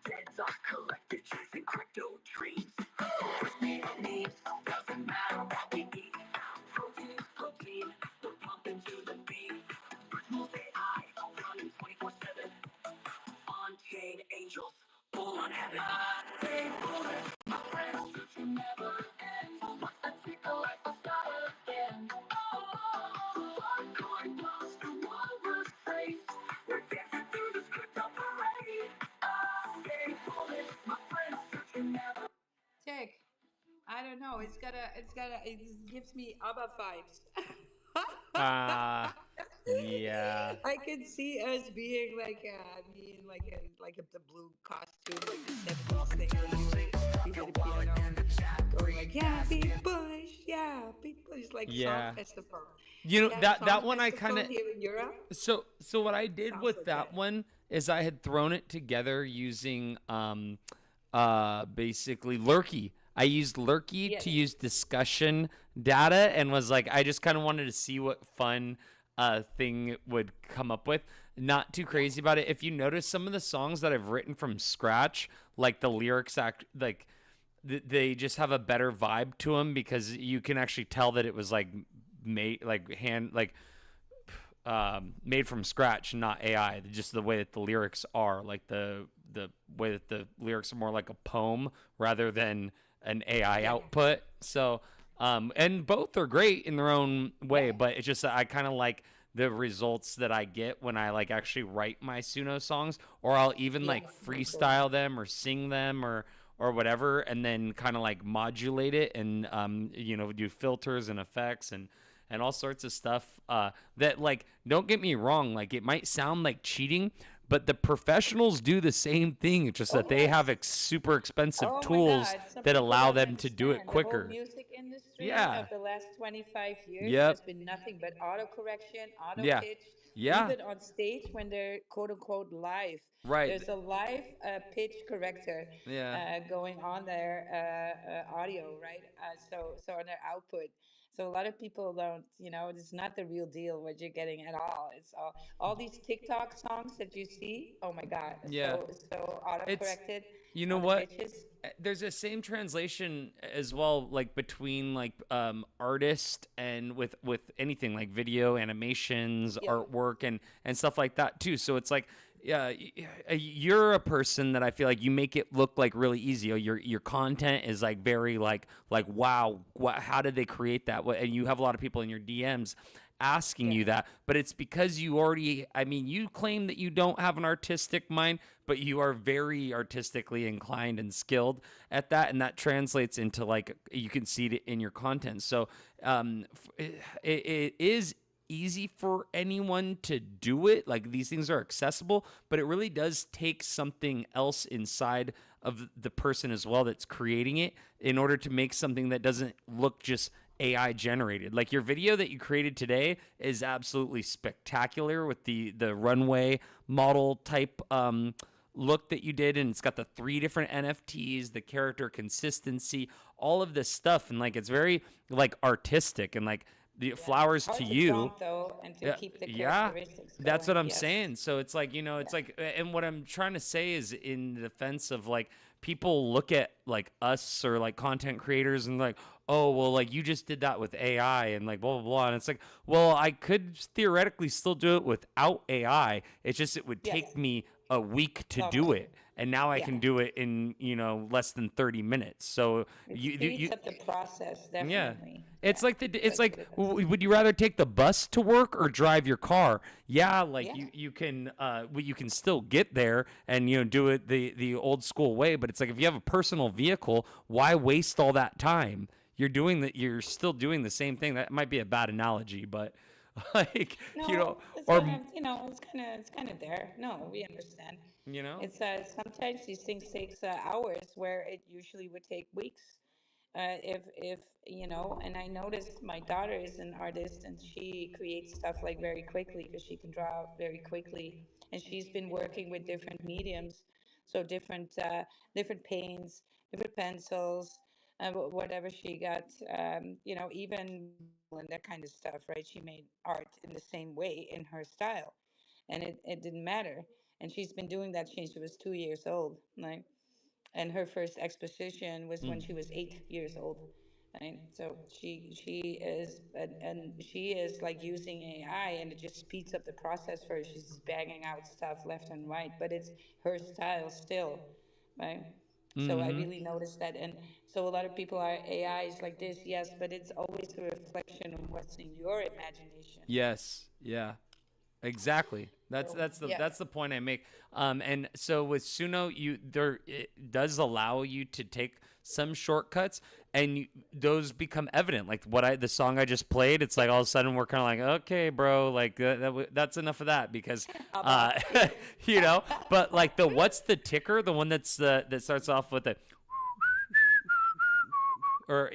Deads are collected, chasing crypto dreams. Names, doesn't matter what we eat. Protein, protein, we're pumping to the beat. Virtual AI, running 24/7. On-chain angels, full on heaven. I stay bullish, my friends, but you never end. Once I take a life, I start again. Oh, hardcore lost, the wall was straight. We're it gives me ABBA vibes. Yeah. I can see us being like me in like the blue costume, like the 70s thing. We hear the piano going like, yeah, be bullish, yeah, be bullish, like song Yeah. festival. You know, You had a that song one I kind festival of here in Europe. so what I did Sounds with like that that. one is I had thrown it together using basically Lurky. I used Lurky to Yes. use discussion data and was like I just kind of wanted to see what fun thing it would come up with. Not too crazy about it. If you notice some of the songs that I've written from scratch, like the lyrics act like they just have a better vibe to them because you can actually tell that it was like made like hand like made from scratch, not AI. Just the way that the lyrics are, like the way that the lyrics are more like a poem rather than an AI Yeah. output. So, and both are great in their own way, Yeah. but it's just I kind of like the results that I get when I like actually write my Suno songs, or I'll even Yeah. like Me too. freestyle them or sing them or whatever, and then kind of like modulate it and do filters and effects and all sorts of stuff that like don't get me wrong, like it might sound like cheating, but the professionals do the same thing. It's just Oh that they have yes. super expensive Oh my tools God, some that people allow don't them to do it understand. The whole quicker. music industry Yeah. of the last 25 years Yep. has been nothing but auto correction, auto Yeah. pitch, Yeah. even on stage when they're quote unquote live. Right. There's a live pitch corrector Yeah. going on their audio, right? So on their output. So a lot of people don't, it's not the real deal what you're getting at all. It's all these TikTok songs that you see. Oh my God, Yeah. so auto It's corrected you know on the what? pitches. There's a same translation as well, like between like artist and with anything like video, animations, Yeah. artwork, and stuff like that too. So it's like yeah, you're a person that I feel like you make it look like really easy. Your content is like very like wow, how did they create that? And you have a lot of people in your DMs asking Yeah. you that, but it's because you already, I mean, you claim that you don't have an artistic mind, but you are very artistically inclined and skilled at that, and that translates into like you can see it in your content. So it is easy for anyone to do it. Like these things are accessible, but it really does take something else inside of the person as well that's creating it in order to make something that doesn't look just AI generated. Like your video that you created today is absolutely spectacular with the runway model type look that you did, and it's got the 3 different NFTs, the character consistency, all of this stuff, and like it's very like artistic and like the Yeah. flowers to Hard to you. prompt though, and to Yeah, keep the yeah, characteristics that's going. what I'm Yes. saying. So it's like, it's Yeah. like, and what I'm trying to say is in defense of like people look at like us or like content creators and like, oh, well, like you just did that with AI and like blah, blah, blah. And it's like, well, I could theoretically still do it without AI. It's just, it would take Yes. me a week to do Longer. it. And now I Yeah. can do it in, less than 30 minutes. So It you speeds up the process, yeah. definitely. It's Yeah. like it's That's like what it does. would you rather take the bus to work or drive your car? Yeah, like Yeah. you can you can still get there and do it the old school way, but it's like if you have a personal vehicle, why waste all that time? You're still doing the same thing. That might be a bad analogy, but like, No, it's or kind of, it's kind of there. No, we understand. you know? It's sometimes these things takes hours where it usually would take weeks. If and I noticed my daughter is an artist and she creates stuff like very quickly because she can draw very quickly, and she's been working with different mediums, so different paints, different pencils, whatever she got, even and that kind of stuff, right? She made art in the same way in her style, and it didn't matter. And she's been doing that since she was 2 years old, right? And her first exposition was when she was 8 years old. Right? So she is like using AI, and it just speeds up the process for her. She's just banging out stuff left and right, but it's her style still, right? So I Mhm. really noticed that, and so a lot of people are AI is like this, yes, but it's always a reflection of what's in your imagination. Yes. Yeah. Exactly. That's So that's the yeah, that's the point I make. And so with Suno, it does allow you to take some shortcuts, and those become evident. Like the song I just played, it's like all of a sudden we're kind of like, okay, bro, like that's enough of that because, you know. But like what's the ticker? The one that starts off with the or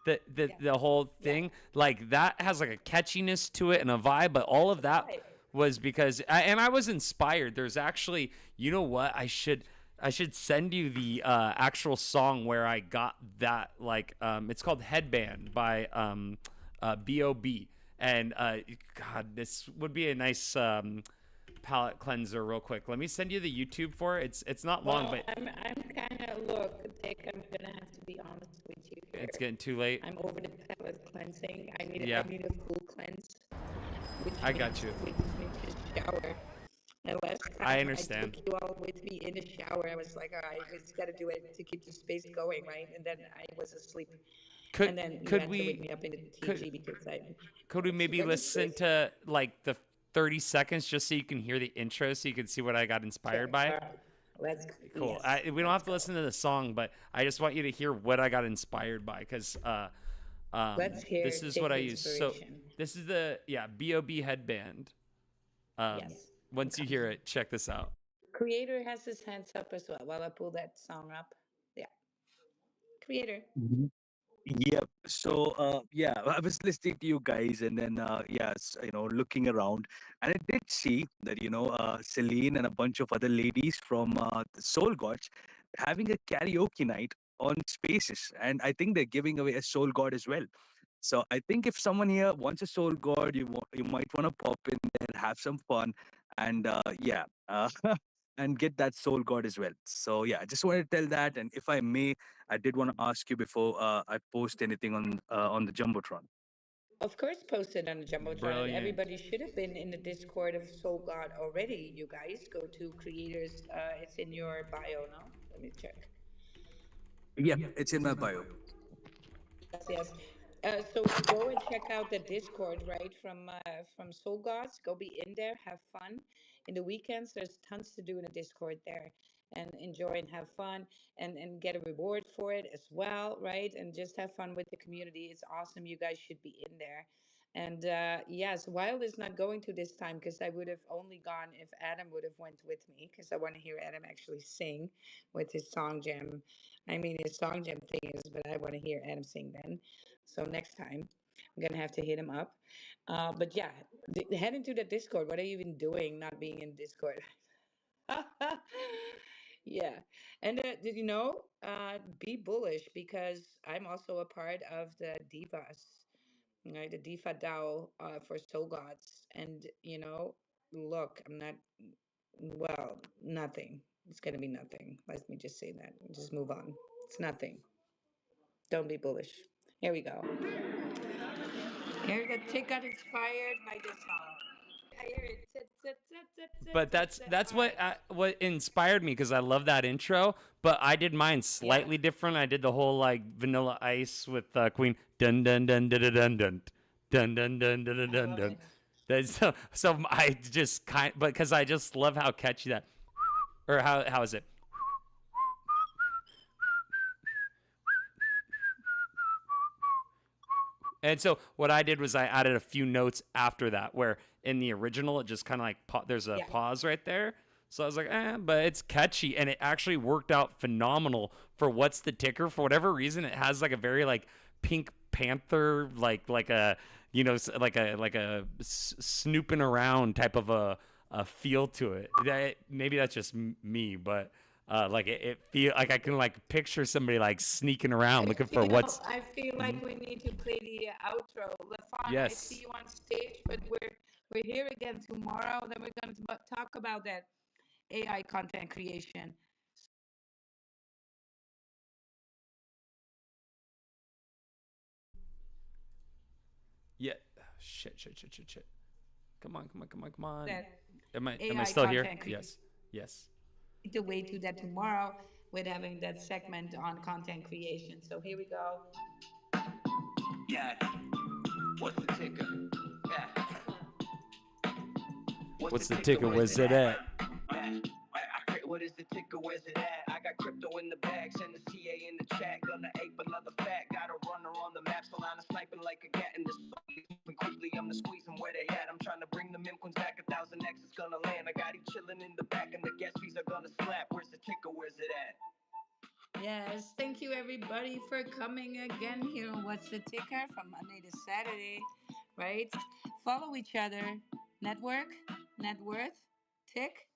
the whole thing, like that has like a catchiness to it and a vibe, but all of that was because I was inspired. There's actually, you know what, I should send you the actual song where I got that, like it's called Headband by B.O.B. And God, this would be a nice palette cleanser real quick. Let me send you the YouTube for it. It's not long, but I'm kind of, look, Dick, I'm gonna have to be honest with you here. It's getting too late. I'm over the palette cleansing. I need Yeah. I need a full cleanse. I got you. Which means a shower. And last time I understand. I took you all with me in the shower. I was like, all right, we just got to do it to keep the space going, right? And then I was asleep. And then you had to wake me up in the TG because could we maybe listen to like the 30 seconds just so you can hear the intro, so you can see what I got inspired by? Let's cool. Yes. We don't have to listen to the song, but I just want you to hear what I got inspired by, because Let's hear this is Dick what I use. So inspiration. this is the B.O.B. Headband. Yes. Once you hear it, check this out. Creator has his hands up as well while I pull that song up. Yeah. Creator. Yep. So, yeah, I was listening to you guys, and then, yes, looking around, and I did see that, Celine and a bunch of other ladies from the Soul Gods having a karaoke night on Spaces, and I think they're giving away a Soul God as well. So I think if someone here wants a Soul God, you might want to pop in there, have some fun, and yeah, and get that Soul God as well. So yeah, I just wanted to tell that, and if I may, I did want to ask you before I post anything on the Jumbotron. Of course, posted on the Jumbotron. Brilliant. Everybody should have been in the Discord of Soul God already. You guys go to creators. It's in your bio now. Let me check. Yeah, it's in my bio. Yes. So go and check out the Discord, right, from Soul Gods. Go be in there, have fun. In the weekends, there's tons to do in the Discord there, and enjoy and have fun, and get a reward for it as well, right? And just have fun with the community. It's awesome. You guys should be in there. And yes, Wild is not going to this time because I would have only gone if Adam would have went with me, because I want to hear Adam actually sing with his song jam. I mean, his song jam thing is, but I want to hear Adam sing then. So next time, I'm gonna have to hit him up. But yeah, head into the Discord. What are you even doing not being in Discord? Yeah. And did you know, be bullish, because I'm also a part of the Divas, right? The Diva DAO for Soul Gods. And, look, I'm not, well, nothing. It's going to be nothing. Let me just say that. Just move on. It's nothing. Don't be bullish. Here we go. Here we go. Tick got inspired by this song. I hear it. But that's what inspired me, because I love that intro. But I did mine slightly different. I did the whole like Vanilla Ice with Queen, dun dun dun dun dun dun dun dun dun dun dun dun dun. That's so I just because I just love how catchy that, or how is it? And so what I did was I added a few notes after that, where in the original it just kind of like there's a pause right there. So I was like, but it's catchy, and it actually worked out phenomenal for What's the Ticker. For whatever reason, it has like a very like Pink Panther, like a like a snooping around type of a feel to it. Maybe that's just me, but. Like it feel like I can like picture somebody like sneaking around looking for what's. I feel like we need to play the outro. LaFon, Yes. I see you on stage, but we're here again tomorrow. Then we're going to talk about that AI content creation. Yeah. Shit. Come on. That Am I AI still here? content Yes. To wait to that tomorrow with having that segment on content creation. So here we go. Yeah. What's the ticker? Yeah. What's the ticker? Where's it at? What is the ticker? Where's it at? I got crypto in the bag. Send the CA in the chat. Gonna ape another fat. Got a runner on the map. Solana sniping like a gat in the moving quickly. I'm the squeezing where they at. I'm trying to bring the Mimquins back. 1,000x is gonna land. I got him chilling in the back, and the gas fees are gonna slap. Where's the ticker? Where's it at? Yes, thank you everybody for coming again here on What's the Ticker from Monday to Saturday, right? Follow each other. Network, net worth, tick.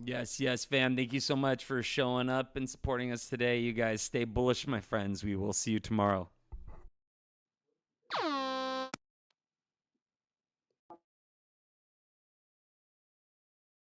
Yes, yes, fam. Thank you so much for showing up and supporting us today. You guys stay bullish, my friends. We will see you tomorrow.